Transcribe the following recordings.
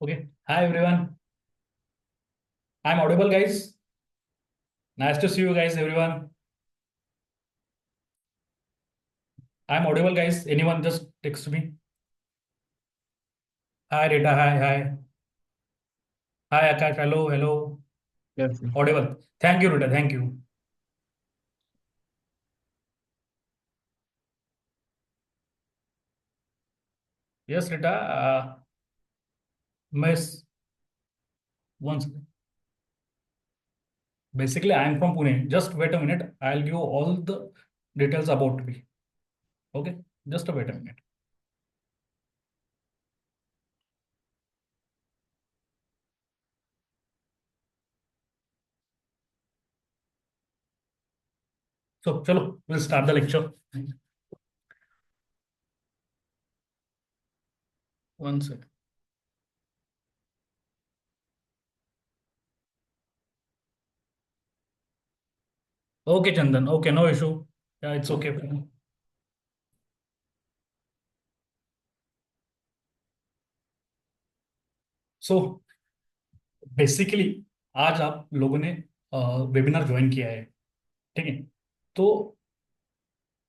Okay. Hi everyone. I'm audible, guys. Nice to see you guys, everyone. I'm audible, guys. Anyone just text me. Hi Rita. Hi. Hi. Hi Akash. Hello. Hello. Yes, Audible. Thank you, Rita. Thank you. Yes, Rita. Miss once. Basically, I'm from Pune. Just wait a minute. I'll give you all the details about me. Okay. Just wait a minute. So, chalo. We'll start the lecture. One second. Okay, Chandan. Okay, no issue. Yeah, it's okay. So, basically आज आप लोगों ने webinar join किया है। ठीक है। तो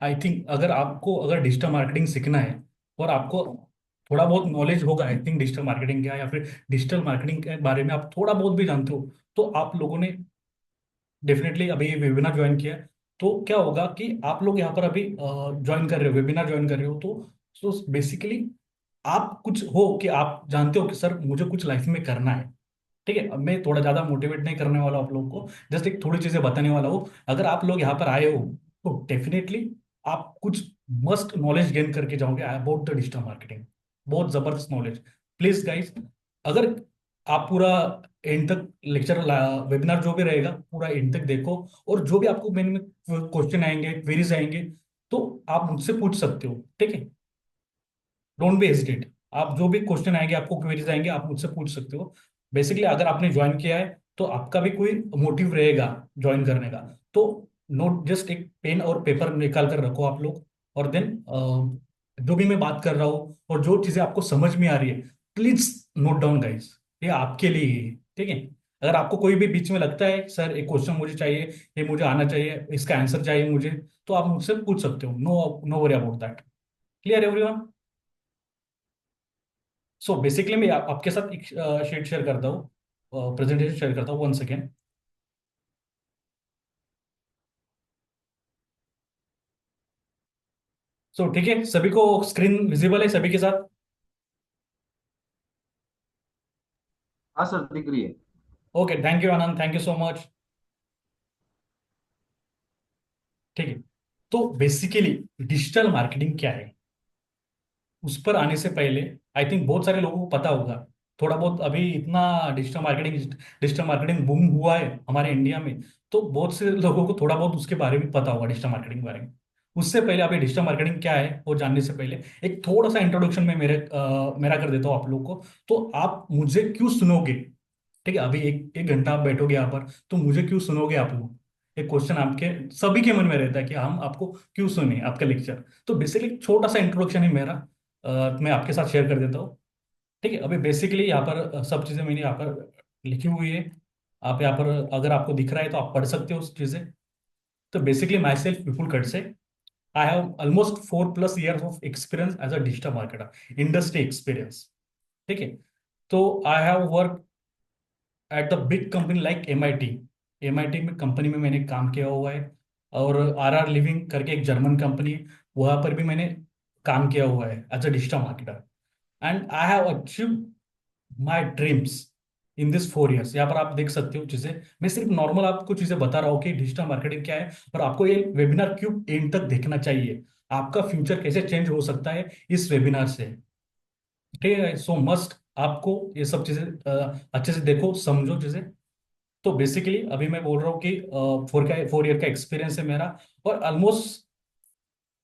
I think अगर डिजिटल मार्केटिंग सीखना है और आपको थोड़ा बहुत नॉलेज होगा, आई थिंक डिजिटल मार्केटिंग क्या, या फिर डिजिटल मार्केटिंग के बारे में आप थोड़ा बहुत भी जानते हो, तो आप लोगों ने डेफिनेटली अभी वेबिनार ज्वाइन किया है। तो क्या होगा कि आप लोग यहाँ पर अभी ज्वाइन कर रहे हो, वेबिनार ज्वाइन कर रहे हो, तो बेसिकली आप कुछ हो कि आप जानते हो कि सर मुझे कुछ लाइफ में करना है। ठीक है। अब मैं थोड़ा ज्यादा मोटिवेट नहीं करने वाला हूँ आप लोगों को, जस्ट एक थोड़ी चीजें बताने वाला हूँ। अगर आप लोग यहाँ पर आए हो तो डेफिनेटली आप कुछ मस्ट नॉलेज गेन करके जाओगे अबाउट द डिजिटल मार्केटिंग। बहुत जबरदस्त नॉलेज। प्लीज गाइस, अगर आप पूरा एंड तक लेक्चर, वेबिनार जो भी रहेगा पूरा एंड तक देखो, और जो भी आपको मेन में क्वेश्चन आएंगे, क्वेरीज आएंगे, तो आप मुझसे पूछ सकते हो। ठीक है। Don't be hesitate. आप जो भी क्वेश्चन आएंगे, आपको क्वेरीज आएंगे, आप मुझसे पूछ सकते हो। बेसिकली अगर आपने ज्वाइन किया है तो आपका भी कोई मोटिव रहेगा ज्वाइन करने का। तो नोट, जस्ट एक पेन और पेपर निकाल कर रखो आप लोग, और देन जो भी मैं बात कर रहा हूँ और जो चीजें आपको समझ में आ रही है, प्लीज नोट डाउन गाइस। ये आपके लिए ही है। ठीक है। अगर आपको कोई भी बीच में लगता है सर एक क्वेश्चन मुझे चाहिए, ये मुझे आना चाहिए, इसका आंसर चाहिए मुझे, तो आप मुझसे पूछ सकते हो। No no worry about that. Clear everyone? So basically मैं आपके साथ एक शीट शेयर करता हूँ, प्रेजेंटेशन शेयर करता हूँ। One second. सो ठीक है, सभी को स्क्रीन विजिबल है सभी के साथ? हाँ सर, दिख रही है। Okay, thank you Anand, thank you so much. ठीक है। तो बेसिकली डिजिटल मार्केटिंग क्या है, उस पर आने से पहले आई थिंक बहुत सारे लोगों को पता होगा थोड़ा बहुत। अभी इतना डिजिटल मार्केटिंग बूम हुआ है हमारे इंडिया में, तो बहुत से लोगों को थोड़ा बहुत उसके बारे में पता होगा, डिजिटल मार्केटिंग के बारे में। उससे पहले अभी डिजिटल मार्केटिंग क्या है वो जानने से पहले एक थोड़ा सा इंट्रोडक्शन में मेरा कर देता हूँ आप लोग को। तो आप मुझे क्यों सुनोगे? ठीक है। अभी एक एक घंटा आप बैठोगे यहाँ पर, तो मुझे क्यों सुनोगे आप लोग? एक क्वेश्चन आपके सभी के मन में रहता है कि हम आपको क्यों सुने आपका लेक्चर। तो बेसिकली छोटा सा इंट्रोडक्शन है मेरा, मैं आपके साथ शेयर कर देता हूँ। ठीक है। अभी बेसिकली यहाँ पर सब चीज़ें मैंने यहाँ पर लिखी हुई है। आप यहाँ पर अगर आपको दिख रहा है तो आप पढ़ सकते हो उस चीज़ें। तो basically myself Vipul Khadse, I have almost 4+ years of experience as a digital marketer, industry experience. ठीक है। तो I have work at the big company like M I T. M I T में कंपनी में मैंने काम किया हुआ है। और आर आर लिविंग करके एक जर्मन कंपनी है, वहाँ पर भी मैंने काम किया हुआ है as a digital marketer. And I have achieve my dreams in this 4 years। यहाँ पर आप देख सकते हो चीजें। मैं सिर्फ नॉर्मल आपको चीजें बता रहा हूँ कि डिजिटल मार्केटिंग क्या है, और आपको ये वेबिनार क्यों एंड तक देखना चाहिए, आपका फ्यूचर कैसे चेंज हो सकता है इस वेबिनार से। ठीक है। सो मस्ट आपको ये सब चीजें अच्छे से देखो, समझो चीजें। तो बेसिकली अभी मैं बोल रहा हूँ कि 4 ईयर का एक्सपीरियंस है मेरा, और ऑलमोस्ट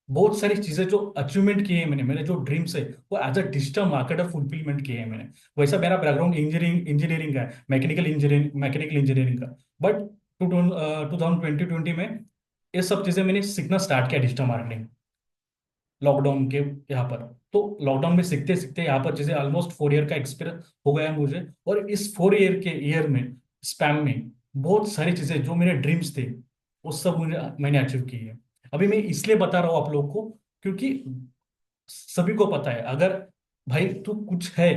बहुत सारी चीजें जो अचीवमेंट किए हैं मैंने, मेरे जो ड्रीम्स है वो as a digital marketer fulfilment किए हैं मैंने। वैसा मेरा बैकग्राउंड इंजीनियरिंग इंजीनियरिंग का है, मैकेनिकल इंजीनियरिंग का। बट 2020 में ये सब चीजें मैंने सीखना स्टार्ट किया, डिजिटल मार्केटिंग। लॉकडाउन के यहाँ पर। तो लॉकडाउन में सीखते सीखते यहाँ पर जैसे ऑलमोस्ट 4 ईयर का एक्सपीरियंस हो गया है मुझे, और इस 4 ईयर के ईयर में, स्पैम में, बहुत सारी चीजें जो मेरे ड्रीम्स थे वो सब मुझे मैंने अचीव की है। अभी मैं इसलिए बता रहा हूँ आप लोगों को क्योंकि सभी को पता है, अगर भाई तू कुछ है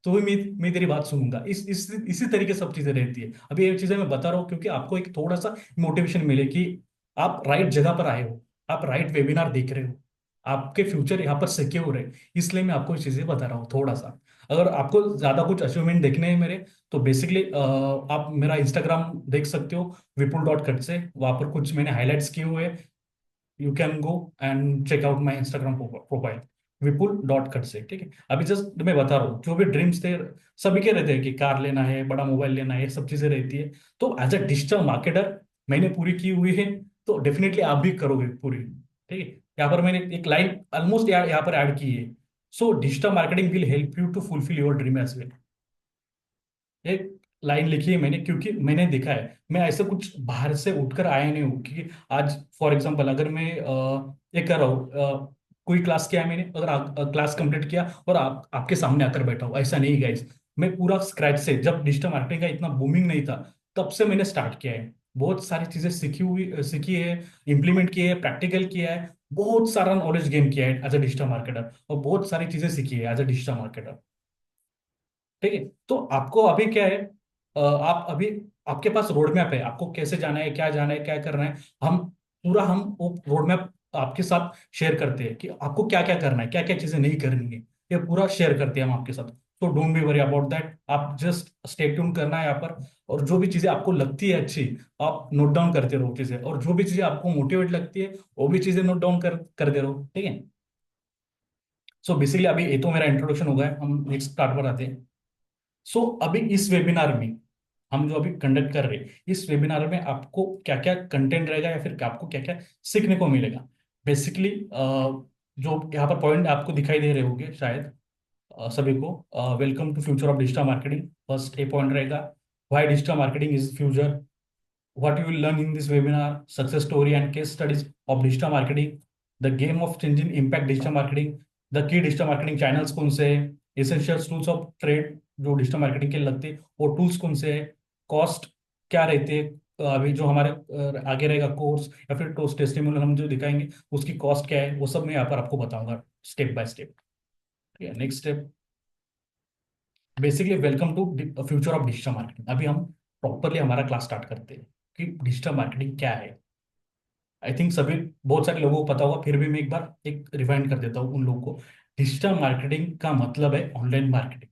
तो ही मैं तेरी बात सुनूंगा। इस इसी तरीके सब चीजें रहती है। अभी ये चीजें मैं बता रहा हूँ क्योंकि आपको एक थोड़ा सा मोटिवेशन मिले कि आप राइट जगह पर आए हो, आप राइट वेबिनार देख रहे हो, आपके फ्यूचर यहाँ पर सिक्योर है। इसलिए मैं आपको ये चीजें बता रहा हूँ थोड़ा सा। अगर आपको ज्यादा कुछ अचीवमेंट देखने हैं मेरे, तो बेसिकली आप मेरा इंस्टाग्राम देख सकते हो, विपुल.कट से। वहां पर कुछ मैंने हाईलाइट्स किए हुए, you can go and check out my Instagram profile, विपुल.कट से। ठीक है, अभी जस्ट मैं बता रहा हूँ जो भी ड्रीम्स थे सभी के रहते हैं कि कार लेना है, बड़ा मोबाइल लेना है, ये सब चीजें रहती है। तो एज अ डिजिटल मार्केटर मैंने पूरी की हुई है, तो डेफिनेटली आप भी करोगे पूरी। ठीक है, यहाँ पर मैंने एक लाइन ऑलमोस्ट यहाँ पर ऐड की है। So digital marketing will help you to fulfil your dream as well. एक लाइन लिखी है मैंने क्योंकि मैंने देखा है, मैं ऐसे कुछ बाहर से उठकर आया नहीं हूँ कि आज फॉर एग्जांपल अगर मैं ये कर रहा हूँ, कोई क्लास किया है मैंने, अगर क्लास कंप्लीट किया और आपके सामने आकर बैठा हूँ, ऐसा नहीं गाइस। मैं पूरा स्क्रैच से, जब डिजिटल मार्केटिंग का इतना बूमिंग नहीं था तब से मैंने स्टार्ट किया है। बहुत सारी चीजें सीखी है, इंप्लीमेंट की है, प्रैक्टिकल किया है, बहुत सारा नॉलेज गेन किया है एज अ डिजिटल मार्केटर, और बहुत सारी चीजें सीखी है एज अ डिजिटल मार्केटर। ठीक है, तो आपको अभी क्या है, आप अभी, आपके पास रोड मैप है, आपको कैसे जाना है, क्या करना है। हम वो रोड मैप आपके साथ शेयर करते हैं कि आपको क्या क्या करना है, क्या क्या चीजें नहीं करनी है। ये पूरा शेयर करते हैं हम आपके साथ। तो don't be worry about that, आप जस्ट स्टे ट्यून करना है यहाँ पर। और जो भी चीजें आपको लगती है अच्छी, आप नोट डाउन करते रहो चीजें, और जो भी चीजें आपको मोटिवेट लगती है वो भी चीजें नोट डाउन करते रहो। ठीक है। सो बेसिकली अभी ये तो मेरा इंट्रोडक्शन हो गया है, हम नेक्स्ट पार्ट पर आते हैं। सो अभी इस वेबिनार में, हम जो अभी कंडक्ट कर रहे हैं, इस वेबिनार में आपको क्या क्या कंटेंट रहेगा या फिर आपको क्या क्या सीखने को मिलेगा। बेसिकली जो यहाँ पर पॉइंट आपको दिखाई दे रहे होंगे शायद सभी को, welcome to future of digital marketing. First a point रहेगा, why digital marketing is future. What you will learn in this webinar: success story and case studies of digital marketing, the game of changing impact digital marketing, the key digital marketing channels कौन से हैं, essentials tools of trade जो digital marketing के लगते हैं वो tools कौन से हैं, कॉस्ट क्या रहते हैं, अभी जो हमारे आगे रहेगा कोर्स या फिर टोस्ट टेस्टिमोनियल हम जो दिखाएंगे उसकी कॉस्ट क्या है, वो सब मैं यहाँ पर आपको बताऊंगा स्टेप बाय स्टेप। ठीक है, next step, basically welcome to future of digital marketing. अभी हम प्रॉपरली हमारा क्लास स्टार्ट करते हैं कि डिजिटल मार्केटिंग क्या है। आई थिंक सभी, बहुत सारे लोगों को पता होगा, फिर भी मैं एक बार एक रिवाइंड कर देता हूँ उन लोगों को। डिजिटल मार्केटिंग का मतलब है ऑनलाइन मार्केटिंग।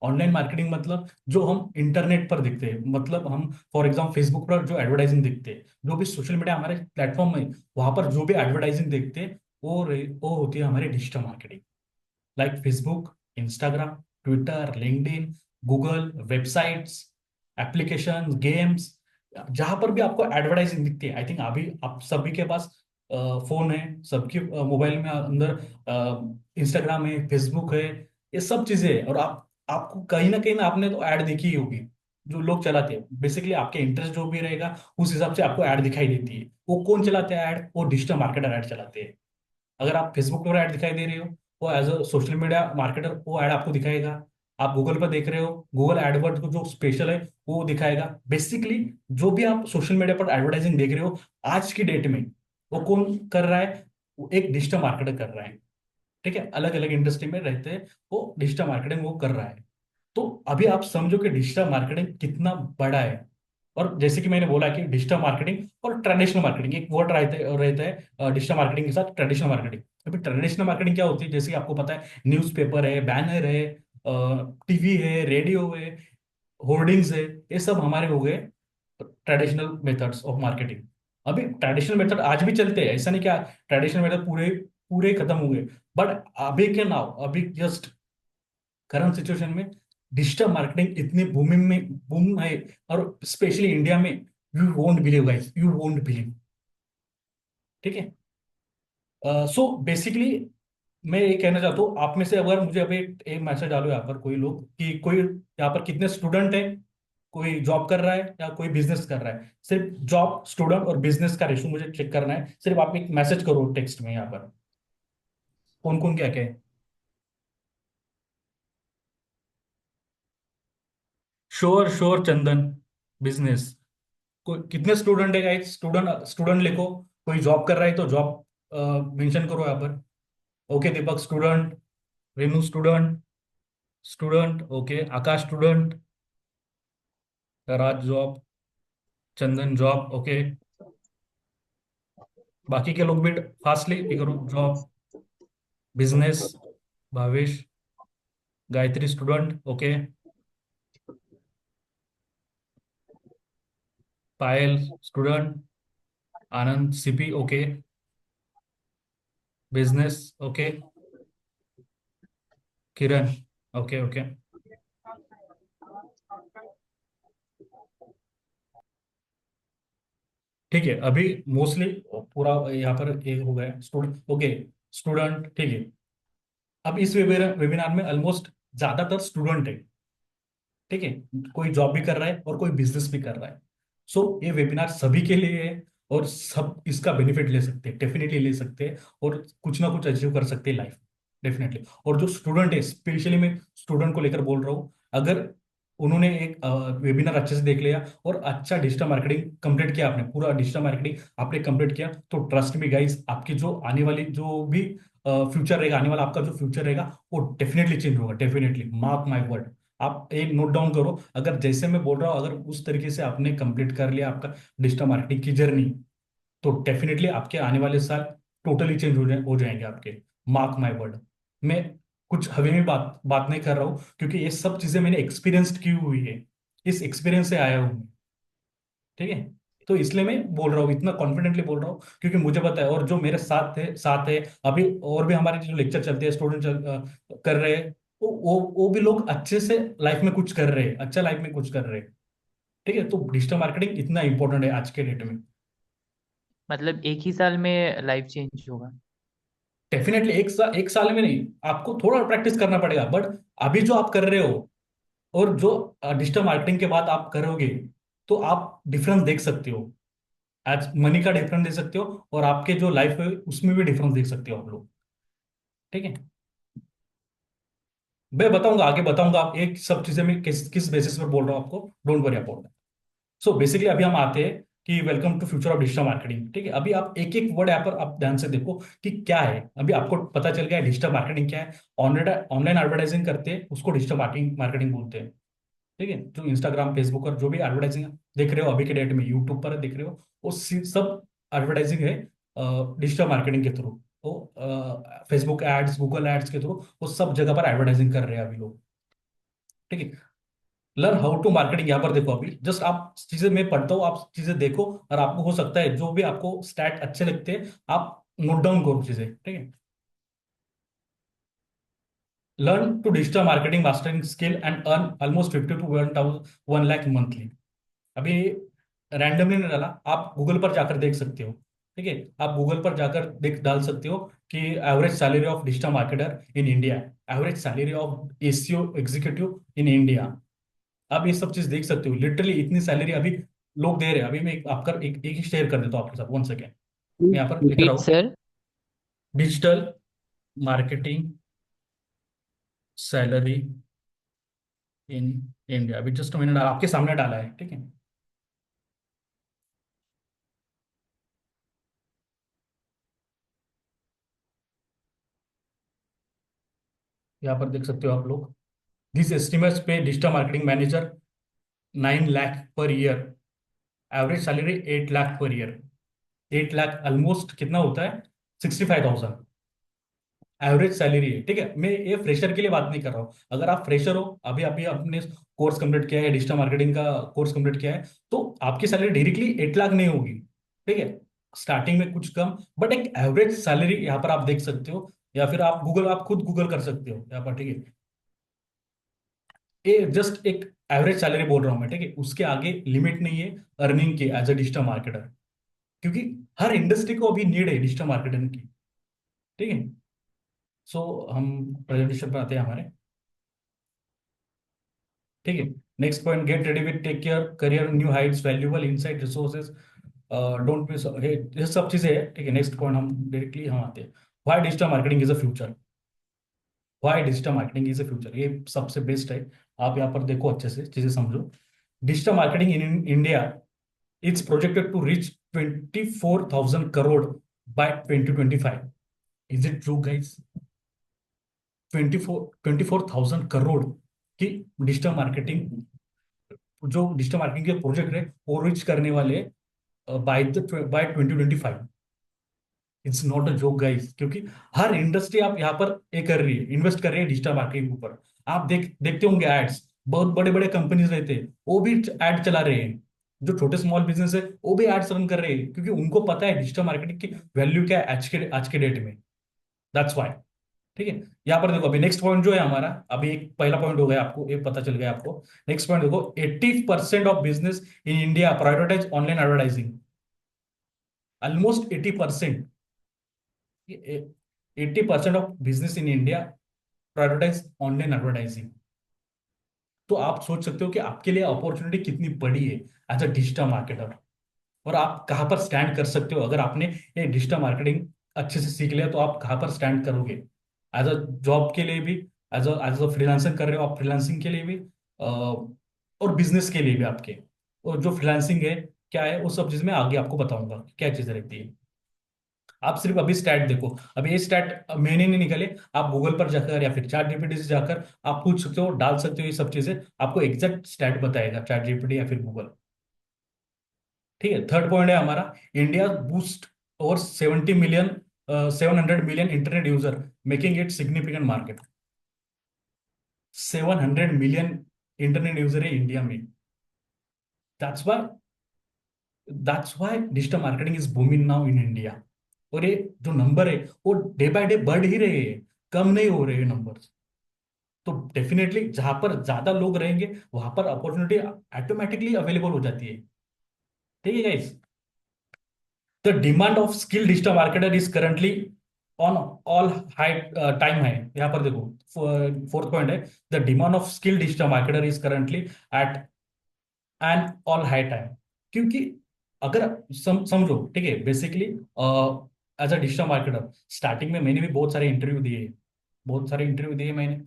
ऑनलाइन मार्केटिंग मतलब जो हम इंटरनेट पर दिखते हैं, मतलब हम फॉर एग्जाम्पल फेसबुक पर जो एडवर्टाइजिंग दिखते हैं, जो भी सोशल मीडिया हमारे प्लेटफॉर्म में, वहां पर जो भी एडवर्टाइजिंग देखते हैं वो होती है हमारी digital marketing. Like Facebook, Instagram, Twitter, LinkedIn, Google, websites, application, games, जहां पर भी आपको एडवर्टाइजिंग दिखती है। आई थिंक अभी आप सभी के पास फोन है, सबके मोबाइल में अंदर इंस्टाग्राम है, फेसबुक है, ये सब चीजें है। और आपको कहीं ना आपने तो ऐड देखी ही होगी, जो लोग चलाते हैं। बेसिकली आपके इंटरेस्ट जो भी रहेगा उस हिसाब से आपको ऐड दिखाई देती है। वो कौन चलाते हैं ऐड? वो डिजिटल मार्केटर ऐड चलाते हैं। अगर आप फेसबुक पर ऐड दिखाई दे रही हो, वो as a social media marketer वो ऐड आपको दिखाएगा। आप गूगल पर देख रहे हो, गूगल एडवर्ड को जो स्पेशल है वो दिखाएगा। बेसिकली जो भी आप सोशल मीडिया पर एडवर्टाइजिंग देख रहे हो आज की डेट में, वो कौन कर रहा है? वो एक डिजिटल मार्केटर कर रहा है। ठीक है, अलग अलग इंडस्ट्री में रहते हैं, वो डिजिटल मार्केटिंग वो कर रहा है। तो अभी आप समझो कि डिजिटल मार्केटिंग कितना बड़ा है। और जैसे कि मैंने बोला कि डिजिटल मार्केटिंग और ट्रेडिशनल मार्केटिंग एक वर्ड रहता है डिजिटल मार्केटिंग के साथ, ट्रेडिशनल मार्केटिंग। अभी ट्रेडिशनल मार्केटिंग क्या होती है, जैसे कि आपको पता है, न्यूज़पेपर है, बैनर है, टीवी है, रेडियो है, होर्डिंग्स है, ये सब हमारे हो गए ट्रेडिशनल मेथड्स ऑफ मार्केटिंग। अभी ट्रेडिशनल मेथड आज भी चलते हैं, ऐसा नहीं क्या ट्रेडिशनल मेथड पूरे पूरे खत्म हो गए। बट अभी के नाउ, अभी जस्ट करंट सिचुएशन में डिजिटल मार्केटिंग इतनी बूमिंग में बूम है, और स्पेशली इंडिया में, you won't believe guys, you won't believe. ठीक है, सो बेसिकली मैं ये कहना चाहता हूँ, आप में से अगर मुझे अभी एक मैसेज डालो यहाँ पर कोई लोग कि कोई यहाँ पर कितने स्टूडेंट है, कोई जॉब कर रहा है या कोई बिजनेस कर रहा है। सिर्फ जॉब, स्टूडेंट और बिजनेस का रेशो मुझे चेक करना है। सिर्फ आप एक मैसेज करो टेक्स्ट में यहाँ पर। कौन कौन क्या क्या है? श्योर श्योर चंदन। बिजनेस। कोई कितने स्टूडेंट है गाइस? स्टूडेंट स्टूडेंट लिखो। कोई जॉब कर रहा है तो जॉब मेंशन करो यहाँ पर। Okay Deepak student. Renu student. Student okay. Akash student. Raj job. Chandan job okay. बाकी के लोग भी फास्टली ये करो job. Business. Bhavesh. Gayatri student okay. Payal student. Anand CP okay. Business okay. Kiran okay okay. ठीक है अभी मोस्टली पूरा यहाँ पर एक हो गया स्टूडेंट ओके। स्टूडेंट ठीक है। अब इस वेबिनार में ऑलमोस्ट ज्यादातर स्टूडेंट है। ठीक है। कोई जॉब भी कर रहा है और कोई बिजनेस भी कर रहा है। सो ये वेबिनार सभी के लिए है। और सब इसका बेनिफिट ले सकते हैं डेफिनेटली ले सकते हैं। और कुछ ना कुछ अचीव कर सकते हैं लाइफ। डेफिनेटली। और जो स्टूडेंट है स्पेशली मैं स्टूडेंट को लेकर बोल रहा हूँ। अगर उन्होंने एक वेबिनार अच्छे से देख लिया और अच्छा डिजिटल मार्केटिंग कंप्लीट किया आपने पूरा डिजिटल मार्केटिंग आपने कंप्लीट किया तो ट्रस्ट मी गाइस आपकी जो आने वाली जो भी फ्यूचर रहेगा आने वाला आपका जो फ्यूचर रहेगा वो डेफिनेटली चेंज होगा डेफिनेटली मार्क माय वर्ड। आप एक नोट डाउन करो अगर जैसे मैं बोल रहा हूँ अगर उस तरीके से आपने कंप्लीट कर लिया आपका डिजिटल मार्केटिंग की जर्नी तो डेफिनेटली आपके आने वाले साल टोटली चेंज हो जाएंगे आपके। Mark my word. मैं कुछ हवे में बात बात नहीं कर रहा हूँ क्योंकि ये सब चीजें मैंने एक्सपीरियंस की हुई है। इस एक्सपीरियंस से आया हूँ मैं। ठीक है। तो इसलिए मैं बोल रहा हूँ इतना कॉन्फिडेंटली बोल रहा हूँ क्योंकि मुझे पता है और जो मेरे साथ है अभी और भी हमारे जो लेक्चर चलते हैं स्टूडेंट कर रहे हैं वो भी लोग अच्छे से लाइफ में कुछ कर रहे हैं अच्छा लाइफ में कुछ कर रहे हैं। ठीक है। तो डिजिटल मार्केटिंग इतना इंपॉर्टेंट है आज के डेट में। मतलब एक ही साल में लाइफ चेंज होगा? डेफिनेटली एक साल में नहीं आपको थोड़ा प्रैक्टिस करना पड़ेगा बट अभी जो आप कर रहे हो और जो डिजिटल मार्केटिंग के बाद आप करोगे तो आप डिफरेंस देख सकते हो। आज मनी का डिफरेंस देख सकते हो और आपके जो लाइफ है उसमें भी डिफरेंस देख सकते हो आप लोग। ठीक है। मैं बताऊंगा आगे बताऊंगा आप एक सब चीजें मैं किस किस बेसिस पर बोल रहा हूँ आपको। Don't worry about. So basically अभी हम आते हैं कि welcome to future of digital marketing. ठीक है अभी आप एक एक वर्ड यहाँ पर आप ध्यान से देखो कि क्या है अभी आपको पता चल गया डिजिटल मार्केटिंग क्या है। ऑनलाइन ऑनलाइन एडवर्टाइजिंग करते हैं उसको डिजिटल मार्केटिंग मार्केटिंग बोलते हैं। ठीक है। जो इंस्टाग्राम फेसबुक और जो भी एडवर्टाइजिंग देख रहे हो अभी के डेट में यूट्यूब पर देख रहे हो वो सब एडवर्टाइजिंग है डिजिटल मार्केटिंग के थ्रू। वो फेसबुक एड्स गूगल एड्स के थ्रू वो सब जगह पर एडवर्टाइजिंग कर रहे हैं अभी लोग। ठीक है। लर्न हाउ टू मार्केटिंग यहाँ पर देखो अभी जस्ट आप चीजें मैं पढ़ता हूँ आप चीजें देखो और आपको हो सकता है जो भी आपको स्टैट अच्छे लगते हैं आप नोट डाउन करो चीजें। ठीक है। Learn to digital marketing mastering skill and earn almost 50 to 1 lakh monthly. अभी रैंडमली नहीं डाला आप गूगल पर जाकर देख सकते हो। ठीक है। आप गूगल पर जाकर देख डाल सकते हो कि average salary of digital marketer in India. Average salary of ACO executive in India. आप ये सब चीज देख सकते हो लिटरली इतनी सैलरी अभी लोग दे रहे हैं। अभी मैं आपका एक ही शेयर कर देता हूँ आपके साथ 1 सेकेंड। मैं यहाँ पर लिख रहा रिपीट हूँ sir. Digital marketing salary in India. अभी जस्ट मैंने आपके सामने डाला है। ठीक है। यहाँ पर देख सकते हो आप लोग दिस एस्टिमेट्स पे digital marketing manager 9 lakh per year. Average salary 8 lakh per year. 8 lakh almost कितना होता है? 65,000 एवरेज सैलरी है। ठीक है। मैं ये फ्रेशर के लिए बात नहीं कर रहा हूँ अगर आप फ्रेशर हो अभी अभी आपने कोर्स कंप्लीट किया है डिजिटल मार्केटिंग का कोर्स कंप्लीट किया है तो आपकी सैलरी डायरेक्टली 8 लाख नहीं होगी। ठीक है। स्टार्टिंग में कुछ कम बट एक एवरेज सैलरी यहाँ पर आप देख सकते हो या फिर आप खुद गूगल कर सकते हो यहाँ पर। ठीक है। ये जस्ट एक एवरेज सैलरी बोल रहा हूँ मैं। ठीक है। उसके आगे लिमिट नहीं है अर्निंग की एज अ डिजिटल मार्केटर क्योंकि हर इंडस्ट्री को अभी नीड है डिजिटल मार्केटिंग की। ठीक है। सो हम प्रेजेंटेशन पर आते हैं हमारे। ठीक है। Next point get ready with take care career new heights valuable insight resources don't miss. ये सब चीजें हैं। ठीक है। नेक्स्ट पॉइंट हम डायरेक्टली हम आते हैं why digital marketing is a future, why digital marketing is a future, ये सबसे बेस्ट है। आप यहाँ पर देखो, अच्छे से चीजें समझो। Digital marketing in India it's projected to reach 24,000 crore by 2025। Is it true guys? 24,000 crore की डिजिटल मार्केटिंग, जो डिजिटल मार्केटिंग के प्रोजेक्ट है वो रीच करने वाले by 2025। It's not a joke guys, क्योंकि हर इंडस्ट्री आप यहाँ पर ये कर रही है, इन्वेस्ट कर रही है डिजिटल मार्केटिंग के ऊपर। आप देखते होंगे एड्स, बहुत बड़े बड़े कंपनीज रहते हैं वो भी एड चला रहे हैं। जो छोटे स्मॉल बिजनेस है वो भी एड्स रन कर रहे हैं, क्योंकि उनको पता है डिजिटल मार्केटिंग की वैल्यू क्या है आज के डेट में। That's why. ठीक है। यहाँ पर देखो, अभी नेक्स्ट पॉइंट जो है हमारा, अभी एक पहला पॉइंट हो गया, आपको ये पता चल गया आपको। नेक्स्ट पॉइंट देखो, 80% of business in India prioritise online advertising. Almost 80%, 80% of business in India prioritise online advertising. तो आप सोच सकते हो कि आपके लिए अपॉर्चुनिटी कितनी बड़ी है एज अ डिजिटल मार्केटर, और आप कहाँ पर स्टैंड कर सकते हो। अगर आपने ये डिजिटल मार्केटिंग अच्छे से सीख लिया तो आप कहाँ पर स्टैंड करोगे, एज अ जॉब के लिए भी, एज अ फ्रीलांसिंग कर रहे हो आप, फ्रीलांसिंग के लिए भी, और बिजनेस के लिए भी आपके। और जो फ्रीलांसिंग है क्या है, वो सब चीज़ मैं आगे आपको बताऊंगा क्या चीज़ें रहती है। आप सिर्फ अभी स्टैट देखो, अभी ये स्टैट मैंने नहीं निकाले, आप गूगल पर जाकर या फिर चैट जीपीटी से जाकर आप पूछ सकते हो, डाल सकते हो, ये सब चीजें आपको एग्जैक्ट स्टैट बताएगा चैट जीपीटी या फिर गूगल। ठीक है। थर्ड पॉइंट है हमारा, India boost over 70 million, 700 million internet user, making it significant market. 700 million internet user है इंडिया में। That's why, digital marketing is booming now in India. और ये जो नंबर है वो डे बाय डे बढ़ ही रहे हैं, कम नहीं हो रहे नंबर। तो डेफिनेटली जहां पर ज्यादा लोग रहेंगे वहां पर अपॉर्चुनिटी ऑटोमेटिकली अवेलेबल हो जाती है। ठीक है guys. The demand of skill digital marketer is currently on all high time है। यहाँ पर देखो, फोर्थ पॉइंट है, the demand of skill digital marketer is currently at an all high time. क्योंकि अगर समझो, ठीक है, basically as a digital marketer starting में मैंने भी बहुत सारे इंटरव्यू दिए, बहुत सारे इंटरव्यू दिए मैंने,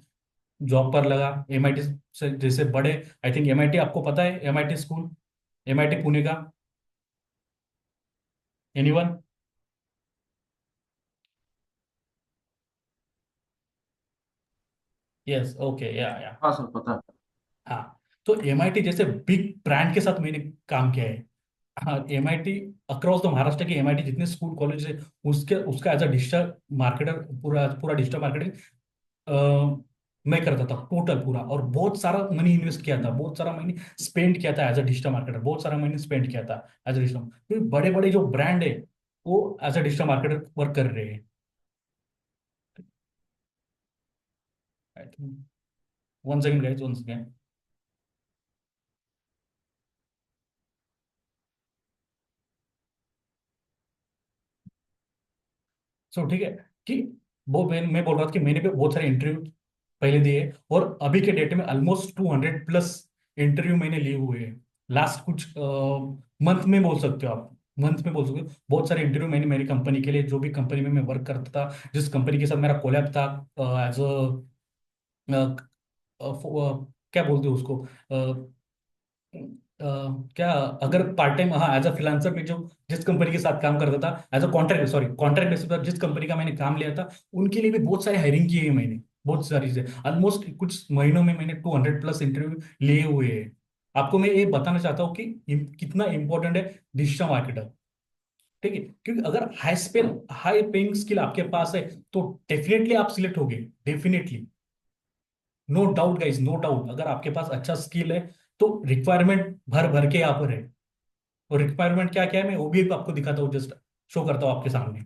जॉब पर लगा एमआईटी से, जैसे बड़े, आई थिंक एमआईटी आपको पता है, एमआईटी स्कूल, एमआईटी पुणे का, एनीवन? यस, ओके, या। हाँ सर, पता है। हाँ, तो एमआईटी जैसे बिग ब्रांड के साथ मैंने काम किया है। हाँ, एमआईटी अक्रॉस द महाराष्ट्र के एमआईटी जितने स्कूल कॉलेज है, उसके उसका एज अ डिजिटल मार्केटर, पूरा पूरा डिजिटल मार्केटिंग मैं करता था टोटल पूरा, और बहुत सारा मनी इन्वेस्ट किया था, बहुत सारा मनी स्पेंड किया था एज अ डिजिटल मार्केटर, बहुत सारा मनी स्पेंड किया था एज अ डिजिटल, क्योंकि बड़े बड़े जो ब्रांड है वो as a digital marketer work कर रहे हैं। I think, one second guys, one second. So ठीक है, कि वो मैं बोल रहा था कि मैंने भी बहुत सारे इंटरव्यू पहले दिए, और अभी के डेट में ऑलमोस्ट 200+ इंटरव्यू मैंने लिए हुए हैं। लास्ट कुछ मंथ में बोल सकते हो आप, मंथ में बोल सकते हो, बहुत सारे इंटरव्यू मैंने मेरी कंपनी के लिए, जो भी कंपनी में मैं वर्क करता था, जिस कंपनी के साथ मेरा कोलैब था, एज अ क्या बोलते हो उसको, क्या, अगर पार्ट टाइम, हाँ, एज अ फ्रीलांसर में जो जिस कंपनी के साथ काम करता था, as a contract, sorry contract basis पर जिस कंपनी का मैंने काम लिया था, उनके लिए भी बहुत सारी हायरिंग की है मैंने, बहुत सारी से, ऑलमोस्ट कुछ महीनों में मैंने 200+ इंटरव्यू लिए हुए हैं। आपको मैं ये बताना चाहता हूँ कि कितना इंपॉर्टेंट है डिजिटल मार्केटर। ठीक है, क्योंकि अगर हाई पेइंग स्किल आपके पास है तो डेफिनेटली आप सिलेक्ट होगे, definitely, no doubt guys, no doubt. अगर आपके पास अच्छा स्किल है तो रिक्वायरमेंट भर भर के यहाँ पर है। और रिक्वायरमेंट क्या क्या है मैं वो भी आपको दिखाता हूँ, जस्ट शो करता हूँ आपके सामने।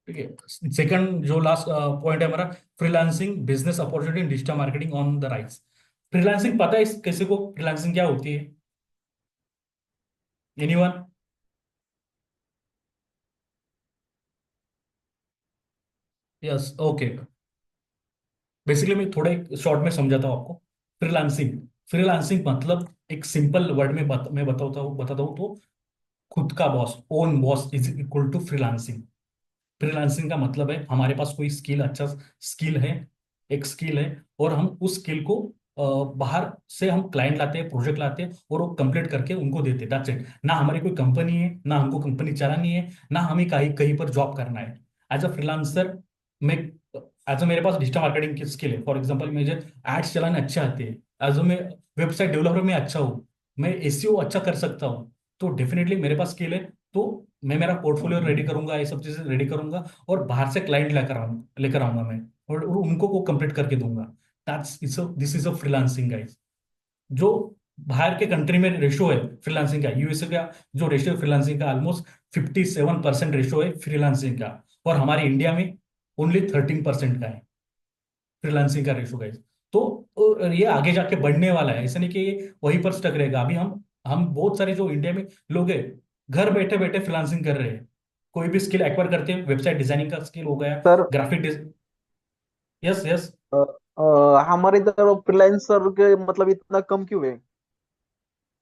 ठीक है। सेकंड जो लास्ट पॉइंट है हमारा, freelancing business opportunity digital marketing on the rise. Freelancing पता है किसी को फ्रीलांसिंग क्या होती है? एनीवन? Yes, okay. बेसिकली मैं थोड़े शॉर्ट में समझाता हूँ आपको। फ्रीलांसिंग, फ्रीलांसिंग मतलब एक सिंपल वर्ड में मैं बताता हूँ तो खुद का boss, own boss is equal to freelancing. Freelancing का मतलब है हमारे पास कोई स्किल, अच्छा स्किल है, एक स्किल है, और हम उस स्किल को बाहर से हम क्लाइंट लाते हैं, प्रोजेक्ट लाते हैं, और वो कंप्लीट करके उनको देते हैं, दैट्स इट। ना हमारी कोई कंपनी है, ना हमको कंपनी चलानी है, ना हमें कहीं कहीं पर जॉब करना है। एज अ फ्रीलांसर, मैं एज अ मेरे पास डिजिटल मार्केटिंग की स्किल है, फॉर एग्जांपल मुझे एड्स चलाने अच्छे आते हैं, एज अ मैं वेबसाइट डेवलपर में अच्छा हूँ, मैं एसईओ अच्छा कर सकता हूँ, तो डेफिनेटली मेरे पास स्किल है। तो मैं मेरा पोर्टफोलियो रेडी करूंगा, ये सब चीजें रेडी करूंगा, और बाहर से क्लाइंट लेकर आऊंगा मैं, और उनको को कंप्लीट करके दूंगा। That's this is a freelancing guys. जो बाहर के कंट्री में रेशो है फ्रीलांसिंग का, यूएसए का जो रेशो है फ्रीलांसिंग का, ऑलमोस्ट 57% रेशो है फ्रीलांसिंग का, और हमारे इंडिया में ओनली 13% का है फ्रीलांसिंग का रेशो गाइस। तो ये आगे जाके बढ़ने वाला है, ऐसा नहीं कि ये वहीं पर स्टक रहेगा। अभी हम बहुत सारे जो इंडिया में लोग हैं, घर बैठे बैठे फ्रीलांसिंग कर रहे हैं, कोई भी स्किल एक्वायर करते हैं, वेबसाइट डिजाइनिंग का स्किल हो गया, सर ग्राफिक यस यस। हमारे इधर फ्रीलांसर के मतलब इतना कम क्यों है?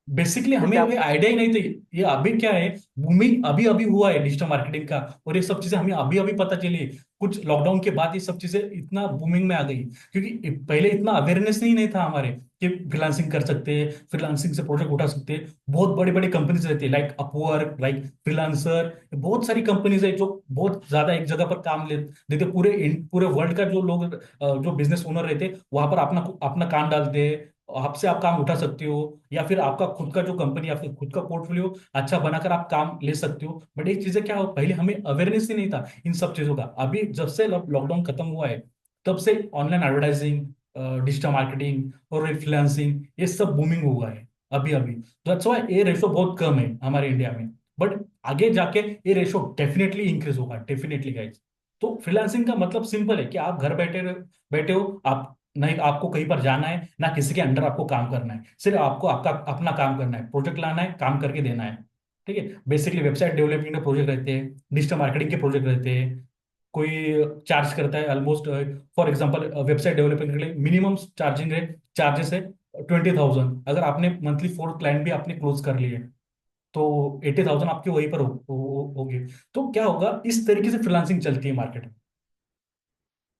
बेसिकली हमें जैसे अभी आप आइडिया ही नहीं थी, ये अभी क्या है, बूमिंग अभी अभी हुआ है डिजिटल मार्केटिंग का, और ये सब चीजें हमें अभी अभी पता चली। कुछ लॉकडाउन के बाद ये सब चीजें इतना बूमिंग में आ गई, क्योंकि पहले इतना अवेयरनेस नहीं नहीं था हमारे कि फ्रीलांसिंग कर सकते हैं, फ्रीलांसिंग से प्रोजेक्ट उठा सकते हैं। बहुत बड़ी बड़ी कंपनीज रहती है, लाइक अपवर्क, लाइक फ्रीलांसर, बहुत सारी कंपनीज है जो बहुत ज्यादा एक जगह पर काम ले देते, पूरे वर्ल्ड का जो लोग जो बिजनेस ओनर रहते, वहां पर अपना अपना काम डालते हैं, आपसे आप काम उठा सकते हो, या फिर आपका खुद का जो कंपनी, आपका खुद का पोर्टफोलियो अच्छा बनाकर आप काम ले सकते हो। बट ये चीजें क्या हो, पहले हमें अवेयरनेस ही नहीं था इन सब चीजों का। अभी जब से लॉकडाउन खत्म हुआ है, तब से ऑनलाइन एडवर्टाइजिंग, डिजिटल मार्केटिंग और फ्रीलांसिंग, ये सब बूमिंग हुआ है अभी अभी। तो दैट्स व्हाई ये रेशो बहुत कम है हमारे इंडिया में, बट आगे जाके ये रेशो डेफिनेटली इंक्रीज होगा, डेफिनेटली गाइज। तो फ्रीलांसिंग का मतलब सिंपल है कि आप घर बैठे बैठे हो, आप नहीं, आपको कहीं पर जाना है ना, किसी के अंडर आपको काम करना है, सिर्फ आपको आपका अपना काम करना है, प्रोजेक्ट लाना है, काम करके देना है। ठीक है, बेसिकली वेबसाइट डेवलपिंग के प्रोजेक्ट रहते हैं, डिजिटल मार्केटिंग के प्रोजेक्ट रहते हैं। कोई चार्ज करता है almost, for example website developing के लिए मिनिमम चार्जिंग है, चार्जेस है 20,000। अगर आपने मंथली 4 क्लाइंट भी आपने क्लोज कर लिए, तो 80,000 आपके वहीं पर होगी। तो क्या होगा, इस तरीके से फ्रीलांसिंग चलती है मार्केट में।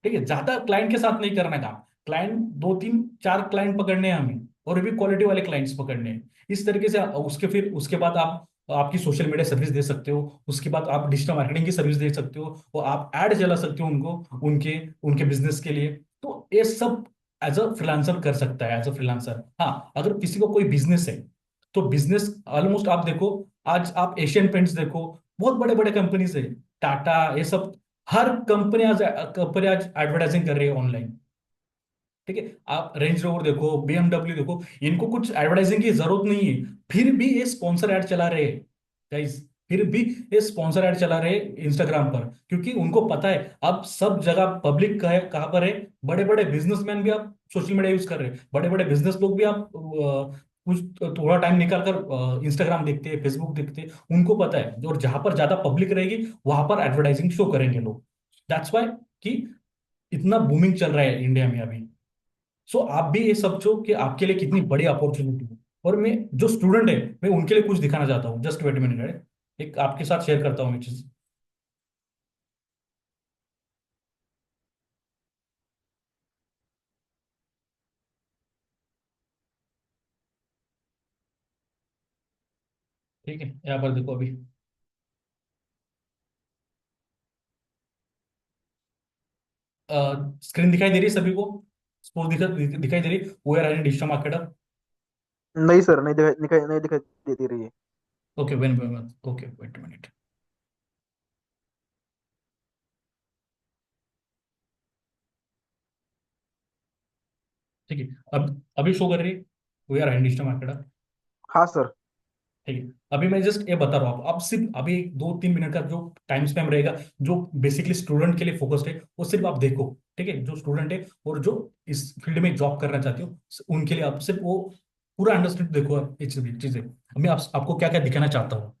ठीक है, ज्यादा क्लाइंट के साथ नहीं करना काम, क्लाइंट 2 3 4 क्लाइंट पकड़ने हैं हमें, और भी क्वालिटी वाले क्लाइंट्स पकड़ने हैं। इस तरीके से फिर उसके बाद आप आपकी सोशल मीडिया सर्विस दे सकते हो, उसके बाद आप डिजिटल मार्केटिंग की सर्विस दे सकते हो, और आप ऐड चला सकते हो उनको, उनके उनके बिजनेस के लिए। तो ये सब एज अ फ्रीलांसर कर सकता है, एज अ फ्रीलांसर। हाँ, अगर किसी को कोई बिजनेस है, तो बिजनेस ऑलमोस्ट आप देखो, आज आप एशियन पेंट्स देखो, बहुत बड़े बड़े कंपनीज है, टाटा, ये सब, हर कंपनी आज एडवर्टाइजिंग कर रही है ऑनलाइन। ठीक है, आप रेंज रोवर देखो, बीएमडब्ल्यू देखो, इनको कुछ एडवर्टाइजिंग की जरूरत नहीं है, फिर भी ये स्पॉन्सर ऐड चला रहे हैं गाइस। फिर भी ये स्पॉन्सर ऐड चला रहे हैं इंस्टाग्राम पर, क्योंकि उनको पता है अब सब जगह पब्लिक कहाँ पर है। बड़े बड़े बिजनेसमैन भी आप सोशल मीडिया यूज कर रहे हैं, बड़े बड़े बिजनेस लोग भी आप कुछ थोड़ा टाइम निकाल कर इंस्टाग्राम देखते हैं, फेसबुक देखते हैं, उनको पता है, और जहां पर ज्यादा पब्लिक रहेगी वहां पर एडवर्टाइजिंग शो करेंगे लोग। दैट्स वाई कि इतना बूमिंग चल रहा है इंडिया में अभी। सो आप भी ये समझो कि आपके लिए कितनी बड़ी अपॉर्चुनिटी है। और मैं जो स्टूडेंट है, मैं उनके लिए कुछ दिखाना चाहता हूँ, जस्ट वेट मिनट, एक आपके साथ शेयर करता हूँ एक चीज। ठीक है, यहाँ पर देखो अभी स्क्रीन दिखाई दे रही है सभी को, सपोज दिखाई दे रही है, वो यार डिजिटल मार्केटर। नहीं सर, नहीं दिखाई देती रही है। Okay, when okay, wait minute. ठीक है, अब अभी शो कर रही है, वो यार डिजिटल मार्केटर। हाँ सर। ठीक है, अभी मैं जस्ट ये बता रहा हूँ आपको, अब सिर्फ अभी 2 3 मिनट का जो टाइम स्पैम रहेगा, जो बेसिकली स्टूडेंट के लिए फोकस्ड है, वो सिर्फ आप देखो। ठीक है, जो स्टूडेंट है और जो इस फील्ड में जॉब करना चाहते हो, उनके लिए आप सिर्फ वो पूरा अंडरस्टूड देखो ये चीजें। मैं आपको क्या क्या दिखाना चाहता हूँ।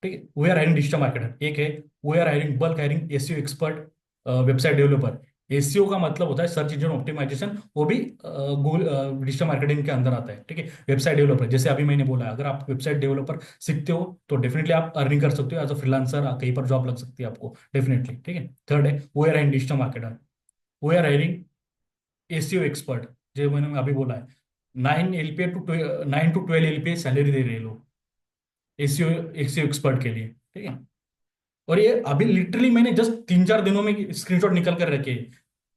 ठीक है, we are hiring digital marketer एक है, we are hiring bulk hiring SEO expert, website developer SEO का मतलब होता है सर्च इंजन ऑप्टिमाइजेशन, वो भी गूगल डिजिटल मार्केटिंग के अंदर आता है, ठीक है। वेबसाइट डेवलपर, जैसे अभी मैंने बोला, अगर आप वेबसाइट डेवलपर सीखते हो तो डेफिनेटली आप अर्निंग कर सकते हो एज अ फ्रीलांसर, कहीं पर जॉब लग सकती है आपको डेफिनेटली, ठीक है। थर्ड है we are hiring digital marketer, we are hiring SEO expert, जो मैंने अभी बोला है। 9 to 12 LPA सैलरी दे रहे हैं लोग एसईओ एसईओ एक्सपर्ट के लिए, ठीक है। और ये अभी लिटरली मैंने जस्ट 3-4 दिनों में स्क्रीनशॉट निकल कर रखे,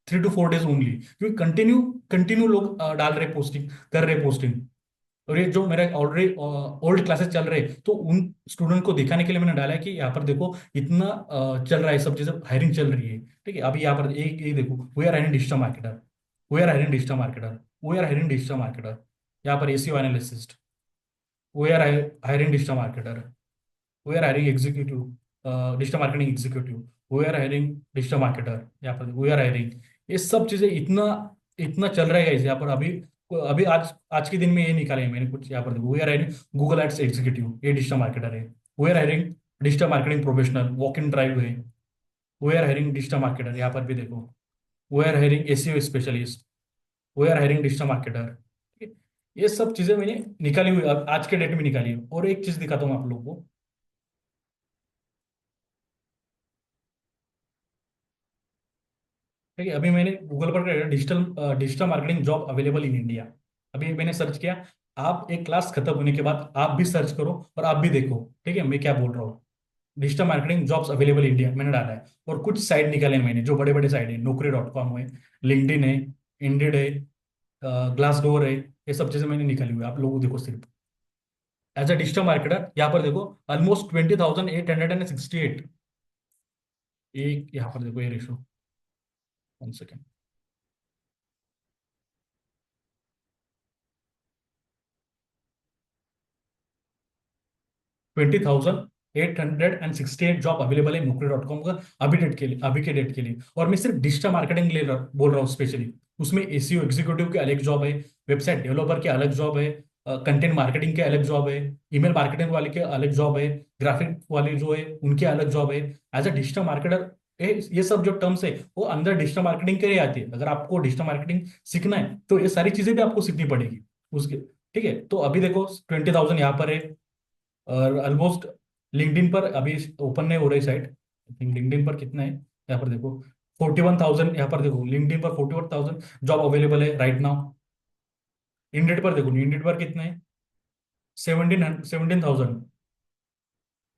3 to 4 डेज ओनली, क्योंकि कंटिन्यू कंटिन्यू लोग डाल रहे पोस्टिंग, कर रहे पोस्टिंग। और ये जो मेरे ऑलरेडी ओल्ड क्लासेस चल रहे, तो उन स्टूडेंट को दिखाने के लिए मैंने डाला है कि यहाँ पर देखो इतना चल रहा है, सब चीजें हायरिंग चल रही है, ठीक है। अभी यहाँ पर एक ये देखो, we are hiring digital marketer, we are hiring digital marketer, we are hiring digital marketer. यहाँ पर SEO analyst, we are hiring digital marketer, we are hiring executive, digital marketing executive, we are hiring digital marketer, यहाँ पर we are hiring. ये सब चीजें इतना इतना चल रहा है guys यहाँ पर। अभी अभी आज आज के दिन में ये निकाले हैं मैंने कुछ, यहाँ पर we are hiring Google Ads executive, ये डिजिटल मार्केटर है। We are hiring digital marketing professional, walk in drive है। We are hiring digital marketer, यहाँ पर भी देखो, we are hiring SEO specialist, we are hiring digital marketer, ठीक है। ये सब चीजें मैंने निकाली हुई, अब आज के डेट में निकाली है। और एक चीज दिखाता हूँ आप लोगों को, ठीक है। अभी मैंने गूगल पर digital digital marketing job available in India, अभी मैंने सर्च किया। आप एक क्लास खत्म होने के बाद आप भी सर्च करो और आप भी देखो, ठीक है, मैं क्या बोल रहा हूँ। Digital marketing jobs available India मैंने डाला है, और कुछ साइट निकाले हैं मैंने, जो बड़े बड़े साइट है, नौकरी.com है, लिंक्डइन है, इंडेड है, ग्लास डोर है, ये सब चीजें मैंने निकाली हुई है। आप लोगों को देखो सिर्फ एज अ डिजिटल मार्केटर, यहाँ पर देखो ऑलमोस्ट 20,868, एक यहाँ पर देखो ये रेशो, 1 सेकेंड, 20,868 जॉब अवेलेबल है नौकरी.com का, अभी डेट के लिए, अभी के डेट के लिए। और मैं सिर्फ डिजिटल मार्केटिंग के लिए बोल रहा हूँ स्पेशली। उसमें एसीओ एग्जीक्यूटिव के अलग जॉब है, वेबसाइट डेवलपर के अलग जॉब है, कंटेंट मार्केटिंग के अलग जॉब है, ईमेल मार्केटिंग वाले के अलग जॉब है, ग्राफिक वाले जो है उनके अलग जॉब है। एज अ डिजिटल मार्केटर, ये सब जो टर्म्स है वो अंदर डिजिटल मार्केटिंग के लिए आती है। अगर आपको डिजिटल मार्केटिंग सीखना है तो ये सारी चीजें भी आपको सीखनी पड़ेगी उसके, ठीक है। तो अभी देखो 20,000 यहाँ पर है, और ऑलमोस्ट लिंक्डइन पर अभी ओपन नहीं हो रही साइट, लिंक्डइन पर कितना है यहाँ पर देखो, 41,000, यहाँ पर देखो लिंक्डइन पर 41,000 जॉब अवेलेबल है राइट नाउ। इंडेड पर देखो, इंडेड पर कितने हैं, 17,000,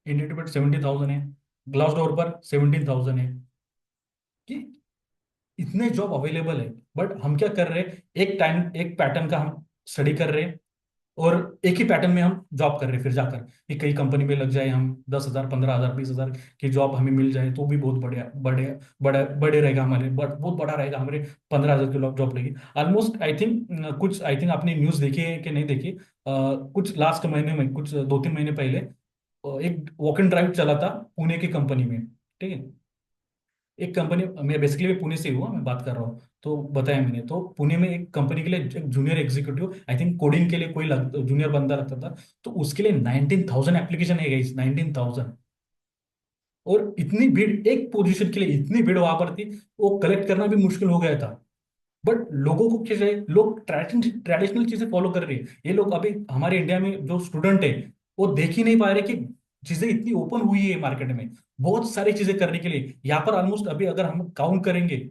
इंडेड पर 70,000 है, ग्लास डोर पर 17,000 है, कि इतने जॉब अवेलेबल है। बट हम क्या कर रहे हैं, एक टाइम एक पैटर्न का हम स्टडी कर रहे हैं, और एक ही पैटर्न में हम जॉब कर रहे हैं, फिर जाकर कि कई कंपनी में लग जाए, हम 10,000, 15,000, 20,000 की जॉब हमें मिल जाए तो भी बहुत बढ़िया, बड़े बड़े बड़े रहेगा हमारे, बहुत बड़ा रहेगा हमारे, 15,000 की जॉब लगेगी ऑलमोस्ट। आई थिंक कुछ, आई थिंक आपने न्यूज़ देखी है कि नहीं देखी, कुछ लास्ट महीने में, कुछ 2-3 महीने पहले एक वॉक इन ड्राइव चला था पुणे की कंपनी में, ठीक है। एक कंपनी, मैं बेसिकली मैं पुणे से ही हुआ, मैं बात कर रहा हूँ, तो बताया मैंने, तो पुणे में एक कंपनी के लिए एक junior executive, I think coding के लिए कोई जूनियर बंदा लगता था, तो उसके लिए 19,000 एप्लीकेशन है गई, 19,000। और इतनी भीड़ एक पोजीशन के लिए, इतनी भीड़ वहां पर थी, वो कलेक्ट करना भी मुश्किल हो गया था। बट लोगों को क्या चाहिए, लोग ट्रेडिशनल चीजें फॉलो कर रहे हैं। ये लोग अभी हमारे इंडिया में जो स्टूडेंट है, वो देख ही नहीं पा रहे कि चीजें इतनी ओपन हुई है मार्केट में, बहुत सारी चीजें करने के लिए। यहाँ पर ऑलमोस्ट अभी अगर हम काउंट करेंगे,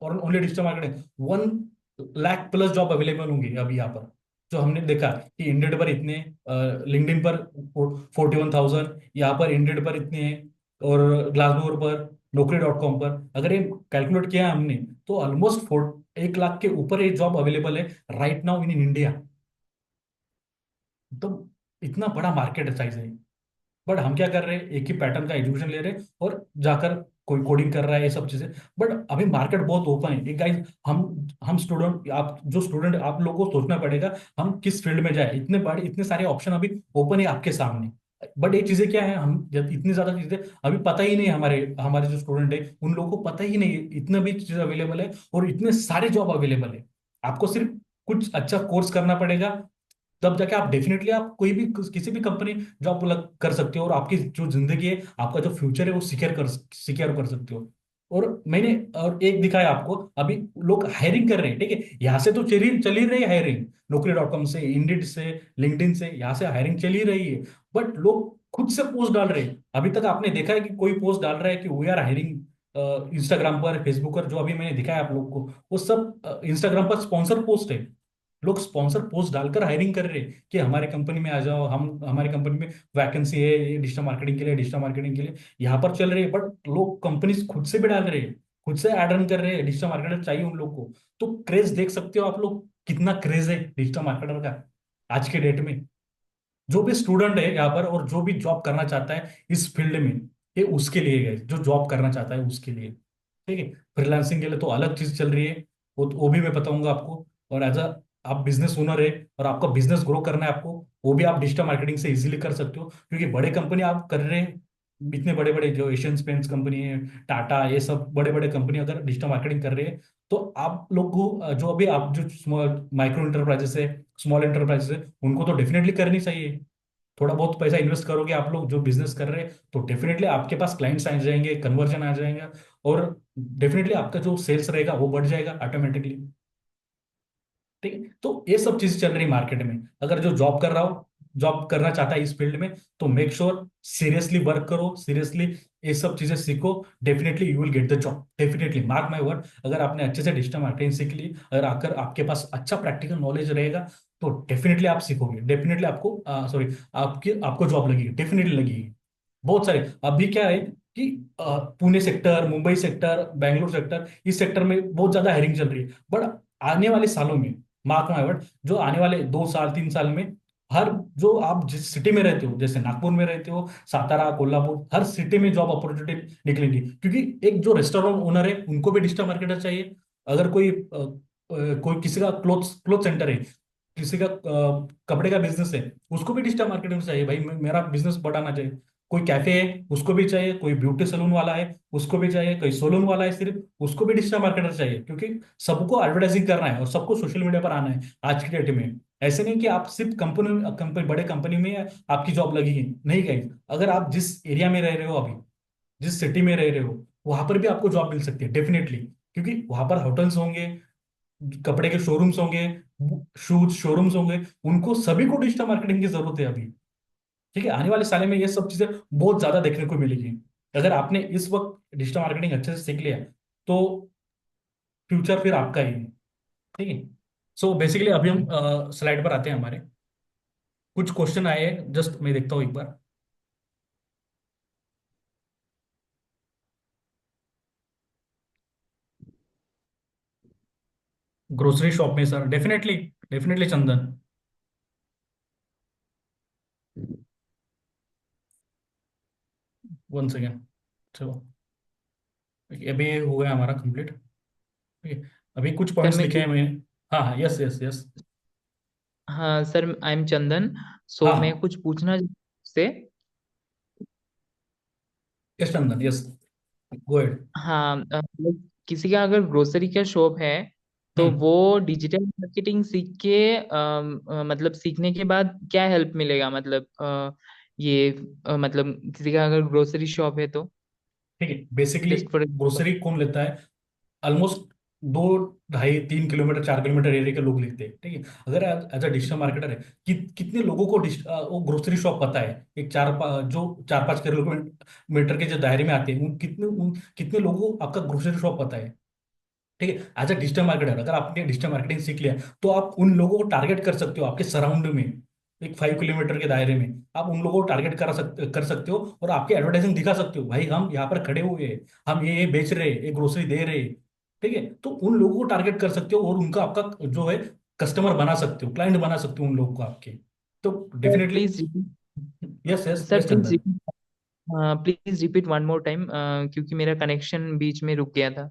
और only digital marketing, 1 lakh plus job available होंगे अभी यहाँ पर। जो हमने देखा कि इंडेड पर इतने, लिंक्डइन पर 41,000, यहाँ पर इंडेड पर इतने हैं, और ग्लासडोर पर, नौकरी.com पर अगर ये कैलकुलेट किया हमने, तो ऑलमोस्ट 1 लाख के ऊपर ये जॉब अवेलेबल है राइट नाउ इन इंडिया। तो इतना बड़ा मार्केट साइज है। बट हम क्या कर रहे हैं, एक ही पैटर्न का एजुकेशन ले रहे हैं, और जाकर कोई कोडिंग कर रहा है, ये सब चीजें। बट अभी मार्केट बहुत ओपन है, एक गाइस, हम स्टूडेंट, आप जो स्टूडेंट, आप लोगों को सोचना पड़ेगा हम किस फील्ड में जाए। इतने बड़े, इतने सारे ऑप्शन अभी ओपन है आपके सामने। बट ये चीजें क्या है, हम जब इतनी ज्यादा चीजें अभी पता ही नहीं है, हमारे हमारे जो स्टूडेंट है उन लोगों को पता ही नहीं है, इतना भी चीज अवेलेबल है, और इतने सारे जॉब अवेलेबल है। आपको सिर्फ कुछ अच्छा कोर्स करना पड़ेगा, तब जाके आप डेफिनेटली आप कोई भी किसी भी कंपनी जॉब लग कर सकते हो, और आपकी जो जिंदगी है, आपका जो फ्यूचर है वो सिक्योर कर सकते हो। और मैंने और एक दिखाया आपको, अभी लोग हायरिंग कर रहे हैं, ठीक है, यहाँ से तो चल ही रही है हायरिंग, Naukri.com से, इंडीड से, लिंक्डइन से, यहाँ से हायरिंग चल ही रही है। बट लोग खुद से पोस्ट डाल रहे हैं। अभी तक आपने देखा है कि कोई पोस्ट डाल रहा है कि वी आर हायरिंग? इंस्टाग्राम पर, फेसबुक पर जो अभी मैंने दिखाया आप लोग को, वो सब इंस्टाग्राम पर स्पॉन्सर पोस्ट है। लोग स्पॉन्सर पोस्ट डालकर हायरिंग कर रहे हैं कि हमारे कंपनी में आ जाओ, हम हमारी कंपनी में वैकेंसी है ये डिजिटल मार्केटिंग के लिए, डिजिटल मार्केटिंग के लिए यहाँ पर चल रही है। बट लोग कंपनीज खुद से भी डाल रहे हैं, खुद से ऐड रन कर रहे हैं, डिजिटल मार्केटर चाहिए उन लोग को। तो क्रेज देख सकते हो आप लोग, कितना क्रेज है डिजिटल मार्केटर का आज के डेट में। जो भी स्टूडेंट है यहाँ पर और जो भी जॉब करना चाहता है इस फील्ड में, ये उसके लिए है, जो जॉब करना चाहता है उसके लिए। ठीक है, फ्रीलांसिंग के लिए तो अलग चीज चल रही है, वो भी मैं बताऊंगा आपको। और एज अ आप बिजनेस ओनर है और आपका बिजनेस ग्रो करना है आपको, वो भी आप डिजिटल मार्केटिंग से इजीली कर सकते हो, क्योंकि बड़े कंपनी आप कर रहे हैं। इतने बड़े बड़े जो एशियन पेंट्स कंपनी है, टाटा, ये सब बड़े बड़े कंपनी अगर डिजिटल मार्केटिंग कर रहे हैं, तो आप लोग को जो अभी आप जो माइक्रो इंटरप्राइजेस है, स्मॉल इंटरप्राइजेस है, उनको तो डेफिनेटली करनी चाहिए। थोड़ा बहुत पैसा इन्वेस्ट करोगे आप लोग जो बिजनेस कर रहे हैं, तो डेफिनेटली आपके पास क्लाइंट्स आ जाएंगे, कन्वर्जन आ जाएगा, और डेफिनेटली आपका जो सेल्स रहेगा वो बढ़ जाएगा ऑटोमेटिकली। ठीक है, तो ये सब चीजें चल रही मार्केट में। अगर जो जॉब कर रहा हो, जॉब करना चाहता है इस फील्ड में, तो मेक श्योर सीरियसली वर्क करो, सीरियसली ये सब चीजें सीखो। Definitely you will get the job, definitely mark my word. अगर आपने अच्छे से डिजिटल मार्केटिंग सीख ली, अगर आकर आपके पास अच्छा प्रैक्टिकल नॉलेज रहेगा, तो डेफिनेटली आप सीखोगे, डेफिनेटली आपको सॉरी आपकी आपको जॉब लगेगी, डेफिनेटली लगेगी। बहुत सारे अभी क्या है कि Pune sector, Mumbai sector, Bangalore sector, इस सेक्टर में बहुत ज्यादा हायरिंग चल रही है। बट आने वाले सालों में, मार्क माय वर्ड, जो आने वाले 2 साल 3 साल में, हर जो आप जिस सिटी में रहते हो, जैसे नागपुर में रहते हो, सातारा, कोल्हापुर, हर सिटी में जॉब अपॉर्चुनिटी निकलेंगी। क्योंकि एक जो रेस्टोरेंट ओनर है उनको भी डिजिटल मार्केटर चाहिए। अगर कोई किसी का क्लोथ क्लोथ सेंटर है, किसी का कपड़े का बिजनेस है, उसको भी डिजिटल मार्केटिंग चाहिए भाई, मेरा बिजनेस बढ़ाना चाहिए। कोई कैफे है उसको भी चाहिए, कोई ब्यूटी सलून वाला है उसको भी चाहिए, कोई सलून वाला है सिर्फ, उसको भी डिजिटल मार्केटर चाहिए। क्योंकि सबको एडवर्टाइजिंग करना है और सबको सोशल मीडिया पर आना है आज की डेट में। ऐसे नहीं कि आप सिर्फ कंपनी बड़े कंपनी में आपकी जॉब लगी है, नहीं गई। अगर आप जिस एरिया में रह रहे हो अभी, जिस सिटी में रह रहे हो, वहां पर भी आपको जॉब मिल सकती है डेफिनेटली। क्योंकि वहां पर होटल्स होंगे, कपड़े के शोरूम्स होंगे, शूज शोरूम्स होंगे, उनको सभी को डिजिटल मार्केटिंग की जरूरत है अभी। ठीक है, आने वाले साल में ये सब चीजें बहुत ज्यादा देखने को मिलेगी। अगर आपने इस वक्त डिजिटल मार्केटिंग अच्छे से सीख लिया, तो फ्यूचर फिर आपका ही है। ठीक है, सो बेसिकली अभी हम स्लाइड पर आते हैं हमारे। कुछ क्वेश्चन आए हैं, जस्ट मैं देखता हूँ एक बार। ग्रोसरी शॉप में सर, डेफिनेटली, डेफिनेटली चंदन। वन सेकेंड, चलो, अभी ये हो गया हमारा कंप्लीट। ठीक है, अभी कुछ सर पॉइंट्स मैं लिखे हैं मैंने। हाँ हाँ, यस यस यस। हाँ सर, आई एम चंदन। सो हाँ मैं हाँ, कुछ पूछना से। यस चंदन, यस, गो एहेड। हाँ, मतलब किसी का अगर ग्रोसरी का शॉप है, तो हम्म। वो डिजिटल मार्केटिंग सीख के मतलब सीखने के बाद क्या हेल्प मिलेगा, मतलब ये मतलब किसी का अगर ग्रोसरी शॉप है तो। ठीक है, बेसिकली जस्ट फॉर। ग्रोसरी कौन लेता है? ऑलमोस्ट 2 2.5 3 किलोमीटर 4 किलोमीटर एरिया के लोग लेते हैं। ठीक है, अगर एज अ डिजिटल मार्केटर है, कितने लोगों को वो ग्रोसरी शॉप पता है? एक जो 4 5 किलोमीटर के जो दायरे में आते हैं, कितने लोगों को आपका ग्रोसरी शॉप पता है? ठीक है, एज अ डिजिटल मार्केटर अगर आपने डिजिटल मार्केटिंग सीख लिया, तो आप उन लोगों को टारगेट कर सकते हो आपके सराउंड में। एक 5 किलोमीटर के दायरे में आप उन लोगों को टारगेट कर सकते हो, और आपके एडवर्टाइजिंग दिखा सकते हो, भाई हम यहाँ पर खड़े हुए हैं, हम ये बेच रहे हैं, ये ग्रोसरी दे रहे हैं। ठीक है, तो उन लोगों को टारगेट कर सकते हो और उनका आपका जो है कस्टमर बना सकते हो, क्लाइंट बना सकते हो उन लोगों को आपके। तो definitely, please, yes yes sir yes please, Chandan. Please repeat one more time, क्योंकि मेरा कनेक्शन बीच में रुक गया था।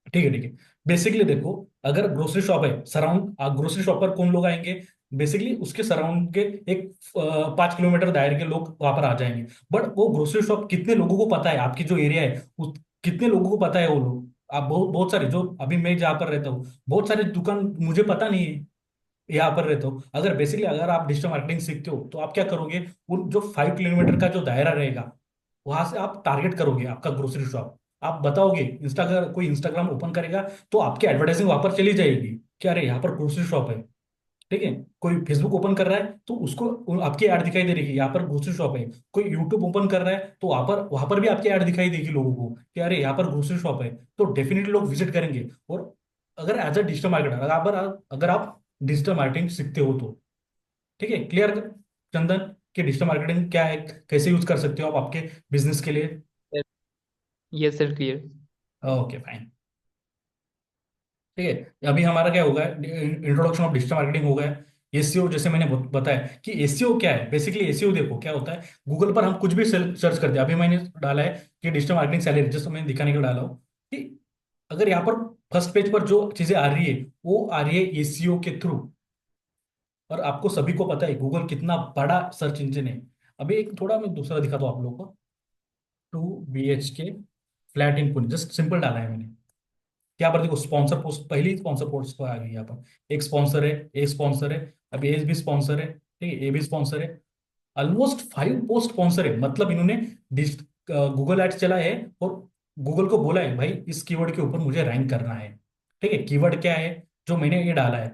ठीक है ठीक है, बेसिकली देखो, अगर ग्रोसरी शॉप है, सराउंड ग्रोसरी शॉप पर कौन लोग आएंगे? बेसिकली उसके सराउंड के एक 5 किलोमीटर दायरे के लोग वहां पर आ जाएंगे। बट वो ग्रोसरी शॉप कितने लोगों को पता है, आपकी जो एरिया है कितने लोगों को पता है वो लोग? आप बहुत बहुत सारे, जो अभी मैं जहाँ पर रहता हूँ, बहुत सारे दुकान मुझे पता नहीं है यहाँ पर रहता हूँ। अगर बेसिकली अगर आप डिजिटल मार्केटिंग सीखते हो, तो आप क्या करोगे? उन जो 5 किलोमीटर का जो दायरा रहेगा, वहां से आप टारगेट करोगे आपका ग्रोसरी शॉप। आप बताओगे, इंस्टाग्राम, कोई इंस्टाग्राम ओपन करेगा तो आपकी एडवर्टाइजिंग वहां पर चली जाएगी कि अरे यहाँ पर ग्रोसरी शॉप है। ठीक है, कोई फेसबुक ओपन कर रहा है तो उसको आपकी ऐड दिखाई दे रही है, यहाँ पर ग्रोसरी शॉप है। कोई यूट्यूब ओपन कर रहा है तो वहां पर भी आपकी ऐड दिखाई देगी लोगों को कि अरे यहाँ पर ग्रोसरी शॉप है। तो डेफिनेटली लोग विजिट करेंगे। और अगर एज अ डिजिटल मार्केटर, अगर आप डिजिटल मार्केटिंग सीखते हो तो, ठीक है, क्लियर चंदन, कि डिजिटल मार्केटिंग क्या है, कैसे यूज कर सकते हो आप आपके बिजनेस के लिए। Yes sir, clear. Okay fine. ठीक है, अभी हमारा क्या होगा, इंट्रोडक्शन ऑफ डिजिटल मार्केटिंग हो गया। एसईओ, जैसे मैंने बताया कि एसईओ क्या है। बेसिकली एसईओ देखो क्या होता है, गूगल पर हम कुछ भी सर्च करते हैं। अभी मैंने डाला है कि डिजिटल मार्केटिंग सैलरी, जैसे मैंने दिखाने के लिए डाला हूँ कि अगर यहाँ पर फर्स्ट पेज पर जो चीजें आ रही है वो आ रही है एसईओ के थ्रू। और आपको सभी को पता है गूगल कितना बड़ा सर्च इंजन है। अभी एक थोड़ा मैं दूसरा दिखाता हूँ आप लोगों को। 2 BHK flat in Pune, just simple डाला है मैंने। क्या पर देखो, स्पॉन्सर पोस्ट, पहली स्पॉन्सर पोस्ट को आ गई यहाँ पर। एक स्पॉन्सर है, एक स्पॉन्सर है, अब ए भी स्पॉन्सर है, ठीक है, ए भी स्पॉन्सर है। ऑलमोस्ट 5 पोस्ट स्पॉन्सर है। मतलब इन्होंने गूगल एड्स चलाए है और गूगल को बोला है भाई इस कीवर्ड के ऊपर मुझे रैंक करना है। ठीक है, कीवर्ड क्या है जो मैंने ये डाला है।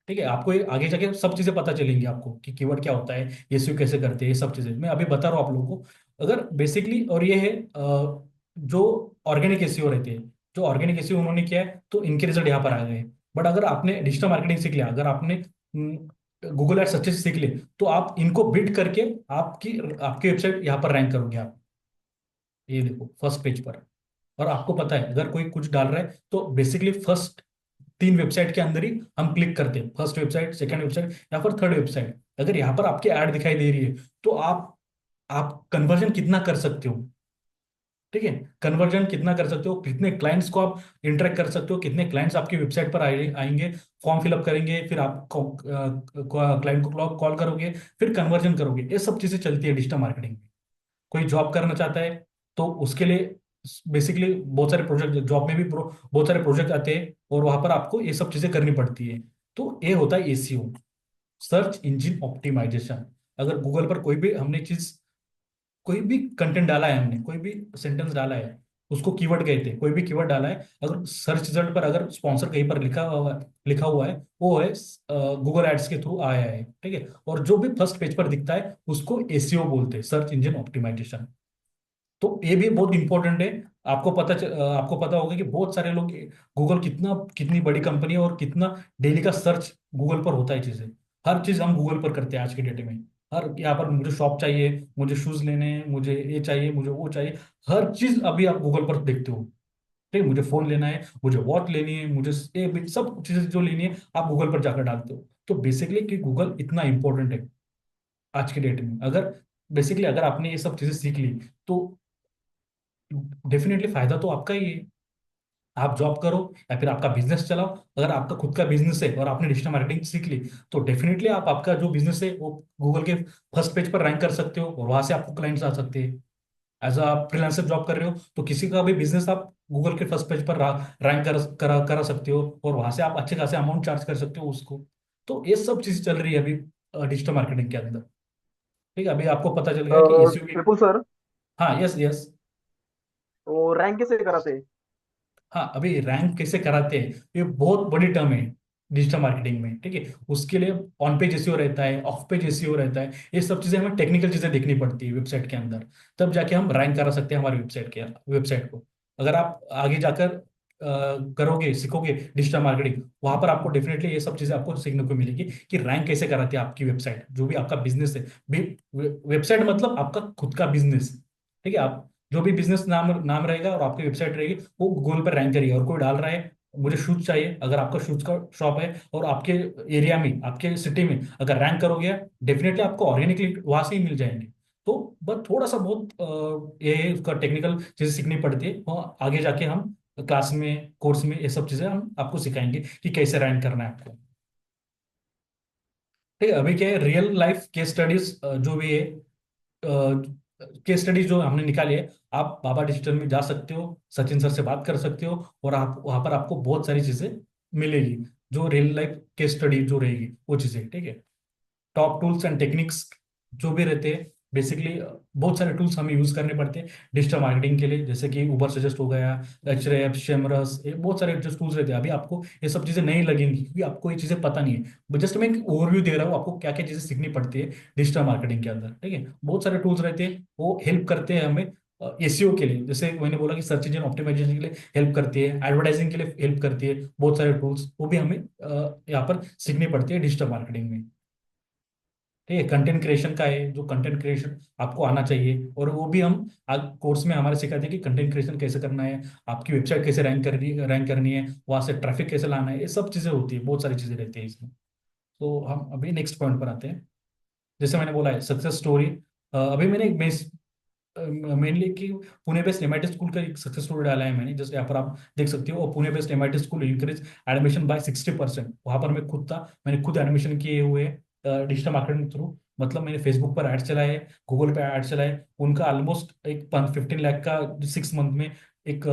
ठीक है, आपको ये आगे जाके सब चीजें पता चलेंगी आपको कि कीवर्ड क्या होता है, एसईओ कैसे करते हैं, ये सब चीजें मैं अभी बता रहा हूँ आप लोगों को। अगर बेसिकली, और ये है जो ऑर्गेनिक एसईओ रहते हैं, जो ऑर्गेनिक एसईओ उन्होंने किया है तो इनके रिजल्ट यहाँ पर आ गए। बट अगर आपने डिजिटल मार्केटिंग सीख लिया, अगर आपने गूगल एड्स अच्छे से सीख ले, तो आप इनको बिट करके आपकी आपकी वेबसाइट यहाँ पर रैंक करोगे आप। ये देखो फर्स्ट पेज पर। और आपको पता है अगर कोई कुछ डाल रहा है तो बेसिकली फर्स्ट 3 वेबसाइट के अंदर ही हम क्लिक करते हैं। फर्स्ट वेबसाइट, सेकंड वेबसाइट या फिर थर्ड वेबसाइट। अगर यहाँ पर आपकी ऐड दिखाई दे रही है तो आप कन्वर्जन कितना कर सकते हो। ठीक है, कन्वर्जन कितना कर सकते हो, कितने क्लाइंट्स को आप इंटरेक्ट कर सकते हो, कितने क्लाइंट्स आपकी वेबसाइट पर आएंगे, फॉर्म फिलअप करेंगे, फिर आप क्लाइंट को कॉल करोगे, फिर कन्वर्जन करोगे। ये सब चीजें चलती है डिजिटल मार्केटिंग में। कोई जॉब करना चाहता है तो उसके लिए बेसिकली बहुत सारे प्रोजेक्ट, जॉब में भी बहुत सारे प्रोजेक्ट आते हैं और वहां पर आपको ये सब चीजें करनी पड़ती है। तो ये होता है एसीओ, सर्च इंजन ऑप्टिमाइजेशन। अगर गूगल पर कोई भी हमने चीज, कोई भी कंटेंट डाला है, हमने कोई भी सेंटेंस डाला है, उसको कीवर्ड कहते हैं, कोई भी कीवर्ड डाला है, अगर सर्च रिजल्ट पर अगर स्पॉन्सर कहीं पर लिखा हुआ है, वो है गूगल एड्स के थ्रू आया है। ठीक है, और जो भी फर्स्ट पेज पर दिखता है उसको एसीओ बोलते हैं, सर्च इंजन ऑप्टिमाइजेशन। तो ये भी बहुत इंपॉर्टेंट है। आपको पता होगा कि बहुत सारे लोग, गूगल कितनी बड़ी कंपनी है और कितना डेली का सर्च गूगल पर होता है चीजें। हर चीज हम गूगल पर करते हैं आज के डेट में। हर यहाँ पर मुझे शॉप चाहिए, मुझे शूज लेने हैं, मुझे ये चाहिए, मुझे वो चाहिए, हर चीज अभी आप गूगल पर देखते हो। ठीक है, मुझे फोन लेना है, मुझे वॉच लेनी है, मुझे सब चीजें जो लेनी है आप गूगल पर जाकर डालते हो। तो बेसिकली कि गूगल इतना इंपॉर्टेंट है आज के डेट में। अगर बेसिकली अगर आपने ये सब चीजें सीख ली तो डेफिनेटली फायदा तो आपका ही है। आप जॉब करो या फिर आपका बिजनेस चलाओ। अगर आपका खुद का बिजनेस है और आपने डिजिटल मार्केटिंग सीख ली तो डेफिनेटली आप आपका जो बिजनेस है वो गूगल के फर्स्ट पेज पर रैंक कर सकते हो और वहां से आपको क्लाइंट्स आ सकते हैं। एज अ फ्रीलांसर जॉब कर रहे हो तो किसी का भी बिजनेस आप गूगल के फर्स्ट पेज पर रैंक करा सकते हो और वहां से आप अच्छे खासे अमाउंट चार्ज कर सकते हो उसको। तो ये सब चीज चल रही है अभी डिजिटल मार्केटिंग के अंदर। ठीक है, अभी आपको पता चल गया कि एसईओ भी। विपुल सर, हाँ, यस यस। वो रैंक कैसे कराते हैं? हाँ, अभी रैंक कैसे कराते हैं, ये बहुत बड़ी टर्म है डिजिटल मार्केटिंग में। ठीक है, उसके लिए ऑन पेज एसईओ रहता है, ऑफ पेज एसईओ रहता है। ये सब चीजें हमें टेक्निकल चीजें देखनी पड़ती है वेबसाइट के अंदर। तब जाके हम रैंक करा सकते हैं हमारी वेबसाइट को। अगर आप आगे जाकर करोगे, सीखोगे डिजिटल मार्केटिंग, वहां पर आपको डेफिनेटली ये सब चीजें आपको सीखने को मिलेगी कि रैंक कैसे कराती है आपकी वेबसाइट, जो भी आपका बिजनेस है। वेबसाइट मतलब आपका खुद का बिजनेस। ठीक है, आप जो भी बिजनेस नाम नाम रहेगा और आपकी वेबसाइट रहेगी वो गूगल पर रैंक करिए। और कोई डाल रहा है मुझे शूज चाहिए, अगर आपका शूज का शॉप है और आपके एरिया में, आपके सिटी में अगर रैंक करोगे, डेफिनेटली आपको ऑर्गेनिकली वहां से ही मिल जाएंगे। तो बस थोड़ा सा बहुत ये उसका टेक्निकल चीजें सीखनी पड़ती है और आगे जाके हम क्लास में, कोर्स में ये सब चीजें हम आपको सिखाएंगे कि कैसे रैंक करना है आपको। ठीक है, अभी क्या है, रियल लाइफ केस स्टडीज जो भी है, केस स्टडीज जो हमने निकाली है, आप बाबा डिजिटल में जा सकते हो, सचिन सर से बात कर सकते हो और आप वहां पर आपको बहुत सारी चीजें मिलेगी। जो रियल लाइफ केस स्टडी जो रहेगी वो चीजें, ठीक है, टॉप टूल्स एंड टेक्निक्स जो भी रहते हैं बेसिकली बहुत सारे टूल्स हमें यूज करने पड़ते हैं डिजिटल मार्केटिंग के लिए, जैसे कि उबर सजेस्ट हो गया, एचरेप, शेमरस, ये बहुत सारे जो टूल्स रहते हैं। अभी आपको ये सब चीजें नहीं लगेंगी क्योंकि आपको ये चीजें पता नहीं है, जस्ट मैं एक ओवरव्यू दे रहा हूँ आपको क्या क्या चीजें सीखनी पड़ती है डिजिटल मार्केटिंग के अंदर। ठीक है, बहुत सारे टूल्स रहते हैं, वो हेल्प करते हैं हमें एसईओ के लिए, जैसे मैंने बोला कि सर्च इंजन ऑप्टिमाइजेशन के लिए हेल्प करती है, एडवर्टाइजिंग के लिए हेल्प करती है, बहुत सारे टूल्स वो भी हमें यहाँ पर सीखनी पड़ती है डिजिटल मार्केटिंग में। ठीक है, कंटेंट क्रिएशन का है, जो कंटेंट क्रिएशन आपको आना चाहिए, और वो भी हम आज कोर्स में हमारे सिखाते हैं कि कंटेंट क्रिएशन कैसे करना है, आपकी वेबसाइट कैसे रैंक करनी है, वहां से ट्रैफिक कैसे लाना है, ये सब चीजें होती है, बहुत सारी चीजें रहती है इसमें। तो हम अभी नेक्स्ट पॉइंट पर आते हैं। जैसे मैंने बोला है सक्सेस स्टोरी, अभी मैंने मेनली कि पुणे बेस्ड एमआईटी स्कूल का एक सक्सेस स्टोरी डाला है मैंने, जैसे यहाँ पर आप देख सकते हो, और Pune based MIT school increase admission by 60%। वहां पर मैं खुद था, मैंने खुद एडमिशन किए हुए डिजिटल मार्केटिंग थ्रू, मतलब मैंने फेसबुक पर ऐड चलाए, गूगल पे ऐड चलाए, उनका ऑलमोस्ट एक 15 लाख का 6 मंथ में एक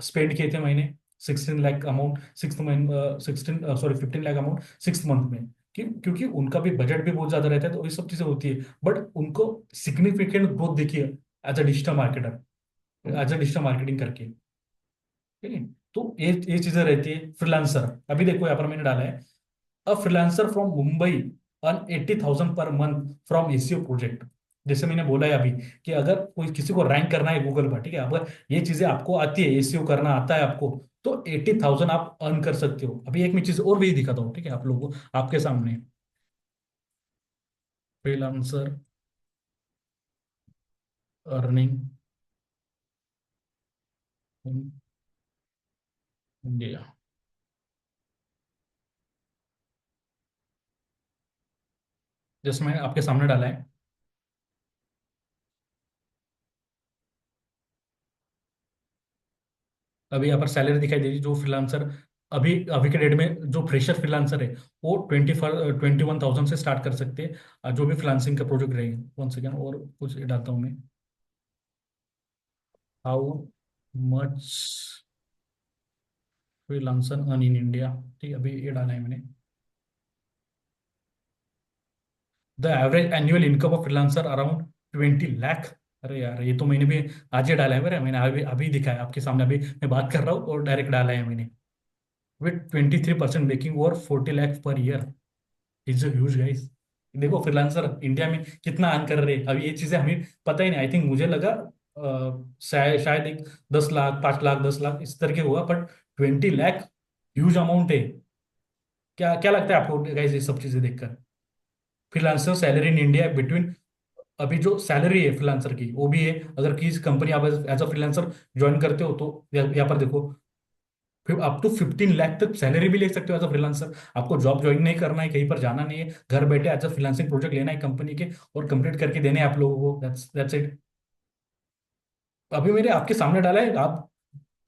स्पेंड किए थे मैंने, 16 lakh amount 6 month, 15 lakh amount 6 month में। क्योंकि उनका भी बजट भी बहुत ज्यादा रहता है, तो ये सब चीजें होती है, बट उनको सिग्निफिकेंट ग्रोथ देखिए as a digital marketer, as a digital marketing करके। ठीक है, तो ये चीजें रहती है। फ्रीलांसर, अभी देखो यहाँ पर मैंने डाला है, a freelancer from Mumbai earn 80,000 per month from ACO project. जैसे मैंने बोला है अभी कि अगर कोई किसी को रैंक करना है गूगल पर, ठीक है, अगर ये चीजें आपको आती है, एसीओ करना आता है आपको, तो 80,000 आप अर्न कर सकते हो। अभी एक मैं चीज और भी दिखाता हूँ, ठीक है, आप लोगों को आपके सामने, फ्रीलांसर अर्निंग इन इंडिया, जैसे मैंने आपके सामने डाला है। अभी यहाँ पर सैलरी दिखाई दे रही है, जो फ्रीलांसर अभी अभी के डेट में जो फ्रेशर फ्रीलांसर है, वो 21,000 से स्टार्ट कर सकते हैं, जो भी फ्रीलांसिंग का प्रोजेक्ट रहेंगे। वन सेकेंड और कुछ डालता हूँ मैं, how much freelancer earn in India. ठीक है, अभी ये डाला है मैंने, the average annual income of freelancer around 20 lakh. अरे यार, ये तो मैंने भी आज ही डाला है मेरा, मैंने अभी अभी दिखाया आपके सामने, अभी मैं बात कर रहा हूँ और डायरेक्ट डाला है मैंने, with 23% making over 40 lakh per year, is huge guys. देखो फ्रीलांसर इंडिया में कितना अर्न कर रहे हैं, अभी ये चीजें हमें पता ही नहीं। आई थिंक मुझे लगा शायद एक 10 लाख, 5 लाख, 10 लाख इस तरह के हुआ, बट 20 लाख ह्यूज अमाउंट है। क्या क्या लगता है आपको गाइस ये सब चीजें देखकर? Freelancer salary in India between, अभी जो सैलरी है फ्रीलांसर की वो भी है, अगर किसी कंपनी आप एज अ फ्रीलांसर ज्वाइन करते हो तो यहाँ पर देखो, फिर अप टू 15 लाख तक सैलरी भी ले सकते हो एज अ फ्रीलांसर। आपको जॉब ज्वाइन नहीं करना है, कहीं पर जाना नहीं है, घर बैठे एज अ फ्रीलांसिंग प्रोजेक्ट लेना है कंपनी के, और कंप्लीट करके देने हैं आप लोगों को, दैट्स इट। अभी मेरे आपके सामने डाला है, आप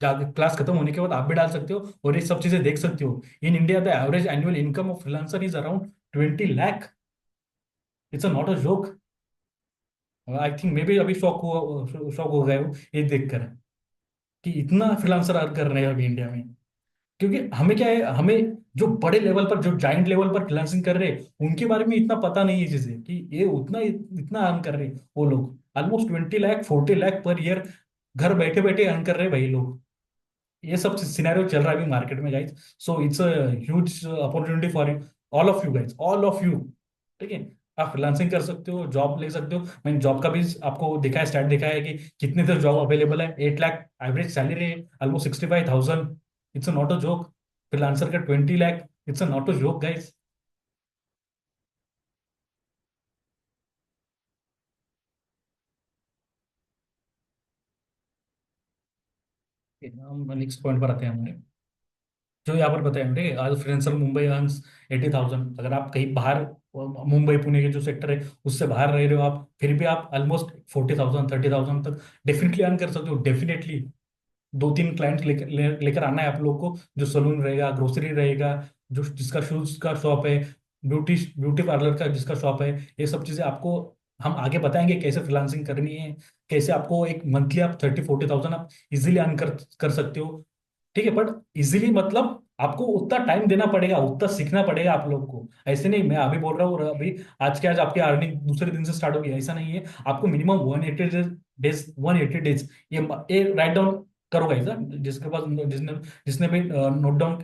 क्लास खत्म होने के बाद आप भी डाल सकते हो और ये सब चीजें देख सकते हो। In India the average annual income of freelancer is around 20 lakh. It's a not a joke. I think मे भी अभी शॉक हो गए हो ये देखकर कि इतना फ्रीलांसर अर्न कर रहे हैं अभी इंडिया में। क्योंकि हमें क्या है, हमें जो बड़े लेवल पर, जो जाइंट लेवल पर फ्रीलांसिंग कर रहे हैं उनके बारे में इतना पता नहीं है चीजें, कि ये उतना इतना अर्न कर रहे हैं वो लोग, almost 20 lakh, 40 lakh per year घर बैठे बैठे अर्न कर रहे हैं भाई लोग। ये सब सिनेरियो चल रहा है अभी मार्केट में guys. So it's a huge opportunity for all of you guys, all of you. ठीक है, आप फ्रीलांसिंग कर सकते हो, जॉब ले सकते हो। मैंने जॉब का भी आपको दिखाया, स्टैट दिखाया है कि कितने तक जॉब अवेलेबल है। 8 लाख एवरेज सैलरी है, almost 65,000। It's not a joke. Freelancer का 20 lakh, it's not a joke guys. हम नेक्स्ट पॉइंट पर आते हैं हमारे, जो यहाँ पर बताया हमने, आज फ्रीलांसर मुंबई अर्न्स 80,000। अगर आप कहीं बाहर, मुंबई पुणे के जो सेक्टर है उससे बाहर रह रहे हो आप, फिर भी आप ऑलमोस्ट 40,000, 30,000 तक डेफिनेटली अर्न कर सकते हो, डेफिनेटली। 2-3 क्लाइंट लेकर आना है आप लोगों को, जो सलून रहेगा, ग्रोसरी रहेगा, जो जिसका शूज का शॉप है, ब्यूटी ब्यूटी पार्लर का जिसका शॉप है, ये सब चीजें आपको हम आगे बताएंगे कैसे फ्रीलांसिंग करनी है, कैसे आपको एक मंथली आप 30-40,000 आप इजीली अर्न कर सकते हो। ठीक है, बट इजीली मतलब आपको उतना टाइम देना पड़ेगा, उतना सीखना पड़ेगा आप लोग को। ऐसे नहीं, मैं अभी बोल रहा हूँ और अभी आज के आज आपकी अर्निंग दूसरे दिन से स्टार्ट होगी, ऐसा नहीं है। आपको मिनिमम 180 डेज, 180 डेज, ये राइट डाउन करो गाइस। जिसके पास, जिसने जिसने भी नोट डाउन,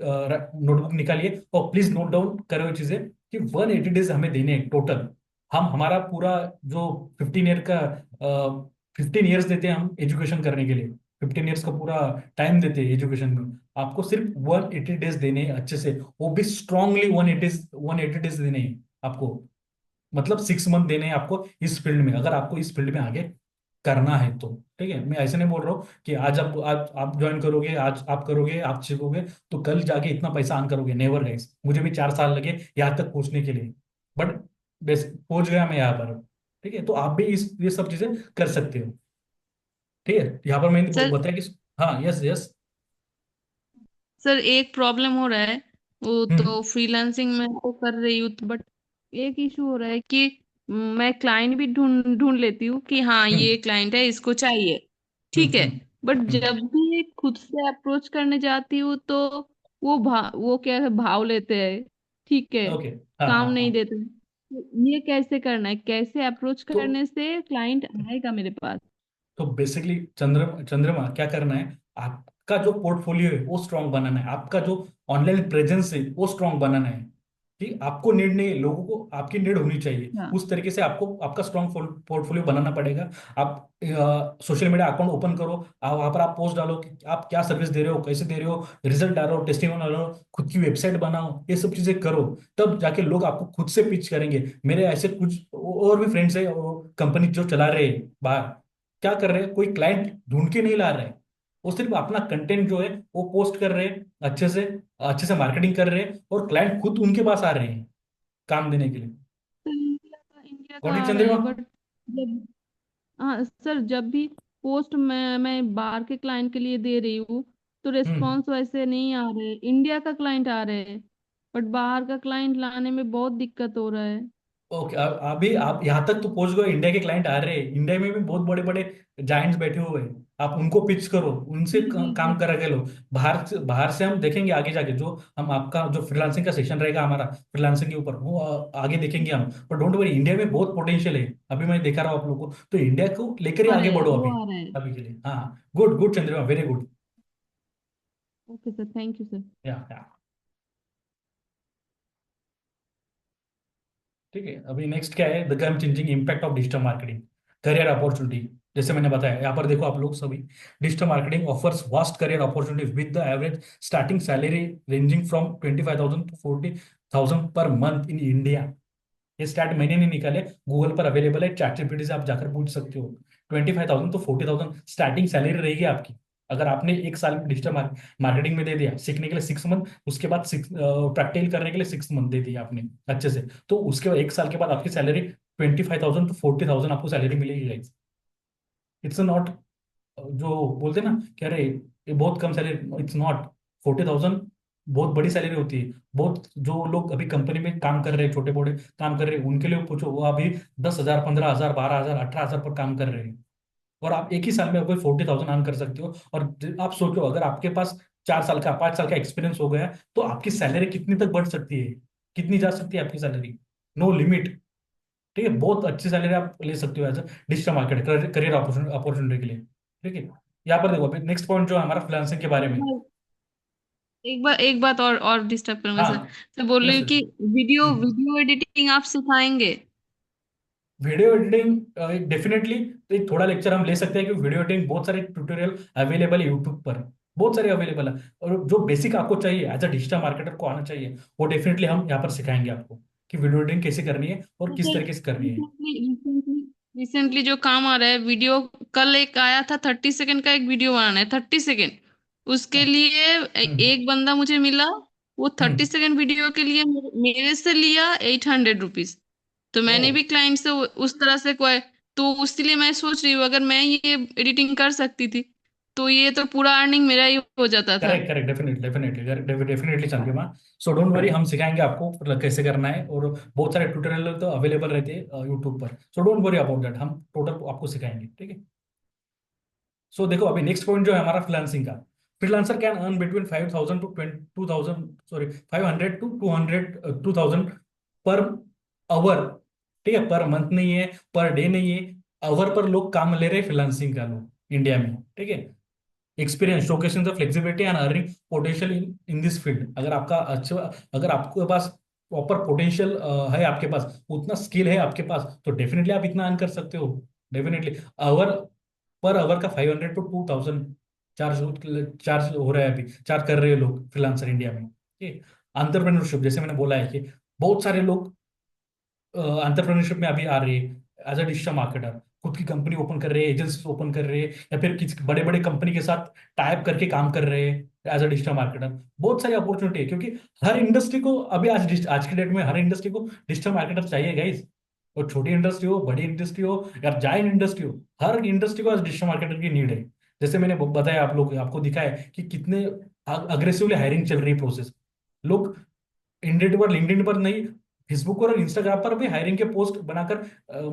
नोटबुक निकालिए और प्लीज नोट डाउन करो ये चीजें कि 180 डेज हमें देने हैं टोटल। हम हमारा पूरा जो 15 ईयर का 15 ईयर्स देते हैं हम एजुकेशन करने के लिए, 15 ईयर्स का पूरा टाइम देते हैं एजुकेशन में। आपको सिर्फ 180 डेज देने हैं अच्छे से, वो भी स्ट्रांगली 180 डेज देने हैं आपको। मतलब 6 मंथ देने हैं आपको इस फील्ड में, अगर आपको इस फील्ड में आगे करना है तो। ठीक है, मैं ऐसे नहीं बोल रहा हूँ कि आज आप ज्वाइन करोगे, आज आप करोगे, आप सीखोगे तो कल जाके इतना पैसा अर्न करोगे, नेवर गाइस। मुझे भी 4 साल लगे यहाँ तक पहुंचने के लिए, बट बेस पहुंच गया मैं यहाँ पर। ठीक है, तो आप भी इस ये सब चीजें कर सकते हो। ठीक है, यहाँ पर मैंने सर बताया कि हाँ, यस यस। सर एक प्रॉब्लम हो रहा है, वो हम्म तो फ्रीलांसिंग में तो कर रही हूँ, बट एक इशू हो रहा है कि मैं क्लाइंट भी ढूंढ ढूंढ लेती हूँ कि हाँ हम्म ये क्लाइंट है, इसको चाहिए, हम्म ठीक है। हम्म बट हम्म। जब भी खुद से अप्रोच करने जाती हूँ तो वो क्या है, भाव लेते हैं, ठीक है, ओके। हाँ काम हाँ नहीं हाँ। देते। तो ये कैसे करना है, कैसे अप्रोच तो करने से क्लाइंट आएगा मेरे पास? तो बेसिकली चंद्रमा क्या करना है, आपका जो पोर्टफोलियो है वो स्ट्रांग बनाना है, आपका जो ऑनलाइन प्रेजेंस है वो स्ट्रांग बनाना है। कि आपको नीड नहीं है, लोगों को आपकी नीड होनी चाहिए, हाँ। उस तरीके से आपको आपका स्ट्रांग पोर्टफोलियो बनाना पड़ेगा। आप सोशल मीडिया अकाउंट ओपन करो, वहां पर आप पोस्ट डालो कि आप क्या सर्विस दे रहे हो, कैसे दे रहे हो, रिजल्ट डालो, टेस्टिमोनियल डालो, खुद की वेबसाइट बनाओ, ये सब चीजें करो। तब जाके लोग आपको खुद से पिच करेंगे। मेरे ऐसे कुछ और भी फ्रेंड्स है, कंपनी जो चला रहे हैं बाहर, क्या कर रहे हैं, कोई क्लाइंट ढूंढ के नहीं ला रहे हैं, वो सिर्फ अपना कंटेंट जो है वो पोस्ट कर रहे हैं, अच्छे से मार्केटिंग कर रहे हैं, और क्लाइंट खुद उनके पास आ रहे हैं काम देने के लिए। तो इंडिया का गॉट इट आ रहा चंद्रिमा? है, बट जब, हाँ सर, जब भी पोस्ट मैं बाहर के क्लाइंट के लिए दे रही हूँ तो हम्म। रिस्पॉन्स वैसे नहीं आ रहे। इंडिया का क्लाइंट आ रहे हैं, बट बाहर का क्लाइंट लाने में बहुत दिक्कत हो रहा है। ओके, अभी आप यहाँ तक तो पहुंच गए, इंडिया के क्लाइंट आ रहे हैं, इंडिया में भी बहुत बड़े बड़े जाइंट्स बैठे हुए हैं, आप उनको पिच करो, उनसे जी जी जी। काम करा के लो। बाहर से हम देखेंगे आगे जाके, जो हम आपका जो फ्रीलांसिंग का सेशन रहेगा हमारा फ्रीलांसिंग के ऊपर, वो आगे देखेंगे हम। पर डोंट वरी, इंडिया में बहुत पोटेंशियल है, अभी मैं दिखा रहा हूँ आप लोगों को, तो इंडिया को लेकर ही आ आगे रहे हैं, बढ़ो वो अभी। आ रहे हैं। अभी के लिए हाँ, good good Chandrima, very good. Okay sir, thank you sir. या ठीक है, अभी नेक्स्ट क्या है, the game changing impact of digital marketing, career opportunity. जैसे मैंने बताया, यहाँ पर देखो आप लोग सभी, digital marketing offers vast career opportunities with the average starting salary ranging from 25,000 to 40,000 per month in India. ये स्टार्ट मैंने नहीं निकाले, गूगल पर अवेलेबल है, चैट जीपीटी से आप जाकर पूछ सकते हो। 25,000 तो 40,000 स्टार्टिंग सैलरी रहेगी आपकी। अगर आपने एक साल डिजिटल मार्केटिंग में दे दिया सीखने के लिए 6 मंथ, उसके बाद प्रैक्टिकल करने के लिए 6 मंथ दे दिया आपने अच्छे से, तो उसके बाद एक साल के बाद आपकी सैलरी 25,000 to 40,000 आपको सैलरी मिलेगी गाइस। इट्स नॉट, जो बोलते हैं ना कि अरे ये बहुत कम सैलरी, इट्स नॉट। 40,000 बहुत बड़ी सैलरी होती है। बहुत जो लोग अभी कंपनी में काम कर रहे हैं, छोटे मोटे काम कर रहे हैं, उनके लिए पूछो, वो अभी 10,000, 15,000, 12,000, 18,000 पर काम कर रहे हैं। और आप एक ही साल में कोई 40,000 अर्न कर सकते हो। और आप सोचो, अगर आपके पास 4 साल का, 5 साल का एक्सपीरियंस हो गया, तो आपकी सैलरी कितनी तक बढ़ सकती है, कितनी जा सकती है आपकी सैलरी, नो लिमिट। ठीक है, बहुत अच्छी सैलरी आप ले सकते हो as a digital market, career opportunity के लिए। ठीक है, यहाँ पर देखो, अभी नेक्स्ट पॉइंट जो है हमारा फ्रीलांसिंग के बारे एक में। बार एक बात और डिस्टर्ब करूंगा सर। हाँ, सर बोल रही यस हूँ यस। कि वीडियो वीडियो एडिटिंग आप सिखाएंगे? वीडियो एडिटिंग डेफिनेटली, एक थोड़ा लेक्चर हम ले सकते हैं, कि वीडियो एडिटिंग बहुत सारे ट्यूटोरियल अवेलेबल है यूट्यूब पर, बहुत सारे अवेलेबल है। और जो बेसिक आपको चाहिए एज अ डिजिटल मार्केटर को आना चाहिए, वो डेफिनेटली हम यहाँ पर सिखाएंगे आपको, कि वीडियो एडिटिंग कैसे करनी है और तो किस सर तरीके से करनी है। रिसेंटली जो काम आ रहा है वीडियो, कल एक आया था 30 सेकंड का, एक वीडियो बनाना है 30 सेकंड, उसके लिए हम्म एक बंदा मुझे मिला। वो थर्टी हम्म। सेकेंड वीडियो के लिए मेरे से लिया 800 रुपीज। तो ओ, मैंने भी क्लाइंट से उस तरह से कोई, तो उसके मैं सोच रही हूँ अगर मैं ये एडिटिंग कर सकती थी तो ये तो पूरा अर्निंग मेरा ही हो जाता था। Correct correct, definitely definitely definitely Chandrima. So don't worry, हम सिखाएंगे आपको मतलब कैसे करना है, और बहुत सारे ट्यूटोरियल तो अवेलेबल रहते हैं यूट्यूब पर। So don't worry about that, हम टोटल आपको सिखाएंगे। ठीक है, सो देखो, अभी नेक्स्ट पॉइंट जो है हमारा फ्रीलांसिंग का, freelancer can earn between 5,000 to 20,000, sorry, 500 to 200, 2,000 per hour. ठीक है, पर मंथ नहीं है, पर डे नहीं है, आवर पर लोग काम ले रहे हैं फ्रीलांसिंग का लोग इंडिया में। ठीक है, experience showcasing the flexibility and earning potential in in this field. अगर आपका अच्छा, अगर आपके पास प्रॉपर पोटेंशियल है, आपके पास उतना स्किल है आपके पास, तो डेफिनेटली आप इतना अर्न कर सकते हो। डेफिनेटली आवर, पर आवर का 500 टू 2,000 चार्ज चार्ज हो रहा है, अभी चार्ज कर रहे हैं लोग फ्रीलांसर इंडिया में। ठीक है, एंटरप्रेन्योरशिप जैसे मैंने बोला है कि बहुत सारे लोग एंटरप्रेन्योरशिप में अभी आ रही है। एज अ डिजिटल मार्केटर खुद की कंपनी ओपन कर रहे हैं, एजेंसी ओपन कर रहे हैं, या फिर किसी बड़े बड़े कंपनी के साथ टाइप करके काम कर रहे हैं एज अ डिजिटल मार्केटर। बहुत सारी अपॉर्चुनिटी है, क्योंकि हर इंडस्ट्री को अभी आज के डेट में हर इंडस्ट्री को डिजिटल मार्केटर चाहिए गाइस। और छोटी इंडस्ट्री हो, बड़ी इंडस्ट्री हो, या जायंट इंडस्ट्री हो, हर इंडस्ट्री को आज डिजिटल मार्केटर की नीड है। जैसे मैंने बताया, आप लोग आपको दिखा है कि कितने अग्रेसिवली हायरिंग चल रही है प्रोसेस। लोग इंडिड पर, लिंक्डइन पर नहीं, फेसबुक और इंस्टाग्राम पर भी हायरिंग के पोस्ट बनाकर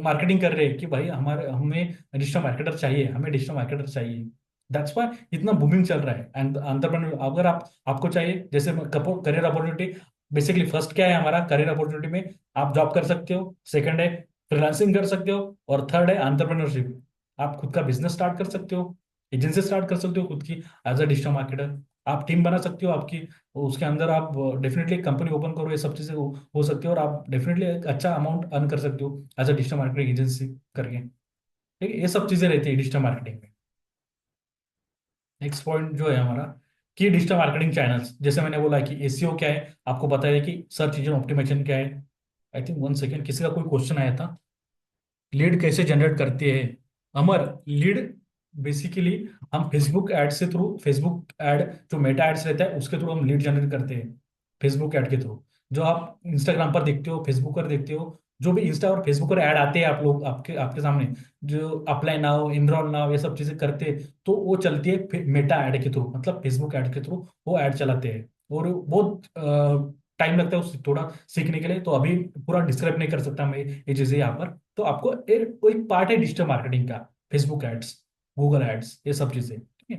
मार्केटिंग कर रहे हैं कि भाई हमारे हमें डिजिटल मार्केटर चाहिए, हमें डिजिटल मार्केटर चाहिए। दैट्स व्हाई इतना बूमिंग चल रहा है। एंड एंटरप्रेन्योर, अगर आप आपको चाहिए जैसे करियर अपॉर्चुनिटी, बेसिकली फर्स्ट क्या है हमारा करियर अपॉर्चुनिटी में, आप जॉब कर सकते हो। सेकंड है फ्रीलांसिंग कर सकते हो। और थर्ड है एंटरप्रेन्योरशिप, आप खुद का बिजनेस स्टार्ट कर सकते हो, एजेंसी स्टार्ट कर सकते हो खुद की एज अ डिजिटल मार्केटर। आप टीम बना सकते हो आपकी, उसके अंदर आप डेफिनेटली कंपनी ओपन करो, ये सब चीजें हो सकती है, और आप डेफिनेटली एक अच्छा अमाउंट अर्न कर सकते हो as a digital marketing agency करके। ठीक है, ये सब चीजें रहती है डिजिटल मार्केटिंग में। नेक्स्ट पॉइंट जो है हमारा कि डिजिटल मार्केटिंग चैनल्स, जैसे मैंने बोला कि एसईओ क्या है, आपको पता है कि सर्च इंजन ऑप्टिमाइजेशन क्या है। आई थिंक 1 सेकेंड, किसी का कोई क्वेश्चन आया था, लीड कैसे जनरेट करते हैं। अमर, लीड बेसिकली हम फेसबुक एड से थ्रू, फेसबुक एड जो मेटा एड्स रहता है उसके थ्रू हम लीड जनरेट करते हैं, फेसबुक ऐड के थ्रू। जो आप इंस्टाग्राम पर देखते हो, फेसबुक पर देखते हो, जो भी इंस्टा और फेसबुक पर ऐड आते हैं आप लोग, आपके आपके सामने, जो अप्लाई नाउ, इनरोल नाउ, ये सब चीजें करते हैं, तो वो चलती है मेटा ऐड के थ्रू, मतलब फेसबुक ऐड के थ्रू वो ऐड चलाते हैं। और बहुत टाइम लगता है उसे थोड़ा सीखने के लिए, तो अभी पूरा डिस्क्राइब नहीं कर सकता मैं ये चीजें यहाँ पर। तो आपको एक पार्ट है डिजिटल मार्केटिंग का, फेसबुक एड्स, गूगल एड्स, ये सब चीजें। ठीक है,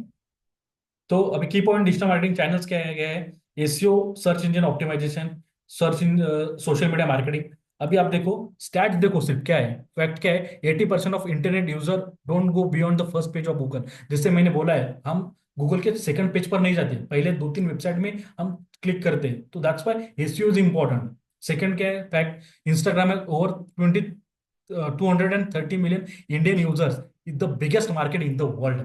तो अभी की पॉइंट डिजिटल मार्केटिंग चैनल्स क्या है, गया है SEO, search engine optimisation, search in social media marketing. अभी आप देखो स्टैट्स, देखो सिर्फ क्या है, फैक्ट क्या है, 80% of internet user don't go beyond the first page of Google. जैसे मैंने बोला है, हम गूगल के सेकंड पेज पर नहीं जाते, पहले 2-3 वेबसाइट में हम क्लिक करते हैं, तो that's why SEO is important. Second क्या है फैक्ट, इंस्टाग्राम है over 230 million Indian users, is the biggest market in the world.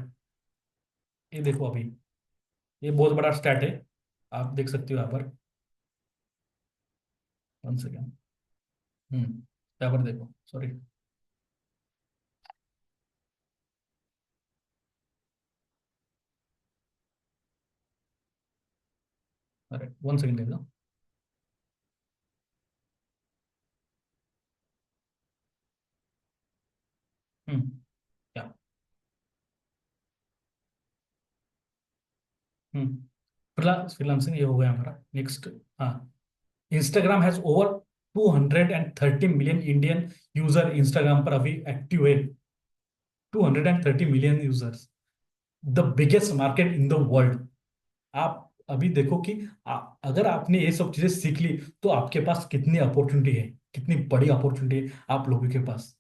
ये देखो अभी, ये बहुत बड़ा स्टैट है, आप देख सकते हो यहाँ पर। 1 सेकेंड, यहाँ पर देखो, सॉरी, अरे 1 सेकेंड दे दो। हम्म, क्या, फ्रीलांसिंग ये हो गया हमारा। नेक्स्ट, हाँ, Instagram has over 230 million Indian user, Instagram पर अभी एक्टिव है 230 million users, the biggest market in the world. आप अभी देखो कि अगर आपने ये सब चीजें सीख ली, तो आपके पास कितनी अपॉर्चुनिटी है, कितनी बड़ी अपॉर्चुनिटी है आप लोगों के पास,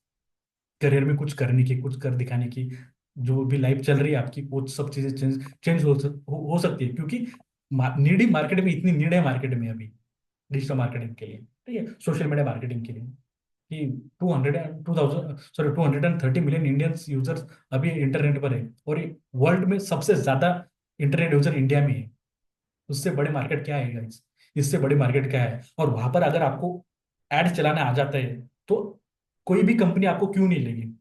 करियर में कुछ करने की, कुछ कर दिखाने की। जो भी लाइफ चल रही है आपकी, वो सब चीजें चेंज चेंज हो सकती है, क्योंकि नीड ही मार्केट में, इतनी नीड है मार्केट में अभी डिजिटल मार्केटिंग के लिए। ठीक है, सोशल मीडिया मार्केटिंग के लिए, कि 230 मिलियन इंडियन यूजर्स अभी इंटरनेट पर है, और वर्ल्ड में सबसे ज्यादा इंटरनेट यूजर इंडिया में है। उससे बड़े मार्केट क्या है गाइस, इससे बड़ी मार्केट क्या है। और वहां पर अगर आपको एड चलाना आ जाता है, तो कोई भी कंपनी आपको क्यों नहीं लेगी।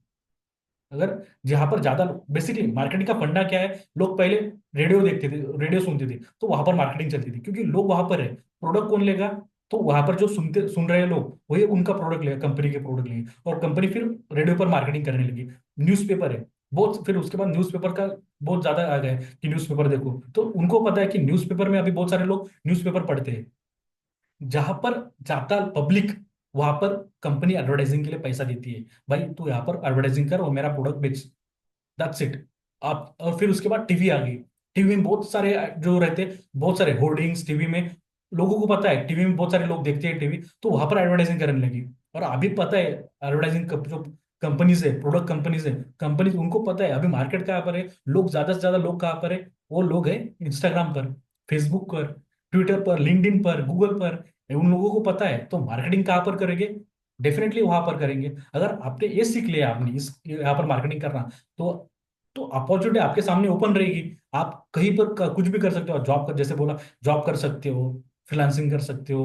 अगर जहां पर ज्यादा, बेसिकली मार्केटिंग का फंडा क्या है, लोग पहले रेडियो देखते थे, रेडियो सुनते थे, तो वहां पर मार्केटिंग चलती थी, क्योंकि लोग वहां पर है, प्रोडक्ट कौन लेगा, तो वहां पर जो सुन रहे हैं लोग, वही उनका प्रोडक्ट लेगा, कंपनी के प्रोडक्ट लेंगे, और कंपनी फिर रेडियो पर मार्केटिंग करने लगी। न्यूज़पेपर है बहुत, फिर उसके बाद न्यूज़पेपर का बहुत ज्यादा आ गया है कि न्यूज़पेपर देखो, तो उनको पता है कि न्यूज़पेपर में अभी बहुत सारे लोग न्यूज़पेपर पढ़ते हैं। जहां पर जाता पब्लिक, वहां पर कंपनी एडवर्टाइजिंग के लिए पैसा देती है, भाई तू यहाँ पर एडवर्टाइजिंग कर और मेरा प्रोडक्ट बेच, दैट्स इट। आप, और फिर उसके बाद टीवी आ गई। टीवी में बहुत सारे जो रहते हैं, बहुत सारे होर्डिंग्स टीवी में, लोगों को पता है टीवी में बहुत सारे लोग देखते हैं टीवी, तो वहां पर एडवर्टाइजिंग करने लगी। और अभी पता है एडवर्टाइजिंग जो कंपनीज है, प्रोडक्ट कंपनीज है, कंपनीज उनको पता है अभी मार्केट कहाँ पर है, लोग ज्यादा से ज्यादा लोग कहाँ पर है, वो लोग है इंस्टाग्राम पर, फेसबुक पर, ट्विटर पर, लिंक्डइन पर, गूगल पर। उन लोगों को पता है, तो मार्केटिंग कहाँ पर करेंगे, डेफिनेटली वहां पर करेंगे। अगर आपने ये सीख लिया, आपने इस यहाँ पर मार्केटिंग करना, तो तो अपॉर्चुनिटी आपके सामने ओपन रहेगी। आप कहीं पर कुछ भी कर सकते हो, जॉब कर, जैसे बोला, जॉब कर सकते हो, फ्रीलांसिंग कर सकते हो,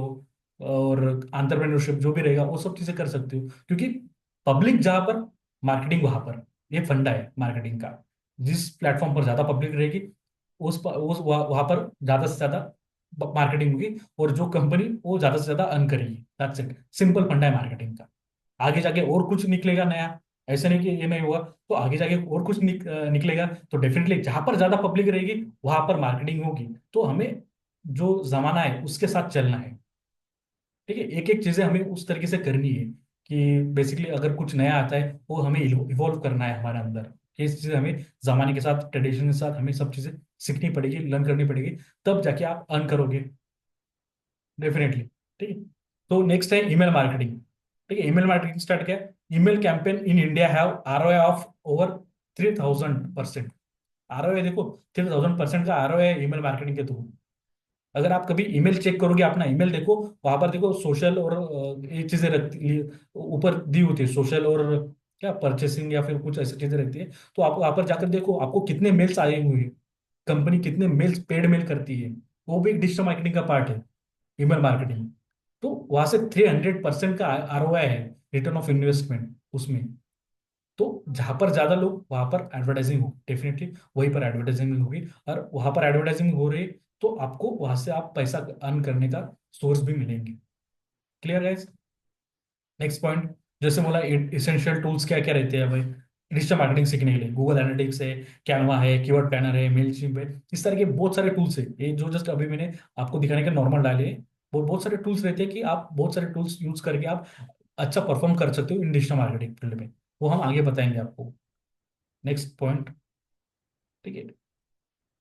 और एंटरप्रेन्योरशिप जो भी रहेगा वो सब चीजें कर सकते हो, क्योंकि पब्लिक जहां पर, मार्केटिंग वहां पर, ये फंडा है मार्केटिंग का। जिस प्लेटफॉर्म पर ज्यादा पब्लिक रहेगी, उस वहां पर ज्यादा से ज्यादा मार्केटिंग होगी, और जो कंपनी वो ज्यादा से ज्यादा अर्न करेगी। दैट्स इट, सिंपल फंडा है मार्केटिंग का। आगे जाके और कुछ निकलेगा नया, ऐसा नहीं कि ये नहीं हुआ, तो आगे जाके और कुछ निकलेगा। तो डेफिनेटली जहां पर ज्यादा पब्लिक रहेगी वहां पर मार्केटिंग होगी। तो हमें जो जमाना है उसके साथ चलना है। ठीक है, एक एक चीजें हमें उस तरीके से करनी है कि बेसिकली अगर कुछ नया आता है वो हमें इवॉल्व करना है हमारे अंदर। ये चीजें हमें जमाने के साथ, ट्रेडिशन के साथ हमें सब चीजें सीखनी पड़ेगी, लर्न करनी पड़ेगी, तब जाके आप अर्न करोगे, डेफिनेटली। ठीक है, तो नेक्स्ट है ईमेल मार्केटिंग। ठीक है, ईमेल मार्केटिंग स्टार्ट किया। Email campaign in India have ROI of over 3000%। ROI देखो, 3000% का आरओआई है ईमेल मार्केटिंग के थ्रू। अगर आप कभी ईमेल चेक करोगे, अपना ईमेल देखो, वहां पर देखो सोशल और ये चीजें रखती ऊपर दी होती है, सोशल और क्या परचेसिंग या फिर कुछ ऐसी चीजें रहती है। तो आप वहां पर जाकर देखो आपको कितने मेल्स आए हुए हैं, कंपनी कितने मेल्स, पेड मेल करती है, वो भी एक डिजिटल मार्केटिंग का पार्ट है, ईमेल मार्केटिंग। तो वहां से 300% का आरओआई है, रिटर्न ऑफ इन्वेस्टमेंट उसमें। तो जहां पर ज्यादा लोग, वहां पर एडवर्टाइजिंग हो, डेफिनेटली वहीं पर एडवर्टाइजिंग होगी। और वहां पर एडवर्टाइजिंग हो रही है, तो आपको वहां से आप पैसा अर्न करने का सोर्स भी मिलेंगे। Clear guys? नेक्स्ट पॉइंट, जैसे बोला इसेंशियल टूल्स क्या क्या रहते हैं भाई डिजिटल मार्केटिंग सीखने के लिए। गूगल एनालिटिक्स है, कैनवा है, कीवर्ड प्लानर है, मेलचिम्प है, इस तरह के बहुत सारे टूल्स है। ये जो जस्ट अभी मैंने आपको दिखाने के नॉर्मल डाले हैं, वो बहुत सारे टूल्स रहते हैं कि आप बहुत सारे टूल्स यूज करके आप अच्छा परफॉर्म कर सकते हो इन डिजिटल मार्केटिंग फील्ड में। वो हम आगे बताएंगे आपको। Next point. ठीक है,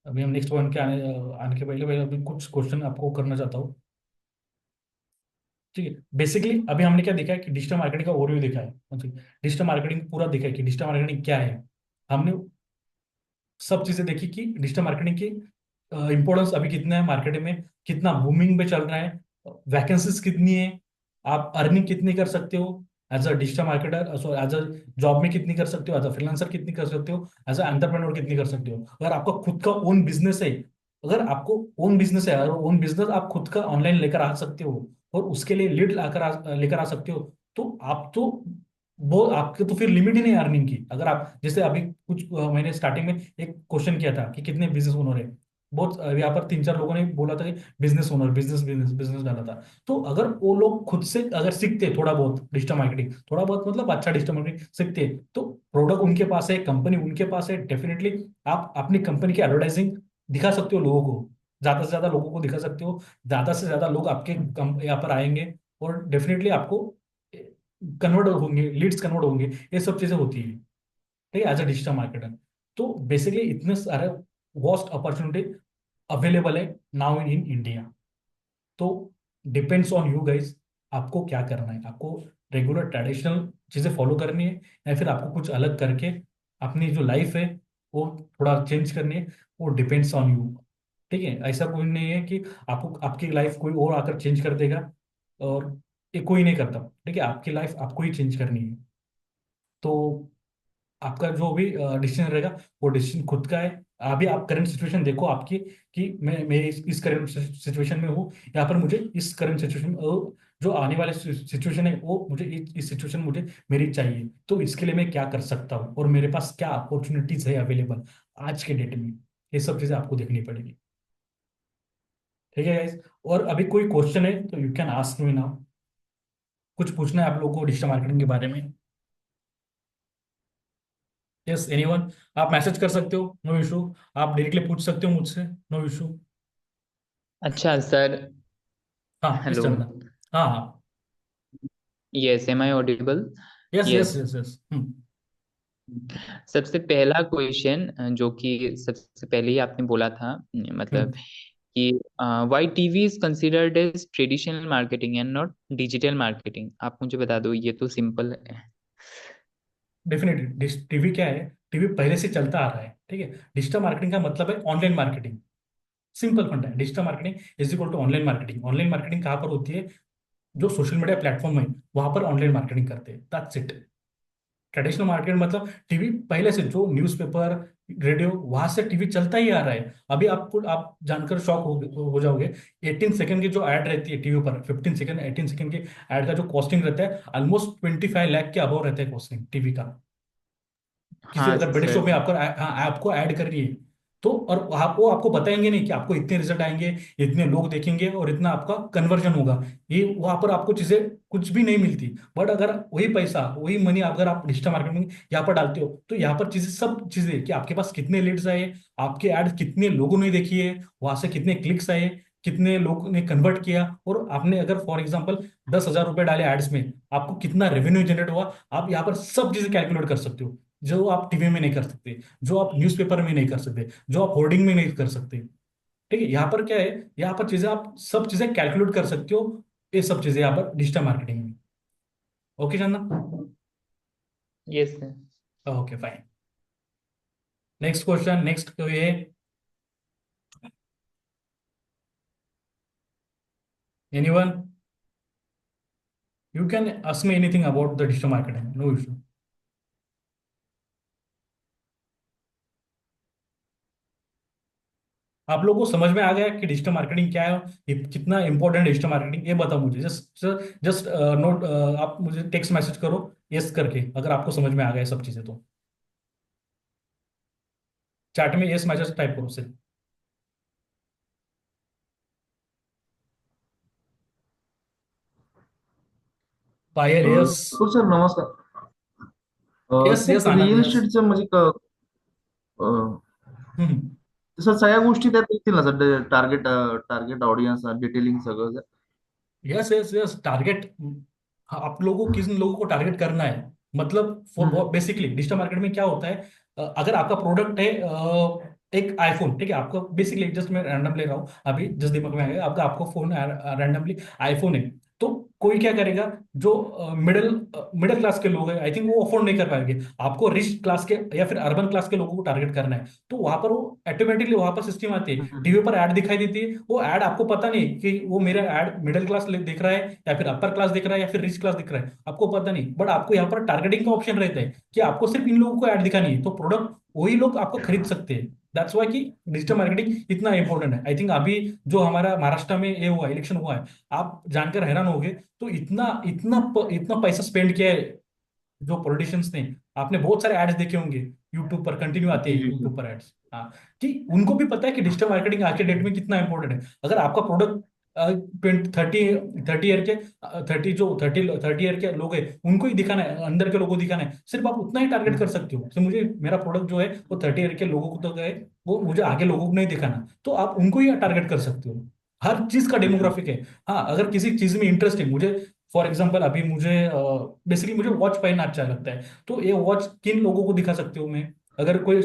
अभी हम नेक्स्ट पॉइंट के आने आने के पहले पहले अभी कुछ क्वेश्चन आपको करना चाहता हूँ। ठीक है, बेसिकली अभी हमने क्या देखा है कि डिजिटल मार्केटिंग का ओवरव्यू देखा है, मतलब डिजिटल मार्केटिंग पूरा देखा है कि डिजिटल मार्केटिंग क्या है। हमने सब चीजें देखी कि डिजिटल मार्केटिंग की इंपॉर्टेंस अभी कितना है, मार्केट में कितना बूमिंग पे चल रहा है, वैकेंसीज कितनी है, आप अर्निंग कितनी कर सकते हो as a digital marketer, as a job में कितनी कर सकते हो, एज अ फ्रीलांसर कितनी कर सकते हो, एज अ एंटरप्रेन्योर कितनी कर सकते हो। अगर आपका खुद का ओन बिजनेस है, अगर आपको ओन बिजनेस है, अगर ओन बिजनेस आप खुद का ऑनलाइन लेकर आ सकते हो, और उसके लिए लीड लेकर आ सकते हो, तो आप तो वो आपके तो फिर लिमिट ही नहीं अर्निंग की। अगर आप जैसे अभी कुछ मैंने स्टार्टिंग में एक क्वेश्चन किया था कि कितने बिजनेस ओनर है, बहुत यहाँ पर तीन चार लोगों ने बोला था कि business owner, business business business डाला था। तो अगर वो लोग खुद से अगर सीखते थोड़ा बहुत डिजिटल मार्केटिंग, थोड़ा बहुत मतलब अच्छा डिजिटल मार्केटिंग सीखते, तो प्रोडक्ट उनके पास है, कंपनी उनके पास है, डेफिनेटली आप अपनी कंपनी की एडवर्टाइजिंग दिखा सकते हो लोगों को, ज्यादा से ज्यादा लोगों को दिखा सकते हो, ज्यादा से ज्यादा लोग आपके यहाँ पर आएंगे, और डेफिनेटली आपको कन्वर्ट होंगे, लीड्स कन्वर्ट होंगे, ये सब चीजें होती है। ठीक है, एज अ डिजिटल मार्केटर। तो बेसिकली इतने सारे वॉस्ट अपॉर्चुनिटी अवेलेबल है नाउ इन इंडिया। तो डिपेंड्स ऑन यू गाइज, आपको क्या करना है, आपको रेगुलर ट्रेडिशनल चीजें फॉलो करनी है, या फिर आपको कुछ अलग करके अपनी जो लाइफ है वो थोड़ा चेंज करनी है। वो डिपेंड्स ऑन यू। ठीक है, ऐसा कोई नहीं है कि आपको आपकी लाइफ कोई और आकर चेंज कर देगा, और ये कोई नहीं करता। ठीक है, आपकी लाइफ आपको ही चेंज करनी है। तो आपका जो भी डिसीजन रहेगा, वो डिसीजन खुद का है। अभी आप करंट सिचुएशन देखो आपकी, कि मैं इस करंट सिचुएशन में हूँ, यहाँ पर मुझे इस करंट सिचुएशन, जो आने वाले सिचुएशन है वो मुझे इस सिचुएशन मुझे मेरी चाहिए, तो इसके लिए मैं क्या कर सकता हूँ, और मेरे पास क्या अपॉर्चुनिटीज है अवेलेबल आज के डेट में। ये सब चीजें आपको देखनी पड़ेगी। ठीक है गाइस? और अभी कोई क्वेश्चन है तो you can ask me now. कुछ पूछना है आप लोगों को डिजिटल मार्केटिंग के बारे में? Yes, anyone? आप मैसेज कर सकते हो, नो इशू। आप डायरेक्टली पूछ सकते हो मुझसे, नो इशू। अच्छा सर। हाँ प्लीज हेलो। चलना। हाँ हाँ। Yes, am I audible? Yes yes yes. Yes yes. सबसे पहला क्वेश्चन जो कि सबसे पहले ही आपने बोला था, मतलब हम्म। कि why TV is considered as traditional marketing and not digital marketing, आप मुझे बता दो, ये तो सिंपल है। डेफिनेटली टीवी क्या है, टीवी पहले से चलता आ रहा है, ठीक है। डिजिटल मार्केटिंग का मतलब है ऑनलाइन मार्केटिंग। सिंपल फंडा है, digital marketing is equal to online marketing. Online marketing कहाँ पर होती है? जो सोशल मीडिया प्लेटफॉर्म है वहां पर ऑनलाइन मार्केटिंग करते हैं, दैट्स इट। ट्रेडिशनल मार्केट मतलब टीवी पहले से जो न्यूज़पेपर, रेडियो, वहां से टीवी चलता ही आ रहा है। अभी आपको आप जानकर शॉक हो जाओगे। 18 सेकंड की जो ऐड रहती है टीवी पर, 15 सेकंड 18 सेकंड की ऐड का जो कॉस्टिंग रहता है ऑलमोस्ट 25 लाख के अबव रहता है कॉस्टिंग टीवी का। किसी हाँ अगर बड़े शो सर। में आपको आपको ऐड करनी है तो, और आप वो आपको बताएंगे नहीं कि आपको इतने रिजल्ट आएंगे, इतने लोग देखेंगे और इतना आपका कन्वर्जन होगा। ये वहां पर आपको चीजें कुछ भी नहीं मिलती। बट अगर वही पैसा, वही मनी अगर आप डिजिटल मार्केटिंग यहाँ पर डालते हो तो यहाँ पर चीजें, सब चीजें कि आपके पास कितने लीड्स आए, आपके ऐड कितने लोगों ने देखी है, वहां से कितने क्लिक्स आए, कितने लोगों ने कन्वर्ट किया, और आपने अगर फॉर एग्जाम्पल 10,000 रुपए डाले एड्स में, आपको कितना रेवेन्यू जनरेट हुआ, आप यहाँ पर सब चीजें कैलकुलेट कर सकते हो, जो आप टीवी में नहीं कर सकते, जो आप न्यूज़पेपर में नहीं कर सकते, जो आप होर्डिंग में नहीं कर सकते। ठीक है, यहाँ पर क्या है, यहाँ पर चीजें आप सब चीजें कैलकुलेट कर सकते हो। ये सब चीजें यहाँ पर डिजिटल मार्केटिंग में। Okay Chanda. Yes sir. Okay fine. Next question, next ये, anyone, you can ask me anything about the digital marketing, no issue. आप लोगों को समझ में आ गया कि डिजिटल मार्केटिंग क्या है, ये कितना इंपॉर्टेंट डिजिटल मार्केटिंग, ये बताओ मुझे। जस्ट जस्ट नोट, आप मुझे टेक्स्ट मैसेज करो यस करके अगर आपको समझ में आ गया ये सब चीजें तो। चैट में यस मैसेज टाइप करो सिर्फ। पायल यस। हो सर नमस्कार. यस ते यस आनंद रिअल यस। इस्टेटचं म्हणजे अ, हम्म। तसं सगळ्या गोष्टी त्यात येतील ना sir? Target target audience detailing सगळं sir? Yes yes yes target. आप लोगों को, किन लोगों को टारगेट करना है, मतलब हम्म. फॉर बेसिकली डिजिटल मार्केट में क्या होता है, अगर आपका प्रोडक्ट है एक आईफोन, ठीक है, आपका बेसिकली जस्ट मैं रैंडम ले रहा हूँ अभी, जस्ट दिमाग में आ गया आपका, आपको फोन रैंडमली आईफोन है, तो कोई क्या करेगा, जो मिडिल मिडिल क्लास के लोग हैं, आई थिंक वो अफोर्ड नहीं कर पाएंगे। आपको रिच क्लास के या फिर अर्बन क्लास के लोगों को टारगेट करना है, तो वहां पर वो ऑटोमेटिकली वहां पर सिस्टम आती है, हम्म. टीवी पर ऐड दिखाई देती है, वो ऐड आपको पता नहीं कि वो मेरा ऐड मिडिल क्लास दिख रहा है या फिर अपर क्लास दिख रहा है या फिर रिच क्लास दिख रहा है, आपको पता नहीं। बट आपको यहाँ पर टारगेटिंग का ऑप्शन रहता है कि आपको सिर्फ इन लोगों को ऐड दिखानी है, तो प्रोडक्ट वही लोग आपको खरीद सकते हैं। दैट्स वाई कि डिजिटल मार्केटिंग इतना इंपॉर्टेंट है। आई थिंक अभी जो हमारा महाराष्ट्र में ये हुआ, इलेक्शन हुआ है, आप जानकर हैरान होगे, तो इतना इतना इतना पैसा स्पेंड किया है जो पॉलिटिशियंस ने। आपने बहुत सारे एड्स देखे होंगे यूट्यूब पर, कंटिन्यू आते जी हैं जी सर. यूट्यूब पर एड्स। हाँ, कि उनको भी पता है कि डिजिटल मार्केटिंग आज के डेट में कितना इंपॉर्टेंट है। अगर आपका प्रोडक्ट 30 30 ईयर के 30 ईयर के लोग हैं, उनको ही दिखाना है, अंदर के लोगों को दिखाना है, सिर्फ आप उतना ही टारगेट कर सकते हो। तो मुझे मेरा प्रोडक्ट जो है वो 30 ईयर के लोगों को तो है, वो मुझे आगे लोगों को नहीं दिखाना, तो आप उनको ही टारगेट कर सकते हो। हर चीज का अच्छा. डेमोग्राफिक है। हाँ, अगर किसी चीज में इंटरेस्ट है मुझे, फॉर एग्जाम्पल अभी मुझे बेसिकली मुझे वॉच पहनना अच्छा लगता है, तो ये वॉच किन लोगों को दिखा सकती हूँ मैं? अगर कोई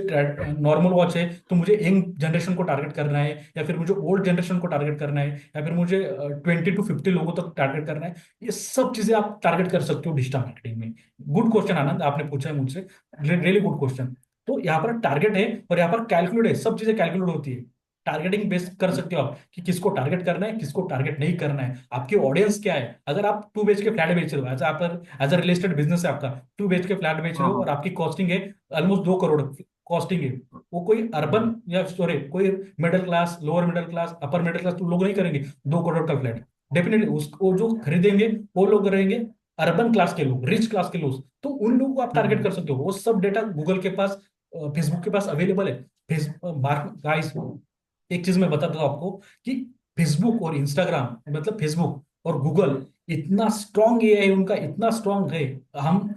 नॉर्मल वॉच है तो मुझे यंग जनरेशन को टारगेट करना है, या फिर मुझे ओल्ड जनरेशन को टारगेट करना है, या फिर मुझे 20 to 50 लोगों तक टारगेट करना है। ये सब चीजें आप टारगेट कर सकते हो डिजिटल मार्केटिंग में। गुड क्वेश्चन आनंद, आपने पूछा है मुझसे, रियली गुड क्वेश्चन। तो यहाँ पर टारगेट है और यहाँ पर कैलकुलेट है, सब चीजें कैलकुलेट होती है। टारगेटिंग बेस कर सकते हो आप कि किसको टारगेट करना है, किसको टारगेट नहीं करना है, आपकी ऑडियंस क्या है। अगर आप 2 BHK फ्लैट बेच रहे हो, as a real estate business है आपका, 2 BHK फ्लैट बेच रहे हाँ हो हाँ. और आपकी कॉस्टिंग है ऑलमोस्ट 2 करोड़ कॉस्टिंग है, वो कोई हम्म. अर्बन या सॉरी कोई middle class, lower middle class, upper middle class तो लोग नहीं करेंगे 2 करोड़ का फ्लैट। डेफिनेटली उसको जो खरीदेंगे वो लोग रहेंगे अर्बन क्लास के लोग, रिच क्लास के लोग, तो उन लोगों को आप टारगेट हम्म. कर सकते हो। वो सब डेटा गूगल के पास, फेसबुक के पास अवेलेबल है। गाइस, एक चीज मैं बताता हूँ आपको कि फेसबुक और इंस्टाग्राम, मतलब फेसबुक और गूगल, इतना स्ट्रांग एआई उनका, इतना स्ट्रांग है, हम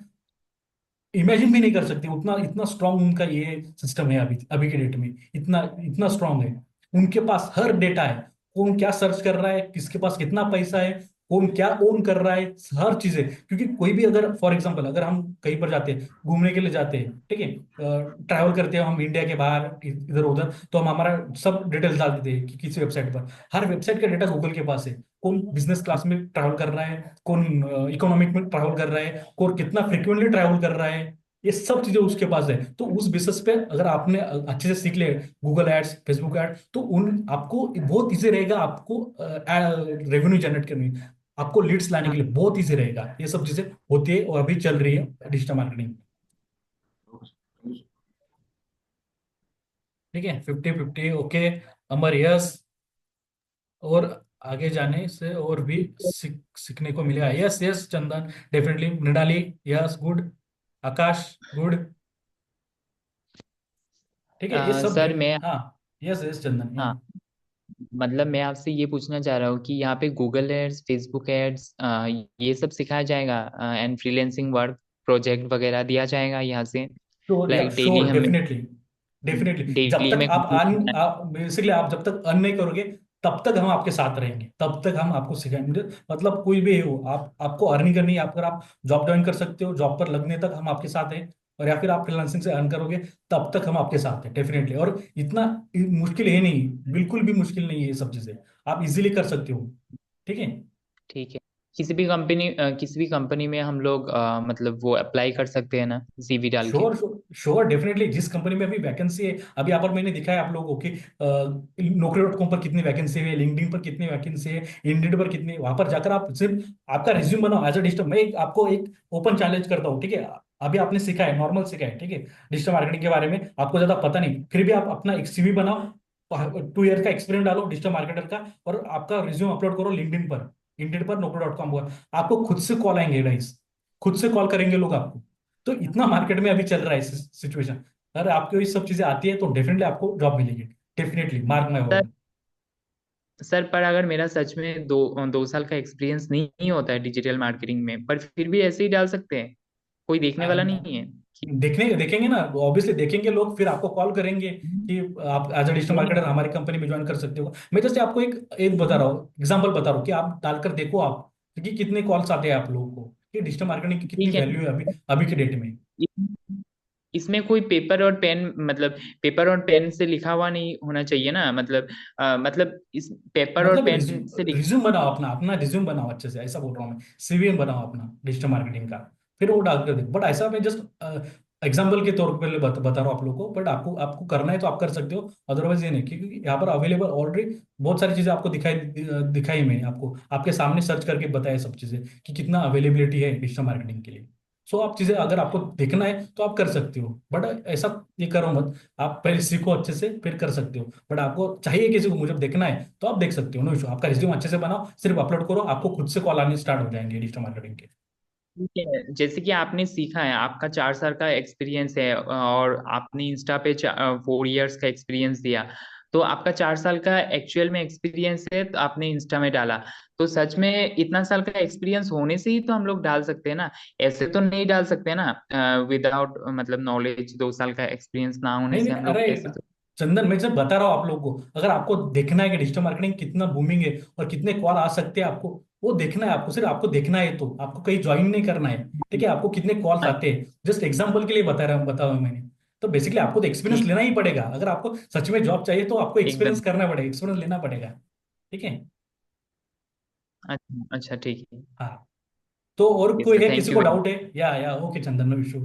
इमेजिन भी नहीं कर सकते उतना, इतना स्ट्रांग उनका ये सिस्टम है। अभी अभी के डेट में इतना इतना स्ट्रांग है। उनके पास हर डेटा है, कौन क्या सर्च कर रहा है, किसके पास कितना पैसा है, कौन क्या ओन कर रहा है, हर चीजें। क्योंकि कोई भी अगर फॉर एग्जांपल अगर हम कहीं पर जाते हैं, घूमने के लिए जाते हैं, ठीक है, ट्रैवल करते हैं हम इंडिया के बाहर इधर उधर, तो हम हमारा सब डिटेल्स डाल देते हैं कि किसी वेबसाइट पर। हर वेबसाइट का डेटा गूगल के पास है। कौन बिजनेस क्लास में ट्रैवल कर रहा है, कौन इकोनॉमिक में ट्रैवल कर रहा है, कौन कितना फ्रिक्वेंटली ट्रैवल कर रहा है, ये सब चीजें उसके पास है। तो उस बेसिस पे अगर आपने अच्छे से सीख ले गूगल एड्स, फेसबुक एड, तो उन आपको बहुत इजी रहेगा आपको रेवेन्यू जनरेट करने, आपको लीड्स लाने के हाँ लिए बहुत इजी रहेगा। ये सब चीजें होती है और अभी चल रही है डिजिटल मार्केटिंग। ठीक है, 50-50 ओके। अमर यस। और आगे जाने से और भी सीखने को मिलेगा। Yes yes Chandan, definitely. Mrinali yes good. Akash good. ठीक है, ये सब सर मैं हाँ। यस यस चंदन या। हाँ मतलब मैं आपसे ये पूछना चाह रहा हूँ कि यहाँ पे गूगल एड्स, फेसबुक एड्स, ये सब सिखाया जाएगा, एंड फ्रीलैंसिंग वर्क, प्रोजेक्ट वगैरह दिया जाएगा यहाँ से? श्योर या लाइक डेली श्योर, हमें, डेफिनेटली। डेफिनेटली जब डेली तक में आप अर्न, बेसिकली आप जब तक अर्न नहीं करोगे तब तक हम आपके साथ रहेंगे, तब तक हम आपको सिखाएंगे। मतलब कोई भी हो, आप आपको अर्निंग करनी है, अगर आप जॉब ज्वाइन कर सकते हो, जॉब पर लगने तक हम आपके साथ हैं। और या फिर आप फ्रीलांसिंग से अर्न करोगे तब तक हम आपके साथ हैं डेफिनेटली। और इतना मुश्किल है नहीं, बिल्कुल भी मुश्किल नहीं है ये सब चीजें, आप इजीली कर सकते हो। ठीक है। ठीक है। किसी भी कंपनी में हम लोग मतलब वो अप्लाई कर सकते हैं ना, सीवी डाल के? Sure sure, definitely. जिस कंपनी में अभी वैकेंसी है, अभी यहाँ पर मैंने दिखाया आप लोगों को कि Naukri.com पर कितनी वैकेंसी है, लिंक्डइन पर कितनी वैकेंसी है, इंडीड पर कितनी, वहां पर जाकर आप सिर्फ आपका रिज्यूम बनाओ एज अ डिजिटल। मैं आपको एक ओपन चैलेंज करता हूँ, ठीक है। अभी आपने सीखा है, नॉर्मल सीखा है, ठीक है, डिजिटल मार्केटिंग के बारे में आपको ज्यादा पता नहीं, फिर भी आप अपना एक सीवी बनाओ, 2 ईयर का एक्सपीरियंस डालो डिजिटल मार्केटर का, और आपका रिज्यूम अपलोड करो लिंक्डइन पर, इंडीड पर, Naukri.com पर। आपको खुद से कॉल आएंगे गाइस, खुद से कॉल करेंगे लोग आपको। तो इतना मार्केट में अभी चल रहा है सिचुएशन। अगर आपको ये सब चीजें आती है तो डेफिनेटली आपको जॉब मिलेगी, definitely, mark my sir word. Sir पर अगर मेरा सच में 2 साल का एक्सपीरियंस नहीं होता है डिजिटल मार्केटिंग में, पर फिर भी ऐसे ही डाल सकते हैं? कोई देखने वाला नहीं है कि? देखने देखेंगे ना, ऑब्वियसली देखेंगे लोग, फिर आपको कॉल करेंगे कि आप एज अ डिजिटल नहीं मार्केटर हमारी कंपनी में ज्वाइन कर सकते हो। मैं जैसे आपको एक एक बता रहा हूँ, एग्जांपल बता रहा हूँ कि आप डालकर देखो आप कि कितने कॉल्स आते हैं आप लोगों को, कि डिजिटल मार्केटिंग की कितनी ठीक है। वैल्यू है अभी अभी के डेट में। इस- इसमें कोई पेपर और पेन, मतलब पेपर और पेन से लिखा हुआ नहीं होना चाहिए ना, मतलब मतलब इस पेपर और मतलब पेन से लिख। रिज्यूम बनाओ अपना, अपना रिज्यूम बनाओ अच्छे से, ऐसा बोल रहा हूँ मैं। सीवी बनाओ अपना डिजिटल मार्केटिंग का, फिर वो डाल कर देखो। बट ऐसा मैं जस्ट एग्जाम्पल के तौर पर बता रहा हूँ आप लोगों को। बट आपको आपको करना है तो आप कर सकते हो, अदरवाइज ये नहीं। क्योंकि यहाँ पर अवेलेबल ऑलरेडी बहुत सारी चीजें आपको दिखाई मैंने आपको, आपके सामने सर्च करके बताया सब चीजें कि कितना अवेलेबिलिटी है डिजिटल मार्केटिंग के लिए। सो आप चीजें अगर आपको देखना है तो आप कर सकते हो, बट ऐसा ये करो मत। आप पहले सीखो अच्छे से, फिर कर सकते हो। बट आपको चाहिए किसी को मुझे देखना है तो आप देख सकते हो, नो इशू। आपका रिज्यूम अच्छे से बनाओ, सिर्फ अपलोड करो, आपको खुद से कॉल आने स्टार्ट हो जाएंगे डिजिटल मार्केटिंग के। ठीक है, जैसे कि आपने सीखा है, आपका 4 साल का एक्सपीरियंस है, और आपने इंस्टा पे 4 इयर्स का एक्सपीरियंस दिया, तो आपका 4 साल का एक्चुअल में एक्सपीरियंस है, तो आपने इंस्टा में डाला। तो सच में इतना साल का एक्सपीरियंस होने से ही तो हम लोग डाल सकते हैं ना, ऐसे तो नहीं डाल सकते ना, विदाउट मतलब नॉलेज, 2 साल का एक्सपीरियंस ना होने नहीं से नहीं, हम अरे लोग ऐसे तो। चंदन, मैं जब बता रहा हूँ आप लोगों को, अगर आपको देखना है कि डिजिटल मार्केटिंग कितना बूमिंग है और कितने कॉल आ सकते हैं आपको, वो देखना है आपको, सिर्फ आपको देखना है, तो आपको कहीं ज्वाइन नहीं करना है। ठीक है, आपको कितने कॉल्स हाँ, आते हैं जस्ट एग्जाम्पल के लिए बता रहा हूँ मैंने। तो बेसिकली आपको तो एक्सपीरियंस ठीक। लेना ही पड़ेगा, अगर आपको सच में जॉब चाहिए तो आपको एकदम। एक्सपीरियंस करना पड़ेगा, एक्सपीरियंस लेना पड़ेगा। ठीक है। अच्छा अच्छा, ठीक है। हाँ। तो और ओके कोई सर, है थैंक किसी यू को वेरी डाउट है? या ओके चंदन, नो इशू।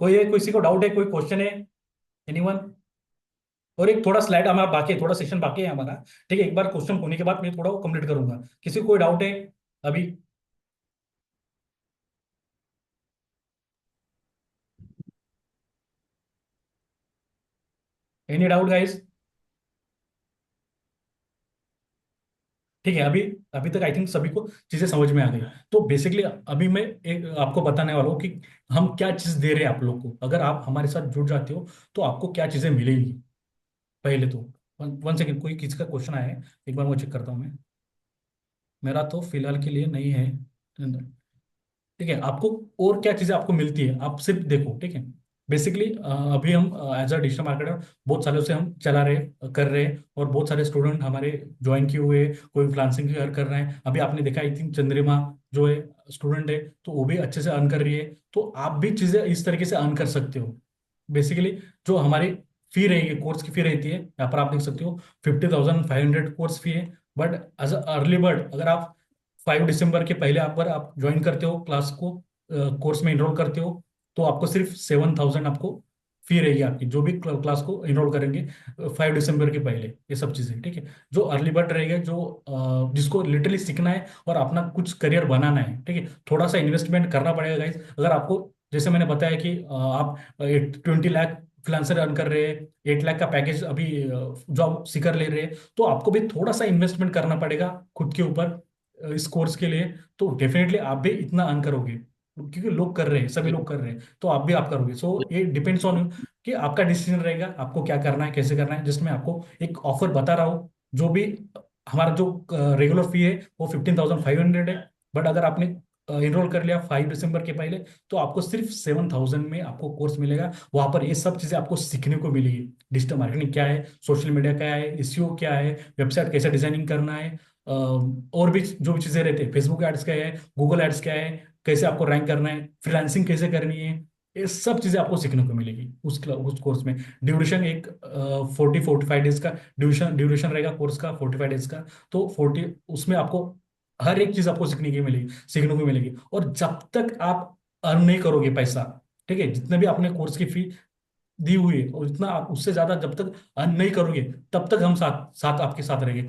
कोई है, किसी को डाउट है, कोई क्वेश्चन है? एनीवन? और एक थोड़ा स्लाइड हमारा बाकी है, थोड़ा सेशन बाकी है हमारा। ठीक है, एक बार क्वेश्चन होने के बाद मैं थोड़ा वो कंप्लीट करूंगा। किसी को कोई डाउट है अभी? Any doubt guys? ठीक है, अभी अभी तक आई थिंक सभी को चीजें समझ में आ गई। तो बेसिकली अभी मैं एक आपको बताने वाला हूँ कि हम क्या चीज दे रहे हैं आप लोग को। अगर आप हमारे साथ जुड़ जाते हो तो आपको क्या चीजें मिलेंगी। पहले तो वन सेकेंड, कोई किसी का क्वेश्चन आया है, एक बार वो चेक करता हूँ मैं। मेरा तो फिलहाल के लिए नहीं है। ठीक है, आपको और क्या चीजें आपको मिलती है, आप सिर्फ देखो, ठीक है। बेसिकली अभी हम एज अ डिजिटल मार्केटर बहुत सालों से हम चला रहे कर रहे हैं, और बहुत सारे स्टूडेंट हमारे ज्वाइन किए हुए हैं, कोई फ्रीलांसिंग कर रहे हैं। अभी आपने देखा, आई थिंक चंद्रिमा जो है स्टूडेंट है, तो वो भी अच्छे से अर्न कर रही है। तो आप भी चीजें इस तरीके से अर्न कर सकते हो। बेसिकली जो हमारी फी रहेगी, कोर्स की फी रहती है, यहाँ पर आप देख सकते हो 50,500 कोर्स फी है। But as a early bird, अगर आप 5 दिसंबर के पहले आप ज्वाइन करते हो क्लास को, कोर्स में इनरोल करते हो, तो आपको सिर्फ 7,000 आपको फी रहेगी आपकी, जो भी क्लास को इनरोल करेंगे 5 दिसंबर के पहले। ये सब चीजें ठीक है। जो अर्ली बर्ड रहेगा, जो जिसको लिटरली सीखना है और अपना कुछ करियर बनाना है, ठीक है, थोड़ा सा इन्वेस्टमेंट करना पड़ेगा गाइस। अगर आपको, जैसे मैंने बताया कि आप 20 लाख फ्रीलांसर अर्न कर रहे हैं, 8 लाख का पैकेज अभी जॉब सीकर ले रहे हैं, तो आपको भी थोड़ा सा इन्वेस्टमेंट करना पड़ेगा खुद के ऊपर इस कोर्स के लिए। तो डेफिनेटली आप भी इतना अर्न करोगे, क्योंकि लोग कर रहे हैं, सभी जी लोग कर रहे हैं, तो आप भी आप करोगे। सो ये डिपेंड्स ऑन कि आपका डिसीजन रहेगा आपको क्या करना है, कैसे करना है। जिसमें आपको एक ऑफर बता रहा हूँ, जो भी हमारा जो रेगुलर फी है वो 15,500 है। बट अगर आपने इनरोल कर लिया 5 दिसंबर के पहले, तो आपको सिर्फ 7,000 में आपको कोर्स मिलेगा। वहां पर ये सब चीजें आपको सीखने को मिलेगी। डिजिटल मार्केटिंग क्या है, सोशल मीडिया क्या है, एसईओ क्या है, वेबसाइट कैसे डिजाइनिंग करना है, और भी जो भी चीजें रहती है, फेसबुक एड्स क्या है, गूगल एड्स क्या है, कैसे आपको रैंक करना है, फ्रीलांसिंग कैसे करनी है, ये सब चीजें आपको सीखने को मिलेगी उस कोर्स में। ड्यूरेशन एक 40-45 डेज का ड्यूरेशन रहेगा कोर्स का, 45 डेज का। तो 40 उसमें आपको हर एक चीज आपको सीखने को मिलेगी। और जब तक आप अर्न नहीं करोगे पैसा, ठीक है, जितने भी आपने कोर्स की फी दी हुई है, और इतना आप उससे ज्यादा जब तक अर्न नहीं करोगे, तब तक हम साथ साथ आपके साथ रहेंगे,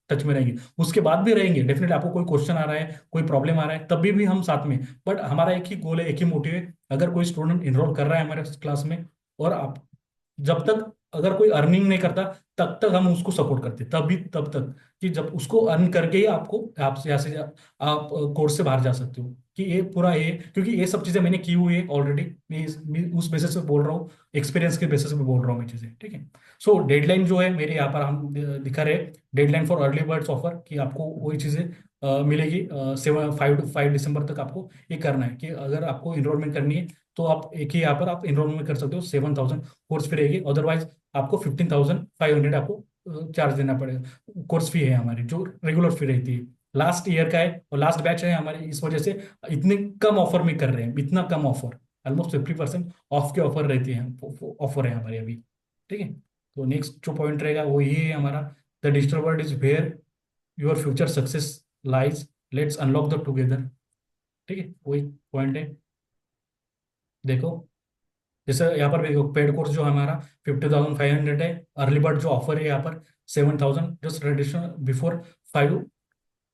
टच में रहेंगे। उसके बाद भी रहेंगे डेफिनेटली। आपको कोई क्वेश्चन आ रहा है, कोई प्रॉब्लम आ रहा है, तभी भी हम साथ में। बट हमारा एक ही गोल है, एक ही मोटिव है। अगर कोई स्टूडेंट इनरोल कर रहा है हमारे क्लास में, और आप जब तक अगर कोई अर्निंग नहीं करता, तब तक हम उसको सपोर्ट करते, तभी तब तक कि जब उसको अर्न करके ही आप यहाँ से आप कोर्स से बाहर जा सकते हो। कि ये पूरा ये, क्योंकि ये सब चीजें मैंने की हुई है ऑलरेडी। मैं उस बेसिस पे बोल रहा हूँ, एक्सपीरियंस के बेसिस पे बोल रहा हूँ मैं चीजें, ठीक है। सो डेडलाइन जो है मेरे यहाँ पर हम दिखा रहे, deadline for early birds offer, कि आपको वही चीजें मिलेगी। 5 दिसंबर तक आपको ये करना है, कि अगर आपको इनरोलमेंट करनी है, तो आप एक ही यहाँ पर आप इनरोलमेंट कर सकते हो। 7,000 कोर्स फी रहेगी, अदरवाइज आपको 15,500 आपको चार्ज देना पड़ेगा। कोर्स फी है हमारी, जो रेगुलर फी रहती है, लास्ट ईयर का है और लास्ट बैच है हमारे, इस वजह से इतने कम ऑफर में कर रहे हैं। इतना कम ऑफर, ऑलमोस्ट 50% ऑफ के ऑफर रहती है, ऑफर है हमारे अभी, ठीक है। तो नेक्स्ट जो पॉइंट रहेगा वो ये है हमारा, the digital world is where your future success lies, let's unlock the together, ठीक है। वो एक पॉइंट है। देखो, जैसे यहाँ पर भी देखो, पेड कोर्स जो हमारा 50,500 है, अर्ली बर्ड जो ऑफर है यहाँ पर 7,000, जस्ट रजिस्ट्रेशन बिफोर 5,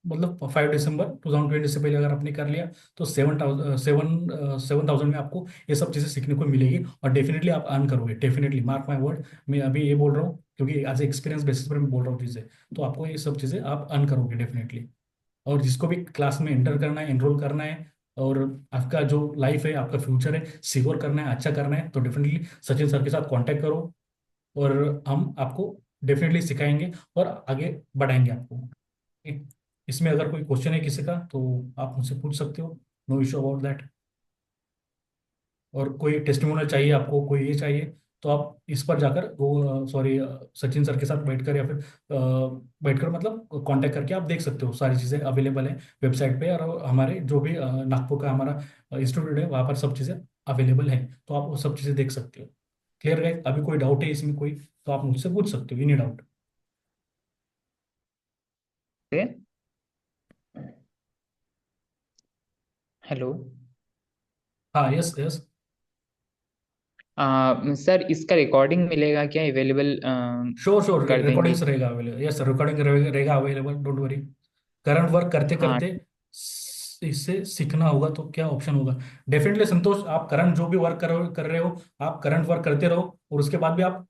मतलब 5 दिसंबर 2020 से पहले अगर आपने कर लिया, तो 7,000 में आपको ये सब चीज़ें सीखने को मिलेगी। और डेफिनेटली आप अर्न करोगे, डेफिनेटली मार्क माई वर्ड। मैं अभी ये बोल रहा हूँ क्योंकि एज एक्सपीरियंस बेसिस पर मैं बोल रहा हूँ चीज़ें। तो आपको ये सब चीज़ें आप अर्न करोगे डेफिनेटली। और जिसको भी क्लास में एंटर करना है, एनरोल करना है, और आपका जो लाइफ है, आपका फ्यूचर है, सिक्योर करना है, अच्छा करना है, तो डेफिनेटली सचिन सर के साथ कांटेक्ट करो, और हम आपको डेफिनेटली सिखाएंगे और आगे बढ़ाएंगे आपको, ठीक है? इसमें अगर कोई क्वेश्चन है किसी का, तो आप मुझसे पूछ सकते हो, नो इश्यू अबाउट दैट। और कोई टेस्टिमोनियल चाहिए आपको, कोई ये चाहिए, तो आप इस पर जाकर वो, सॉरी, सचिन सर के साथ बैठकर, या फिर बैठकर मतलब कांटेक्ट करके आप देख सकते हो। सारी चीज़ें अवेलेबल है वेबसाइट पे, और हमारे जो भी नागपुर का हमारा इंस्टीट्यूट है, वहाँ पर सब चीज़ें अवेलेबल है, तो आप वो सब चीज़ें देख सकते हो। क्लियर है? अभी कोई डाउट है इसमें कोई, तो आप मुझसे पूछ सकते हो, एनी डाउट। हेलो। हाँ, यस यस। सर इसका रिकॉर्डिंग मिलेगा क्या, अवेलेबल श्योर श्योर, कर देंगे? रिकॉर्डिंग्स रहेगा अवेलेबल, यस रिकॉर्डिंग रहेगा available, don't worry. Current work करते हाँ। करते इससे सीखना होगा, तो क्या ऑप्शन होगा। डेफिनेटली संतोष, आप करंट जो भी वर्क कर रहे हो, आप करंट वर्क करते रहो, और उसके बाद भी आप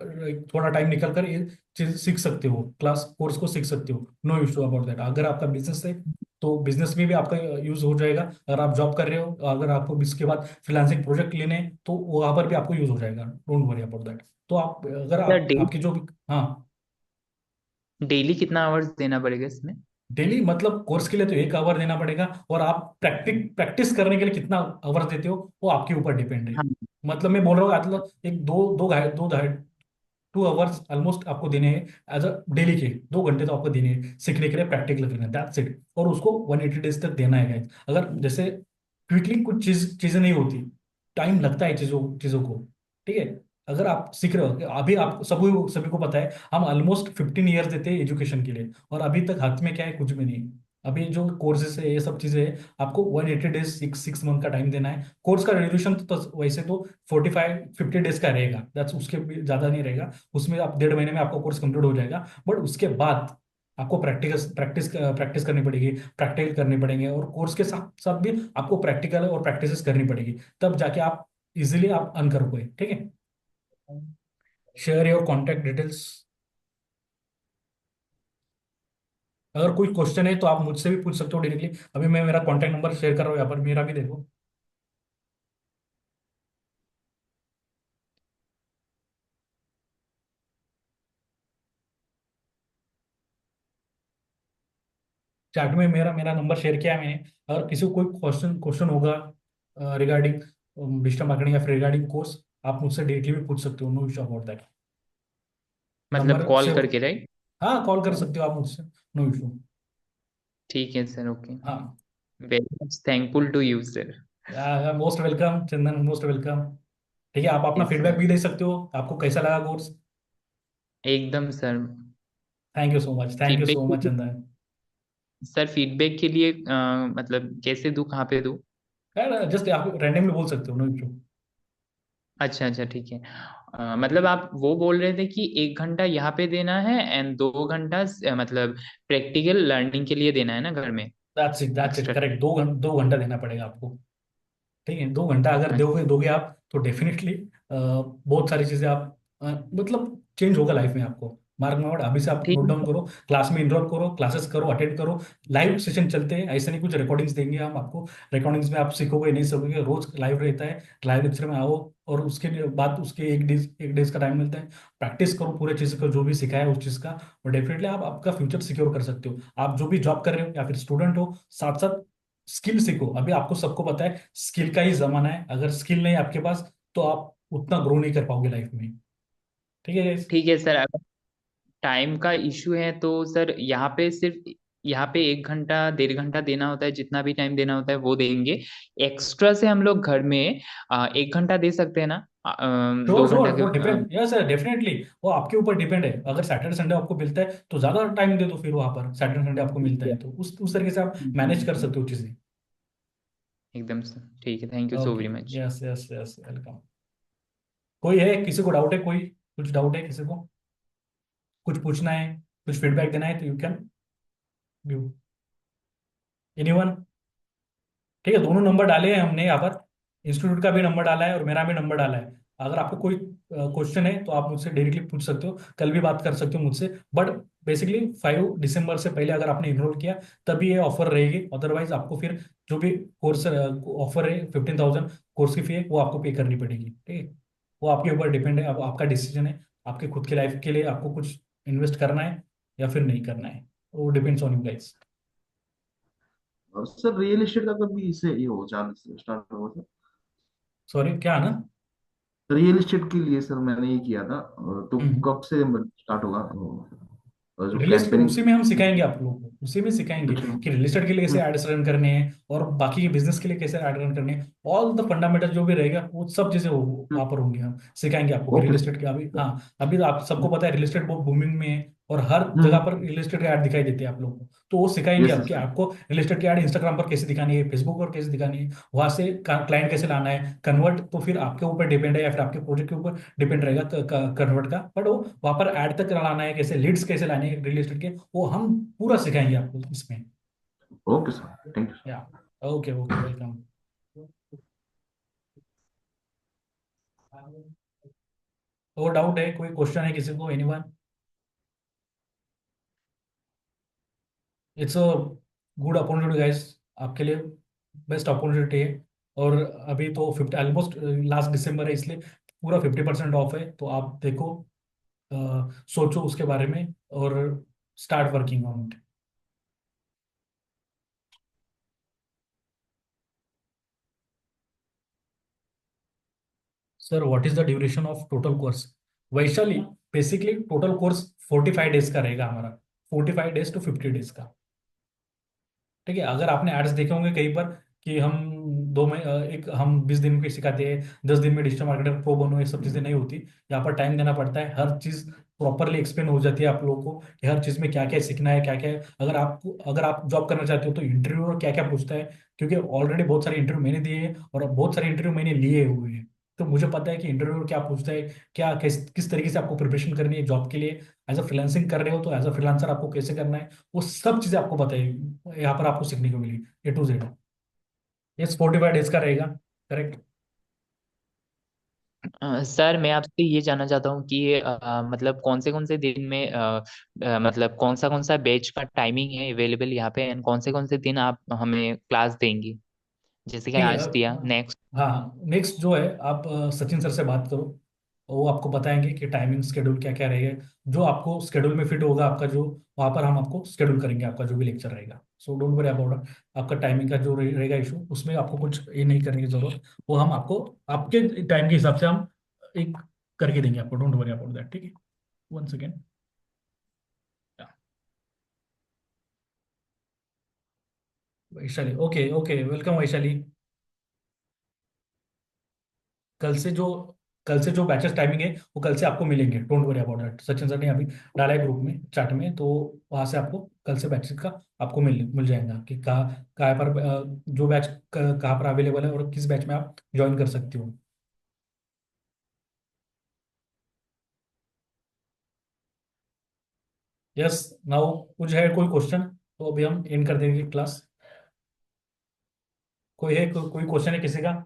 थोड़ा टाइम निकल कर ये चीज सीख सकते हो, क्लास कोर्स को सीख सकते हो, नो इशू अबाउट दैट। अगर आपका बिजनेस है, तो बिजनेस में भी आपका यूज हो जाएगा। अगर आप जॉब कर रहे हो, अगर आपको इसके बाद फ्रीलांसिंग प्रोजेक्ट लेने हैं, तो वहां पर भी आपको यूज हो जाएगा, डोंट वरी अबाउट दैट। तो आप, अगर सर आप आपकी जो भी, हाँ, डेली कितना आवर्स देना पड़ेगा इसमें? डेली मतलब कोर्स के लिए तो 1 आवर देना पड़ेगा, और आप प्रैक्टिस करने के लिए कितना आवर्स देते हो, वो आपके ऊपर डिपेंड है। हाँ। मतलब मैं बोल रहा हूँ मतलब एक दो दो घाई दो ढाई 2 आवर्स ऑलमोस्ट आपको देने हैं एज अ डेली के 2 घंटे तो आपको देने हैं सीखने के लिए, प्रैक्टिकल करना है, दैट्स इट। और उसको 180 डेज तक देना है guys। अगर जैसे क्विकली कुछ चीजें नहीं होती, टाइम लगता है चीजों चीजों को, ठीक है। अगर आप सीख रहे हो, अभी आप सभी सभी को पता है हम ऑलमोस्ट 15 ईयर्स देते हैं एजुकेशन के लिए, और अभी तक हाथ में क्या है, कुछ भी नहीं। अभी जो कोर्सेज है ये सब चीजें है, आपको 180 डेज 6 मंथ का टाइम देना है। कोर्स का ड्यूरेशन तो वैसे तो 45-50 डेज का रहेगा, दैट्स उसके भी ज्यादा नहीं रहेगा। उसमें आप 1.5 महीने में आपका कोर्स कंप्लीट हो जाएगा। बट उसके बाद आपको प्रैक्टिस प्रैक्टिस प्रैक्टिस करनी पड़ेगी, प्रैक्टिकल करने पड़ेंगे, और कोर्स के साथ साथ भी आपको प्रैक्टिकल और प्रैक्टिस करनी पड़ेगी, तब जाके आप इजीली आप अर्न कर पाए, ठीक है। Share your contact details. अगर कोई क्वेश्चन है तो आप मुझसे भी पूछ सकते हो डायरेक्टली। अभी मैं मेरा कॉन्टैक्ट नंबर शेयर कर रहा हूँ यहाँ पर, मेरा भी देखो। चैट में मेरा मेरा नंबर शेयर किया है मैंने। अगर किसी को कोई क्वेश्चन क्वेश्चन होगा रिगार्डिंग डिजिटल मार्केटिंग या फिर रिगार्डिंग कोर्स, आप मुझसे डायरेक्टली भी पूछ सकते हो, नो इशू अबाउट दैट। मतलब नंबर कॉल सेव। करके, राइट? हाँ, कॉल कर सकते हो आप मुझसे, नो इशू। ठीक है सर, ओके। हाँ, very much thankful to you sir. Most welcome Chandan, most welcome. ठीक है, आप अपना यस फीडबैक सर, भी दे सकते हो, आपको कैसा लगा कोर्स। एकदम sir. Thank you so much, thank you feedback सो के मच लिए चंदन। सर, फीडबैक के लिए मतलब कैसे दूं, कहाँ पे दूं? यार जस्ट आप रैंडमली बोल सकते हो, नो इशू। अच्छा अच्छा, ठीक है। मतलब आप वो बोल रहे थे कि 1 घंटा यहाँ पे देना है एंड 2 घंटा मतलब प्रैक्टिकल लर्निंग के लिए देना है ना घर में, दैट्स इट, एक्स्ट्रा। करेक्ट। 2 घंटा देना पड़ेगा आपको। ठीक है, 2 घंटा अगर दोगे दोगे आप तो डेफिनेटली बहुत सारी चीजें आप मतलब चेंज होगा लाइफ में आपको। मार्क मार्ड, अभी से आप ठीक नोट है डाउन सर। करो, क्लास में इनरोल करो, क्लासेस करो, अटेंड करो। लाइव सेशन चलते हैं, ऐसे नहीं कुछ रिकॉर्डिंग्स देंगे हम आपको। रिकॉर्डिंग्स में आप सीखोगे नहीं सीखोगे, रोज लाइव रहता है। लाइव लेक्चर में आओ, और उसके लिए बाद उसके एक डेज का टाइम मिलता है। प्रैक्टिस करो पूरे चीज को, जो भी सिखाया है उस चीज का। और डेफिनेटली आप आपका फ्यूचर सिक्योर कर सकते हो। आप जो भी जॉब कर रहे हो या फिर स्टूडेंट हो, साथ साथ स्किल सीखो। अभी आपको सबको पता है स्किल का ही जमाना है। अगर स्किल नहीं है आपके पास तो आप उतना ग्रो नहीं कर पाओगे लाइफ में, ठीक है guys? ठीक है सर, अगर टाइम का इशू है तो सर यहाँ पे सिर्फ, यहाँ पे 1 घंटा 1.5 घंटा देना होता है, जितना भी टाइम देना होता है वो देंगे। एक्स्ट्रा से हम लोग घर में 1 घंटा दे सकते हैं ना, श्योर दो श्योर, घंटा वो के डिपेंड, यस डेफिनेटली। वो आपके ऊपर डिपेंड है। अगर सैटरडे संडे आपको मिलता है तो ज्यादा टाइम दे दो, फिर वहां पर सैटरडे संडे आपको मिलता है तो उस तरीके से आप मैनेज कर सकते हो चीजें। एकदम सर, ठीक है, thank you so okay, very much. Yes yes yes, welcome. कोई है, किसी को डाउट है, कोई कुछ डाउट है किसी को, कुछ पूछना है, कुछ फीडबैक देना है तो यू कैन गिव। एनीवन? ठीक है, दोनों नंबर डाले हैं हमने यहाँ पर। इंस्टीट्यूट का भी नंबर डाला है और मेरा भी नंबर डाला है। अगर आपको कोई क्वेश्चन है तो आप मुझसे डायरेक्टली पूछ सकते हो, कल भी बात कर सकते हो मुझसे। बट बेसिकली 5 दिसंबर से पहले अगर आपने इनरोल किया तभी ये ऑफर रहेगी, अदरवाइज आपको फिर जो भी कोर्स ऑफर है 15,000 कोर्स की फी है वो आपको पे करनी पड़ेगी, ठीक है। वो आपके ऊपर डिपेंड है, अब आपका डिसीजन है। आपके खुद की लाइफ के लिए आपको कुछ इन्वेस्ट करना है या फिर नहीं करना है, वो डिपेंड्स ऑन यू गाइस। और सर रियल एस्टेट का कभी इसे ये हो चांस स्टार्ट हुआ था? सॉरी, क्या ना? रियल एस्टेट के लिए सर मैंने ये किया था, तो हम्म। कब से स्टार्ट होगा जो रियल एस्टेट कैंपेनिंग? उसी में हम सिखाएंगे आप लोगों को, उसी में सिखाएंगे अच्छा। कि रियल एस्टेट के लिए कैसे एड्स रन करने हैं और बाकी के बिजनेस के लिए कैसे एड रन करने हैं। ऑल द फंडामेंटल जो भी रहेगा वो सब चीजें वहां पर होंगी, हम सिखाएंगे आपको कि रियल ओके एस्टेट के अभी, हाँ, अभी तो आप सबको पता है रियल एस्टेट बहुत बूमिंग में है, और हर जगह पर रियल एस्टेट के ऐड दिखाई देते हैं आप लोगों को। तो वो सिखाएंगे यस आप कि सर। आपको रियल एस्टेट की ऐड इंस्टाग्राम पर कैसे दिखानी है, फेसबुक पर कैसे दिखानी है, वहां से क्लाइंट कैसे लाना है, कन्वर्ट तो फिर आपके ऊपर डिपेंड है या फिर आपके प्रोजेक्ट के ऊपर डिपेंड रहेगा कन्वर्ट का। बट वो वहां पर ऐड तक लाना है, कैसे लीड्स कैसे लाने हैं रियल एस्टेट के, वो हम पूरा सिखाएंगे आपको इसमें। Okay sir, thank you. या ओके ओके, वेलकम। और डाउट है, कोई क्वेश्चन है किसी को, anyone? It's a good opportunity guys, आपके लिए बेस्ट अपॉर्चुनिटी है। और अभी तो 50 ऑलमोस्ट लास्ट दिसंबर है, इसलिए पूरा 50% ऑफ है। तो आप देखो, सोचो उसके बारे में और start working on it. Sir what is the duration of total course? Vaishali, basically total course 45 days का रहेगा हमारा, 45 डेज to 50 डेज का। ठीक है, अगर आपने एड्स देखे होंगे कहीं पर कि हम एक हम 20 दिन में सिखाते हैं, 10 दिन में डिजिटल मार्केटर प्रो बनो, ये सब चीज़ें नहीं होती। यहाँ पर टाइम देना पड़ता है, हर चीज़ प्रॉपरली एक्सप्लेन हो जाती है आप लोगों को कि हर चीज़ में क्या क्या सीखना है, क्या क्या है। अगर आप जॉब करना चाहते हो तो इंटरव्यू और क्या क्या पूछता है, क्योंकि ऑलरेडी बहुत सारे इंटरव्यू मैंने दिए हैं और बहुत सारे इंटरव्यू मैंने लिए हुए हैं। तो मुझे पता है कि इंटरव्यू क्या पूछता है, क्या किस तरीके से आपको प्रिपरेशन करनी है जॉब के लिए। एज अ फ्रीलांसिंग कर रहे हो तो एज अ फ्रीलांसर आपको कैसे करना है, वो सब चीज़ें आपको पता है, यहाँ पर आपको सीखने को मिली A to Z। Yes, 45 days का रहेगा, करेक्ट। सर मैं आपसे ये जानना चाहता हूँ कि मतलब कौन से दिन में मतलब कौन सा बैच का टाइमिंग है अवेलेबल यहाँ पे, एंड कौन से दिन आप हमें क्लास देंगी, जैसे कि ठीक है, आज दिया नेक्स्ट। हाँ, नेक्स्ट जो है आप सचिन सर से बात करो, वो आपको बताएंगे कि टाइमिंग स्केड्यूल क्या क्या रहेगा। जो आपको स्केड्यूल में फिट होगा आपका, जो वहाँ पर हम आपको स्केड्यूल करेंगे आपका जो भी लेक्चर रहेगा। सो डोंट वरी अबाउट आपका टाइमिंग का जो रहेगा इशू, उसमें आपको कुछ ये नहीं करने की जरूरत। वो हम आपको आपके टाइम के हिसाब से हम एक करके देंगे आपको, डोंट वरी अबाउट दैट। ठीक है, one second. Vaishali, okay okay, welcome Vaishali. कल से जो कल से जो बैचेस टाइमिंग है वो कल से आपको मिलेंगे, don't worry about that. Sachin sir ने अभी डाला है ग्रुप में, चैट में, तो वहां से आपको कल से बैचेस का आपको मिल जाएगा कि कहाँ पर जो बैच कहाँ पर अवेलेबल है और किस बैच में आप ज्वाइन कर सकते हो। यस, नाउ कुछ है कोई क्वेश्चन तो अभी हम एंड कर देंगे क्लास। कोई क्वेश्चन है किसी का?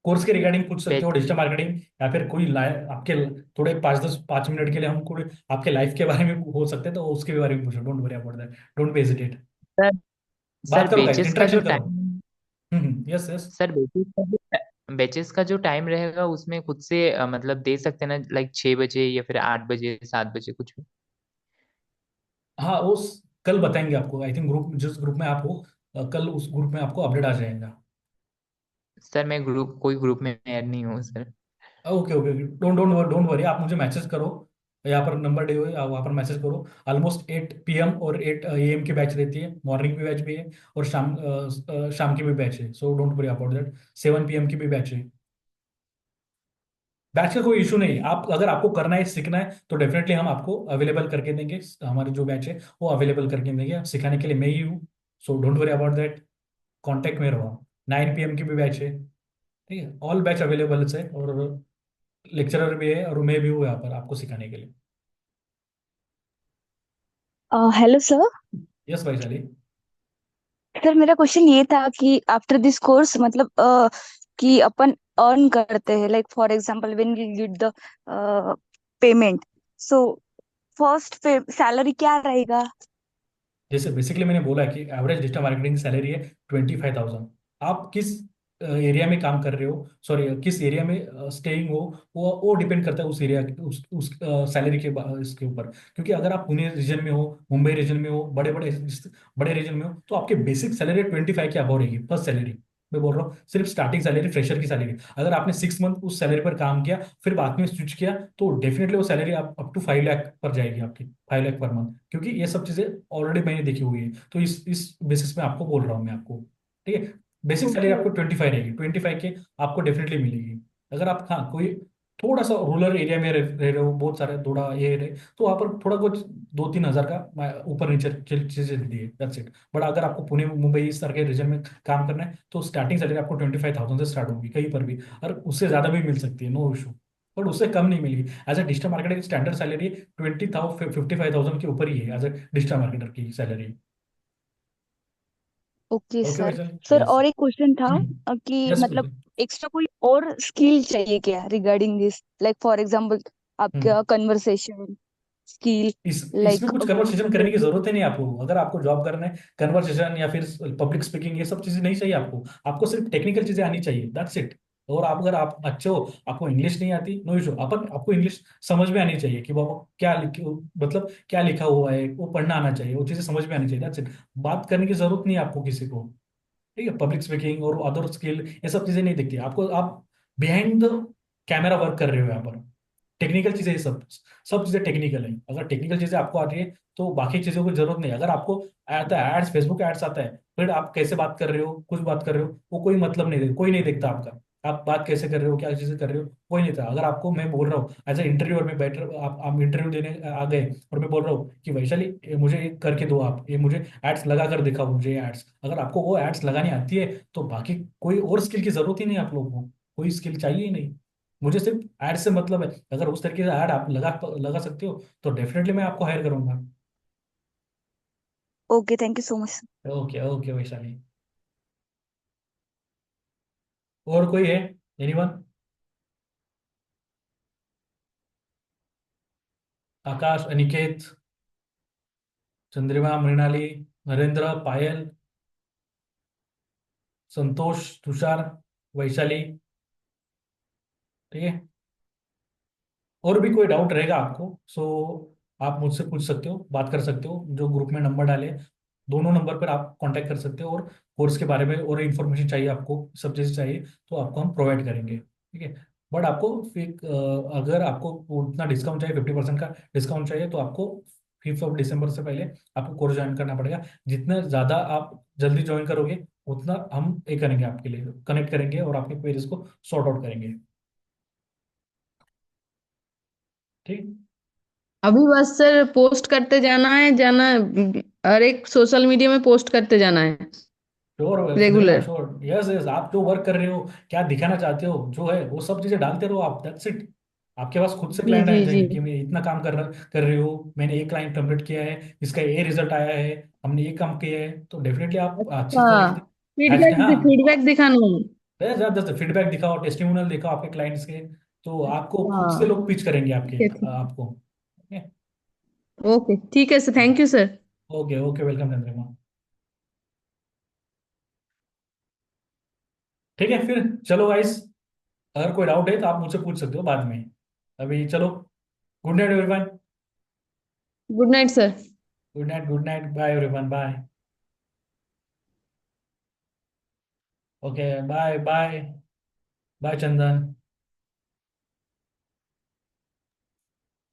कोर्स के रिगार्डिंग पूछ सकते हो, बैच डिजिटल मार्केटिंग, या फिर कोई आपके थोड़े 5-10-5 मिनट के लिए हम कोई आपके लाइफ के बारे में हो सकते हैं तो उसके बारे में पूछो, don't worry about that, don't be hesitate. Sir sir बात करो गाइस, बैचेस का जो इंटरेक्शन करो। Time yes yes. Sir batches का जो टाइम रहेगा उसमें खुद से मतलब दे सकते हैं ना, लाइक 6 बजे या फिर 8 बजे 7 बजे कुछ भी। हाँ, कल बताएंगे आपको, आई थिंक ग्रुप जिस ग्रुप में आप हो, कल उस ग्रुप में आपको अपडेट आ जाएगा। सर मैं कोई ग्रुप में ऐड नहीं हूँ sir. Okay okay, don't worry, आप मुझे मैसेज करो, यहाँ पर नंबर डे हुए, आप वहाँ पर मैसेज करो। ऑलमोस्ट 8 PM और 8 AM की बैच रहती है, मॉर्निंग की बैच भी है और शाम की भी बैच है। So don't worry about that, 7 PM की भी बैच है। बैच का कोई इशू नहीं, आप अगर आपको करना है सीखना है तो डेफिनेटली हम आपको अवेलेबल करके देंगे, हमारे जो बैच है वो अवेलेबल करके देंगे, सिखाने के लिए मैं ही हूँ। So don't worry about that, contact में रहो। 9 PM की भी बैच है, ठीक है, ऑल बैच अवेलेबल है, और लेक्चरर भी है और मैं भी हूँ यहाँ पर आपको सिखाने के लिए। Hello sir. Yes Vaishali. Sir मेरा क्वेश्चन ये था कि आफ्टर दिस कोर्स मतलब कि अपन अर्न करते हैं, like for example when we get the payment, so first salary क्या रहेगा? जैसे बेसिकली मैंने बोला कि एवरेज डिजिटल मार्केटिंग सैलरी है 25,000। आप किस एरिया में काम कर रहे हो, सॉरी किस एरिया में स्टेइंग हो, वो डिपेंड करता है उस एरिया उस सैलरी के इसके ऊपर। क्योंकि अगर आप पुणे रीजन में हो, मुंबई रीजन में हो, बड़े रीजन में हो, तो आपके बेसिक सैलरी 25 के अबव रहेगी, फर्स्ट सैलरी। मैं बोल रहा हूँ सिर्फ स्टार्टिंग सैलरी, फ्रेशर की सैलरी। अगर आपने 6 मंथ उस सैलरी पर काम किया, फिर बाद में स्विच किया, तो डेफिनेटली वो सैलरी आप अप टू 5 लाख पर जाएगी आपकी, 5 लाख पर मंथ। क्योंकि ये सब चीजें ऑलरेडी मैंने देखी हुई है, तो इस बेसिस में आपको बोल रहा हूँ मैं आपको। ठीक है, बेसिक सैलरी ओके। आपको 25 रहेगी, 25 के आपको डेफिनेटली मिलेगी। अगर आप, हाँ, कोई थोड़ा सा रूरल एरिया में रह रहे हो, बहुत सारे थोड़ा ये रहे, तो वहाँ पर थोड़ा कुछ 2-3 हज़ार का ऊपर नीचे चीजें दी है, दैट्स इट। बट अगर आपको पुणे मुंबई इस तरह के रीजन में काम करना है तो स्टार्टिंग सैलरी आपको 25,000 से स्टार्ट होगी कहीं पर भी, और उससे ज्यादा भी मिल सकती है, नो इशू। बट उससे कम नहीं मिलेगी। एज ए डिजिटल मार्केटर की स्टैंडर्ड सैलरी 55,000 के ऊपर ही है एज ए डिजिटल मार्केटर की सैलरी। Okay okay sir. वैसे। Sir yes. और एक क्वेश्चन था कि यस मतलब एक्स्ट्रा कोई और स्किल चाहिए क्या regarding this, like for example आपका कन्वर्सेशन स्किल, इसमें लाइक कुछ कन्वर्सेशन करने की जरूरत ही नहीं आपको, अगर आपको जॉब करना है, कन्वर्सेशन या फिर पब्लिक स्पीकिंग ये सब चीजें नहीं चाहिए आपको। आपको सिर्फ टेक्निकल चीजें आनी चाहिए, दैट्स इट। और अगर आप अच्छे हो, आपको इंग्लिश नहीं आती, नो इशू, आपको इंग्लिश समझ में आनी चाहिए कि बाबा क्या मतलब क्या लिखा हुआ है वो पढ़ना आना चाहिए, वो चीजें समझ में आनी चाहिए, दैट्स इट। बात करने की जरूरत नहीं है आपको किसी को। ठीक है, पब्लिक स्पीकिंग और अदर स्किल ये सब चीजें नहीं दिखती आपको। आप बिहाइंड द कैमरा वर्क कर रहे हो यहाँ पर, टेक्निकल चीजें ये सब, सब चीजें टेक्निकल है। अगर टेक्निकल चीजें आपको आती है तो बाकी चीजों की जरूरत नहीं है। अगर आपको आता है एड्स, फेसबुक एड्स आता है, फिर आप कैसे बात कर रहे हो, कुछ बात कर रहे हो, वो कोई मतलब नहीं दे, कोई नहीं देखता आपका। आप बात कैसे कर रहे हो, क्या चीजें कर रहे हो, कोई नहीं था। अगर आपको मैं बोल रहा हूँ एज ए इंटरव्यूअर में बैठ, आप इंटरव्यू देने आ गए और मैं बोल रहा हूँ कि वैशाली ये मुझे ये करके दो, आप ये मुझे एड्स लगा कर दिखाओ, मुझे एड्स, अगर आपको वो एड्स लगानी आती है तो बाकी कोई और स्किल की जरूरत ही नहीं है आप लोगों को, कोई स्किल चाहिए ही नहीं। मुझे सिर्फ ऐड से मतलब है। अगर उस तरीके से ऐड आप लगा लगा सकते हो तो डेफिनेटली मैं आपको हायर करूंगा। Okay, thank you so much. Okay okay Vaishali. और कोई है, एनीवन? आकाश, अनिकेत, चंद्रिमा, मृणाली, नरेंद्र, पायल, संतोष, तुषार, वैशाली, ठीक है। और भी कोई डाउट रहेगा आपको सो आप मुझसे पूछ सकते हो, बात कर सकते हो, जो ग्रुप में नंबर डाले दोनों नंबर पर आप कांटेक्ट कर सकते हो। और कोर्स के बारे में और इन्फॉर्मेशन चाहिए आपको, सब चीज़ चाहिए तो आपको हम प्रोवाइड करेंगे, ठीक है। बट आपको फिर अगर आपको उतना डिस्काउंट चाहिए, 50% का डिस्काउंट चाहिए, तो आपको 5 दिसंबर से पहले आपको कोर्स ज्वाइन करना पड़ेगा। जितना ज़्यादा आप जल्दी ज्वाइन करोगे उतना हम ये करेंगे, आपके लिए कनेक्ट करेंगे और आपके क्वेरीज को सॉर्ट आउट करेंगे, ठीक। अभी बस सर पोस्ट करते जाना है, हर एक सोशल मीडिया में पोस्ट करते जाना है sure Chandrima, regular. Sure, yes yes, आप जो वर्क कर रहे हो, क्या दिखाना चाहते हो, जो है वो सब चीजें डालते रहो आप, दैट्स इट। आपके पास खुद से जी क्लाइंट आ जी जी। जाएंगे कि मैं इतना काम कर रही हूँ, मैंने ये क्लाइंट कंप्लीट किया है, इसका ये रिजल्ट आया है, हमने ये काम किया है, तो डेफिनेटली आप अच्छी अच्छा, तरीके से हैश, फीडबैक हाँ, फीडबैक दिखाना है। जस्ट फीडबैक दिखाओ, टेस्टिमोनियल दिखाओ आपके क्लाइंट्स के, तो आपको खुद से हाँ लोग पिच करेंगे ठीक आपके है ठीक आपको। ओके ठीक है sir, thank you sir. Okay okay, welcome Chandrima. ठीक है फिर, चलो गाइस, अगर कोई डाउट है तो आप मुझसे पूछ सकते हो बाद में। अभी चलो, good night everyone. Good night sir. Good night, good night, bye everyone, bye. Okay, bye bye. Bye Chandan.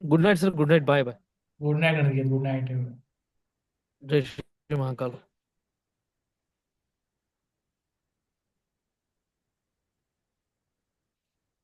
Good night sir, good night, bye bye. Good night Aniket, good night. Jai Shri Mahakal.